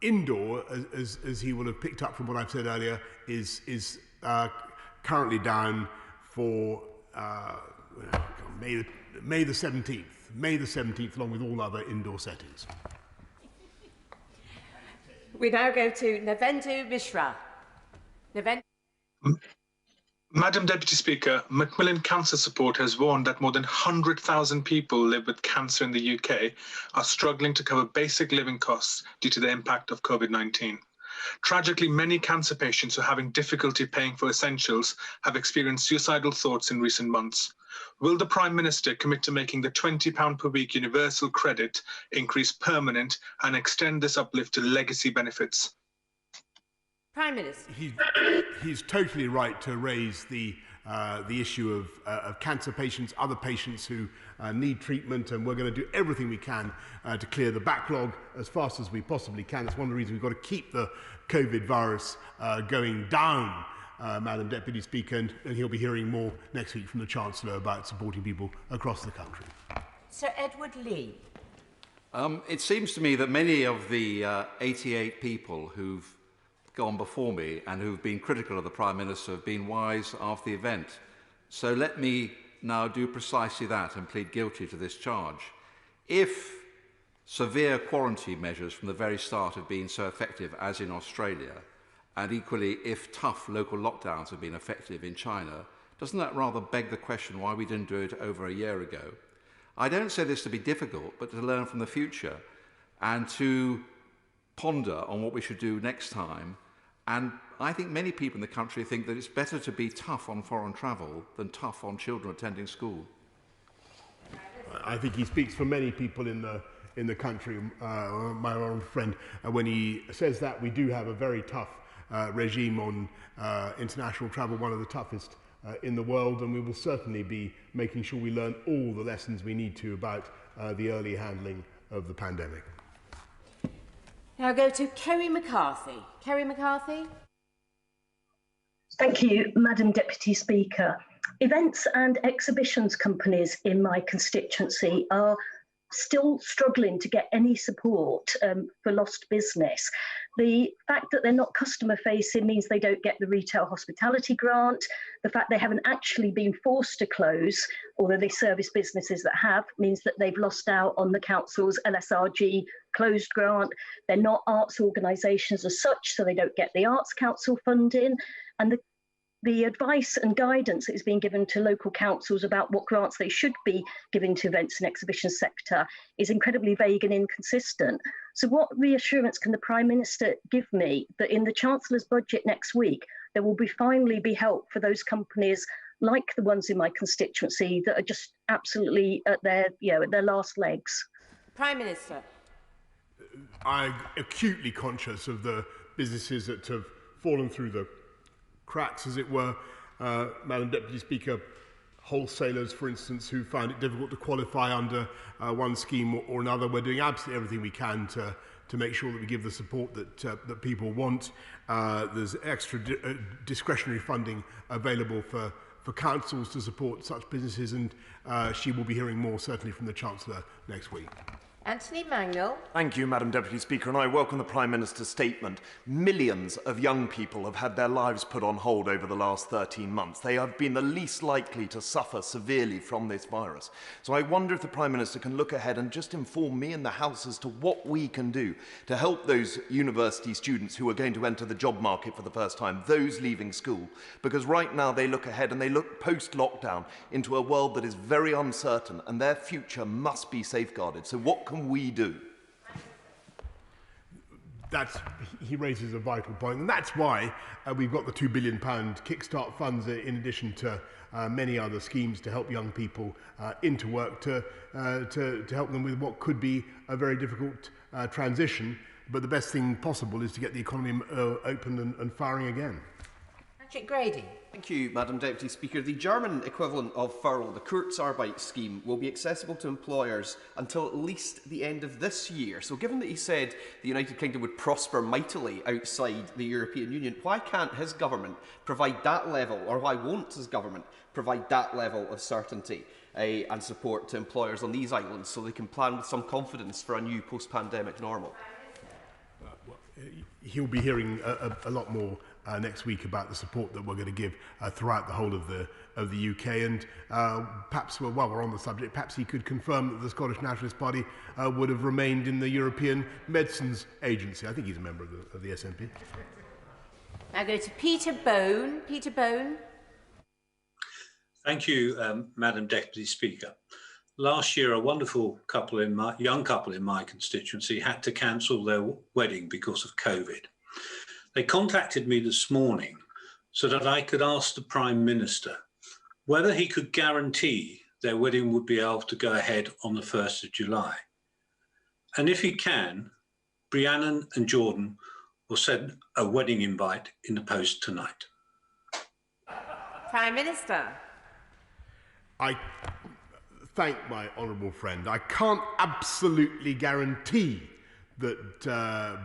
indoor, as he will have picked up from what I've said earlier, is currently down for May the 17th. May the 17th, along with all other indoor settings. We now go to Navendu Mishra. Madam Deputy Speaker, Macmillan Cancer Support has warned that more than 100,000 people live with cancer in the UK are struggling to cover basic living costs due to the impact of COVID-19. Tragically, many cancer patients who are having difficulty paying for essentials have experienced suicidal thoughts in recent months. Will the Prime Minister commit to making the £20 per week universal credit increase permanent and extend this uplift to legacy benefits? Prime Minister. He's totally right to raise the issue of cancer patients, other patients who need treatment, and we're going to do everything we can to clear the backlog as fast as we possibly can. That's one of the reasons we've got to keep the COVID virus going down, Madam Deputy Speaker, and he'll be hearing more next week from the Chancellor about supporting people across the country. Sir Edward Lee. It seems to me that many of the 88 people who've gone before me and who've been critical of the Prime Minister have been wise after the event. So let me now do precisely that and plead guilty to this charge. If severe quarantine measures from the very start have been so effective as in Australia, and equally if tough local lockdowns have been effective in China, doesn't that rather beg the question why we didn't do it over a year ago? I don't say this to be difficult, but to learn from the future and to ponder on what we should do next time. And I think many people in the country think that it's better to be tough on foreign travel than tough on children attending school. I think he speaks for many people in the country, my own friend, when he says that we do have a very tough regime on international travel, one of the toughest in the world, and we will certainly be making sure we learn all the lessons we need to about the early handling of the pandemic. Now go to Kerry McCarthy. Kerry McCarthy. Thank you, Madam Deputy Speaker. Events and exhibitions companies in my constituency are still struggling to get any support for lost business. The fact that they're not customer facing means they don't get the retail hospitality grant. The fact they haven't actually been forced to close, although they service businesses that have, means that they've lost out on the council's LSRG closed grant. They're not arts organisations as such, so they don't get the Arts Council funding. And the advice and guidance that is being given to local councils about what grants they should be giving to events and exhibition sector is incredibly vague and inconsistent. So what reassurance can the Prime Minister give me that in the Chancellor's budget next week, there will finally be help for those companies like the ones in my constituency that are just absolutely at their last legs? Prime Minister. I'm acutely conscious of the businesses that have fallen through the cracks, as it were. Madam Deputy Speaker, wholesalers, for instance, who find it difficult to qualify under one scheme or another. We're doing absolutely everything we can to make sure that we give the support that people want. There's extra discretionary funding available for councils to support such businesses, and she will be hearing more certainly from the Chancellor next week. Anthony Mangnall. Thank you, Madam Deputy Speaker, and I welcome the Prime Minister's statement. Millions of young people have had their lives put on hold over the last 13 months. They have been the least likely to suffer severely from this virus. So I wonder if the Prime Minister can look ahead and just inform me and the House as to what we can do to help those university students who are going to enter the job market for the first time, those leaving school. Because right now they look ahead and they look post-lockdown into a world that is very uncertain, and their future must be safeguarded. So what can we do? He raises a vital point, and that's why we've got the £2 billion kickstart funds in addition to many other schemes to help young people into work, to help them with what could be a very difficult transition. But the best thing possible is to get the economy open and firing again. Patrick Grady. Thank you, Madam Deputy Speaker. The German equivalent of furlough, the Kurzarbeit scheme, will be accessible to employers until at least the end of this year. So given that he said the United Kingdom would prosper mightily outside the European Union, why can't his government provide that level, or why won't his government provide that level of certainty and support to employers on these islands so they can plan with some confidence for a new post-pandemic normal? He'll be hearing a lot more next week about the support that we're going to give throughout the whole of the UK, and perhaps, well, while we're on the subject, perhaps he could confirm that the Scottish Nationalist Party would have remained in the European Medicines Agency. I think he's a member of the SNP. Now go to Peter Bone. Peter Bone. Thank you, Madam Deputy Speaker. Last year, a wonderful young couple in my constituency had to cancel their wedding because of COVID. They contacted me this morning so that I could ask the Prime Minister whether he could guarantee their wedding would be able to go ahead on the 1st of July. And if he can, Rhiannon and Jordan will send a wedding invite in the post tonight. Prime Minister. I thank my honourable friend. I can't absolutely guarantee that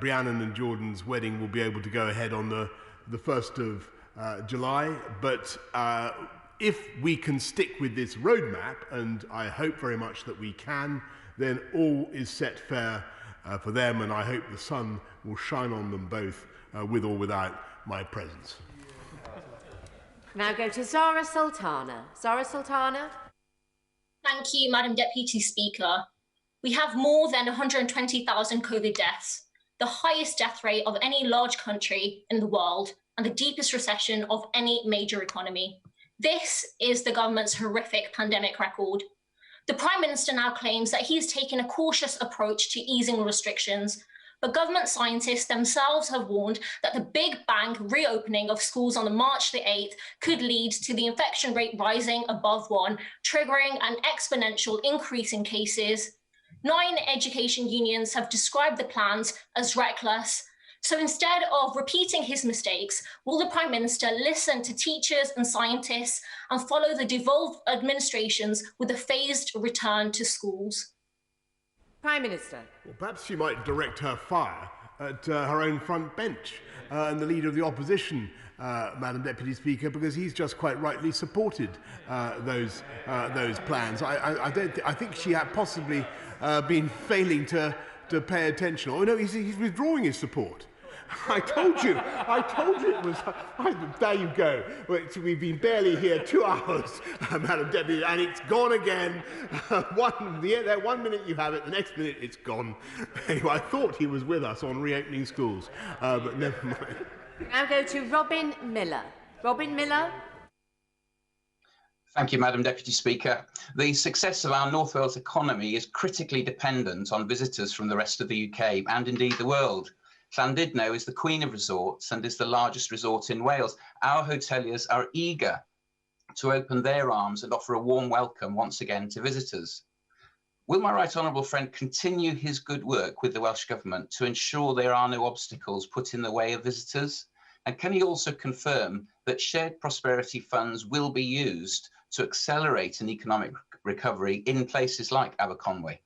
Rhiannon and Jordan's wedding will be able to go ahead on the 1st of July, but if we can stick with this roadmap, and I hope very much that we can, then all is set fair for them, and I hope the sun will shine on them both with or without my presence. Now go to Zara Sultana. Zara Sultana. Thank you, Madam Deputy Speaker. We have more than 120,000 COVID deaths, the highest death rate of any large country in the world, and the deepest recession of any major economy. This is the government's horrific pandemic record. The Prime Minister now claims that he is taking a cautious approach to easing restrictions, but government scientists themselves have warned that the Big Bang reopening of schools on March the 8th could lead to the infection rate rising above 1, triggering an exponential increase in cases. 9 education unions have described the plans as reckless. So instead of repeating his mistakes, will the Prime Minister listen to teachers and scientists and follow the devolved administrations with a phased return to schools? Prime Minister. Well, perhaps she might direct her fire at her own front bench and the Leader of the Opposition, Madam Deputy Speaker, because he's just quite rightly supported those plans. I think she had possibly been failing to pay attention. Oh no, he's withdrawing his support. I told you it was. There you go. We've been barely here 2 hours, Madam Deputy, and it's gone again. 1 minute you have it, the next minute it's gone. Anyway, I thought he was with us on reopening schools, but never mind. Now go to Robin Miller. Robin Miller. Thank you, Madam Deputy Speaker. The success of our North Wales economy is critically dependent on visitors from the rest of the UK and indeed the world. Llandudno is the queen of resorts and is the largest resort in Wales. Our hoteliers are eager to open their arms and offer a warm welcome once again to visitors. Will my right honourable friend continue his good work with the Welsh Government to ensure there are no obstacles put in the way of visitors? And can he also confirm that shared prosperity funds will be used to accelerate an economic recovery in places like Aberconwy?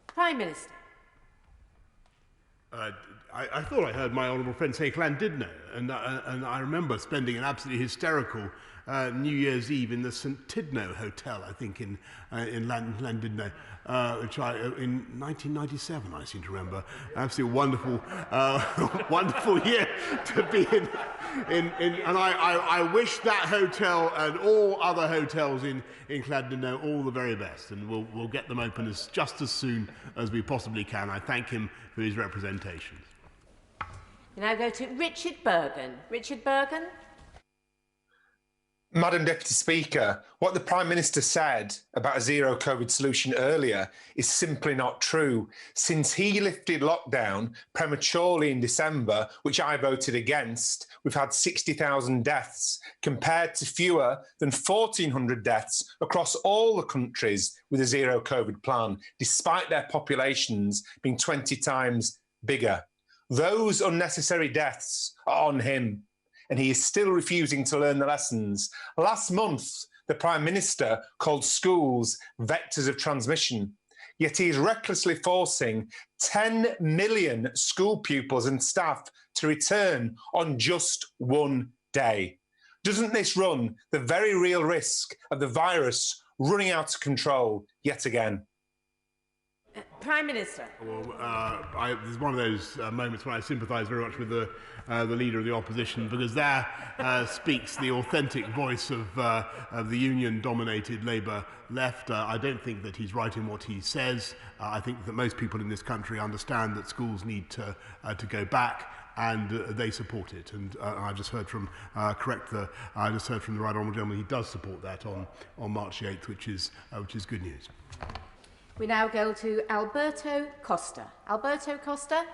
Prime Minister. I thought I heard my honourable friend say Llandudno, and I remember spending an absolutely hysterical New Year's Eve in the St Tidno Hotel, I think, in Llandudno, which in 1997, I seem to remember. Absolutely wonderful, wonderful year to be in. And I wish that hotel and all other hotels in Llandudno all the very best, and we'll get them open just as soon as we possibly can. I thank him for his representations. We now go to Richard Bergen. Richard Bergen. Madam Deputy Speaker, what the Prime Minister said about a zero COVID solution earlier is simply not true. Since he lifted lockdown prematurely in December, which I voted against, we've had 60,000 deaths compared to fewer than 1,400 deaths across all the countries with a zero COVID plan, despite their populations being 20 times bigger. Those unnecessary deaths are on him, and he is still refusing to learn the lessons. Last month, the Prime Minister called schools vectors of transmission, yet he is recklessly forcing 10 million school pupils and staff to return on just one day. Doesn't this run the very real risk of the virus running out of control yet again? Prime Minister. Well, this is one of those moments when I sympathise very much with the Leader of the Opposition, because there speaks the authentic voice of the union-dominated Labour left. I don't think that he's right in what he says. I think that most people in this country understand that schools need to go back, and they support it. And I've just heard from I just heard from the right honourable gentleman. He does support that on March the 8th, which is good news. We now go to Alberto Costa. Alberto Costa.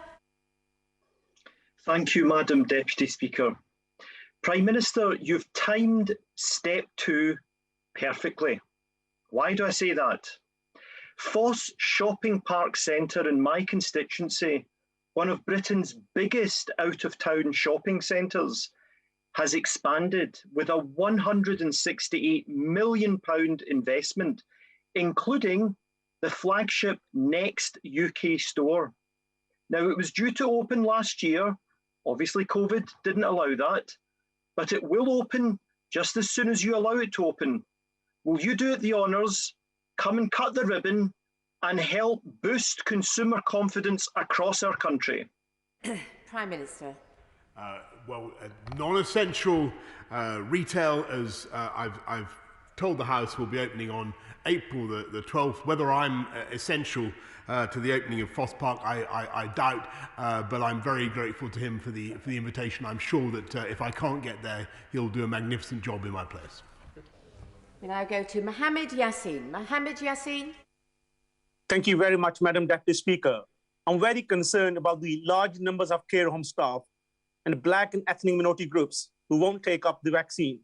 Thank you, Madam Deputy Speaker. Prime Minister, you've timed step 2 perfectly. Why do I say that? Foss Shopping Park Centre in my constituency, one of Britain's biggest out-of-town shopping centres, has expanded with a £168 million investment, including the flagship Next UK store. Now, it was due to open last year. Obviously, COVID didn't allow that, but it will open just as soon as you allow it to open. Will you do it the honours, come and cut the ribbon, and help boost consumer confidence across our country? Prime Minister. Well, non-essential retail, as I've told the House, will be opening on April the 12th. Whether I'm essential to the opening of Foss Park, I doubt, but I'm very grateful to him for the invitation. I'm sure that if I can't get there, he'll do a magnificent job in my place. We now go to Mohammed Yassin. Mohammed Yassin. Thank you very much, Madam Deputy Speaker. I'm very concerned about the large numbers of care home staff and black and ethnic minority groups who won't take up the vaccine.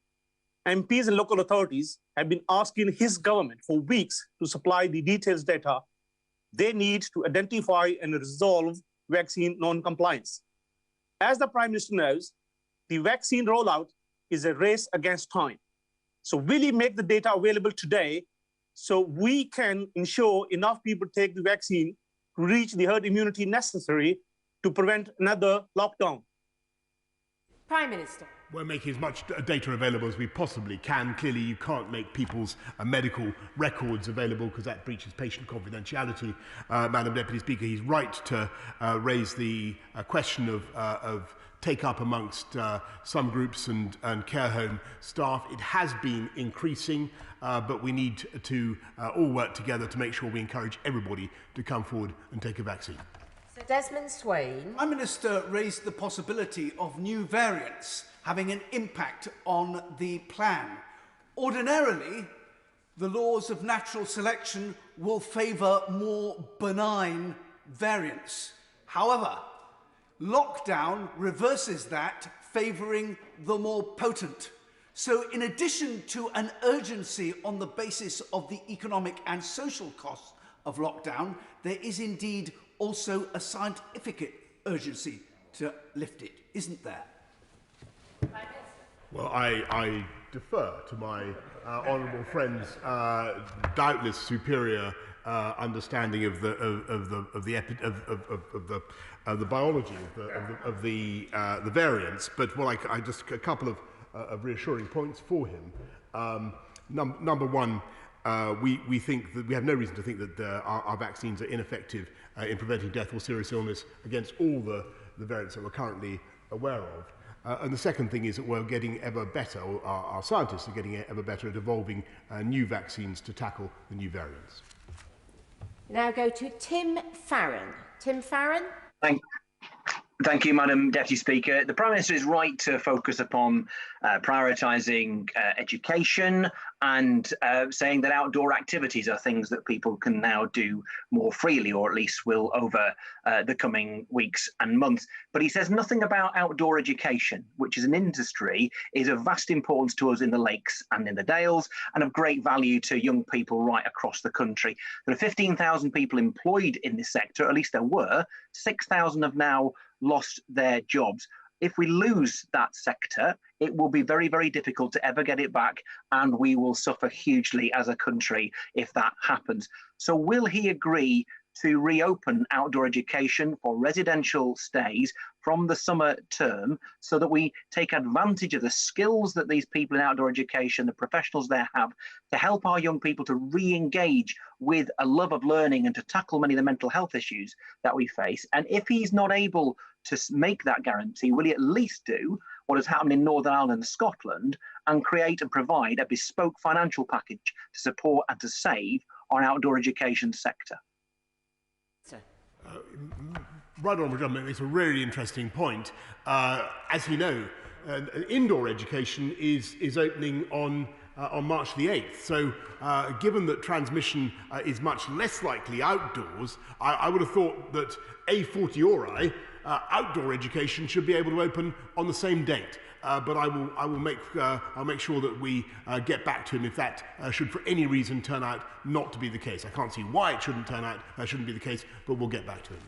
MPs and local authorities have been asking his government for weeks to supply the detailed data they need to identify and resolve vaccine non-compliance. As the Prime Minister knows, the vaccine rollout is a race against time. So will he make the data available today so we can ensure enough people take the vaccine to reach the herd immunity necessary to prevent another lockdown? Prime Minister. We're making as much data available as we possibly can. Clearly, you can't make people's medical records available because that breaches patient confidentiality. Madam Deputy Speaker, he's right to raise the question of take-up amongst some groups and care home staff. It has been increasing, but we need to all work together to make sure we encourage everybody to come forward and take a vaccine. Sir Desmond Swain. Prime Minister raised the possibility of new variants having an impact on the plan. Ordinarily, the laws of natural selection will favour more benign variants. However, lockdown reverses that, favouring the more potent. So in addition to an urgency on the basis of the economic and social costs of lockdown, there is indeed also a scientific urgency to lift it, isn't there? Well, I defer to my honourable friend's doubtless superior understanding of the biology of the variants. But well, I just a couple of reassuring points for him. Number one, we think that we have no reason to think that our vaccines are ineffective in preventing death or serious illness against all the variants that we're currently aware of. And the second thing is that we're getting ever better, or our scientists are getting ever better at evolving new vaccines to tackle the new variants. Now go to Tim Farron. Tim Farron. Thank you, Madam Deputy Speaker. The Prime Minister is right to focus upon prioritising education and saying that outdoor activities are things that people can now do more freely, or at least will over the coming weeks and months. But he says nothing about outdoor education, which is an industry is of vast importance to us in the lakes and in the dales, and of great value to young people right across the country. There are 15,000 people employed in this sector, at least there were. 6,000 have now lost their jobs. If we lose that sector, it will be very, very difficult to ever get it back, and we will suffer hugely as a country if that happens. So will he agree to reopen outdoor education for residential stays from the summer term so that we take advantage of the skills that these people in outdoor education, the professionals there have, to help our young people to re-engage with a love of learning and to tackle many of the mental health issues that we face? And if he's not able to make that guarantee, will he at least do what has happened in Northern Ireland and Scotland and create and provide a bespoke financial package to support and to save our outdoor education sector? Right on, John, it's a really interesting point. As you know, indoor education is opening on March the 8th. So given that transmission is much less likely outdoors, I would have thought that a fortiori, outdoor education should be able to open on the same date. But I'll make sure that we get back to him if that should for any reason turn out not to be the case. I can't see why it shouldn't be the case, but we'll get back to him.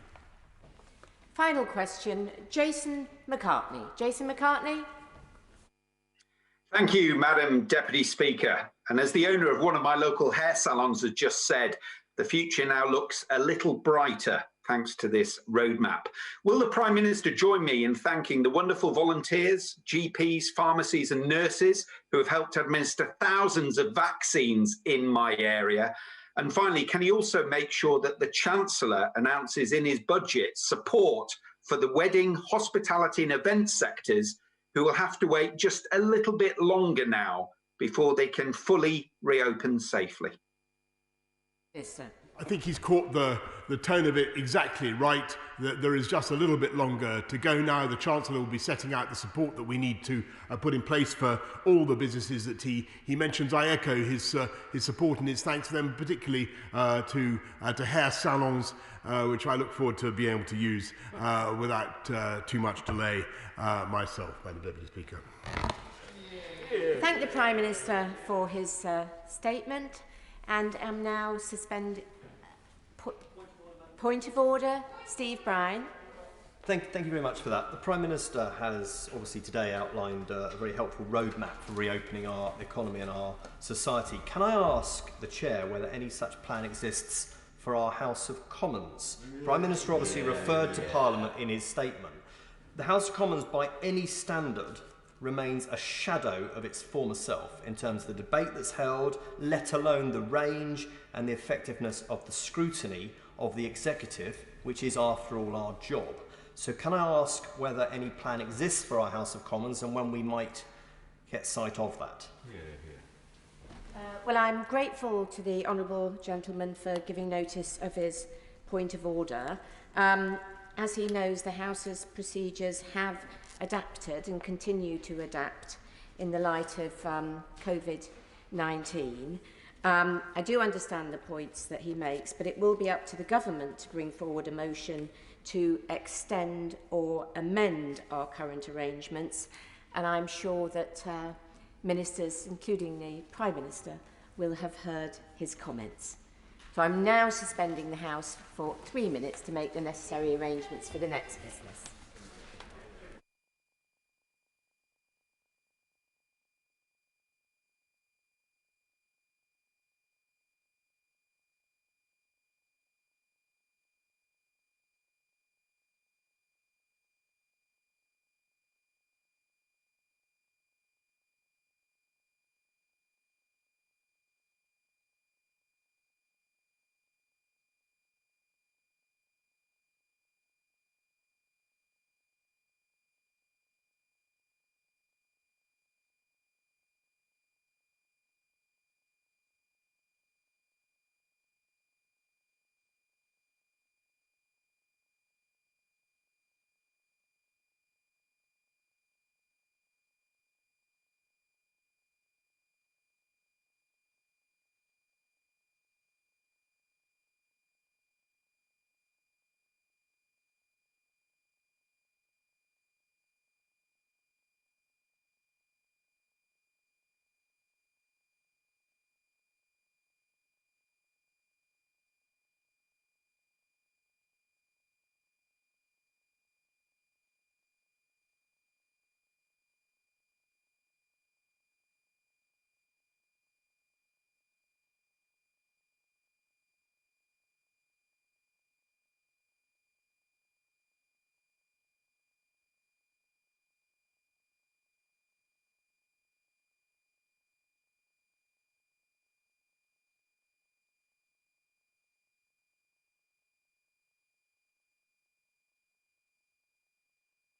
Final question, Jason McCartney. Jason McCartney. Thank you, Madam Deputy Speaker. And as the owner of one of my local hair salons has just said, the future now looks a little brighter thanks to this roadmap. Will the Prime Minister join me in thanking the wonderful volunteers, GPs, pharmacies and nurses who have helped administer thousands of vaccines in my area? And finally, can he also make sure that the Chancellor announces in his budget support for the wedding, hospitality and event sectors who will have to wait just a little bit longer now before they can fully reopen safely? Yes, sir. I think he's caught the tone of it exactly right. That there is just a little bit longer to go now. The Chancellor will be setting out the support that we need to put in place for all the businesses that he mentions. I echo his support and his thanks for them, particularly to hair salons, which I look forward to being able to use without too much delay myself, Madam Deputy Speaker. Thank the Prime Minister for his statement, and am now suspending. Point of order, Steve Bryan. Thank you very much for that. The Prime Minister has obviously today outlined a very helpful roadmap for reopening our economy and our society. Can I ask the Chair whether any such plan exists for our House of Commons. The Prime Minister obviously referred to Parliament in his statement. The House of Commons, by any standard, remains a shadow of its former self in terms of the debate that's held, let alone the range and the effectiveness of the scrutiny of the executive, which is, after all, our job. So can I ask whether any plan exists for our House of Commons and when we might get sight of that? Well, I'm grateful to the honourable gentleman for giving notice of his point of order. As he knows, the House's procedures have adapted and continue to adapt in the light of COVID-19. I do understand the points that he makes, but it will be up to the government to bring forward a motion to extend or amend our current arrangements, and I'm sure that ministers, including the Prime Minister, will have heard his comments. So I'm now suspending the House for 3 minutes to make the necessary arrangements for the next business.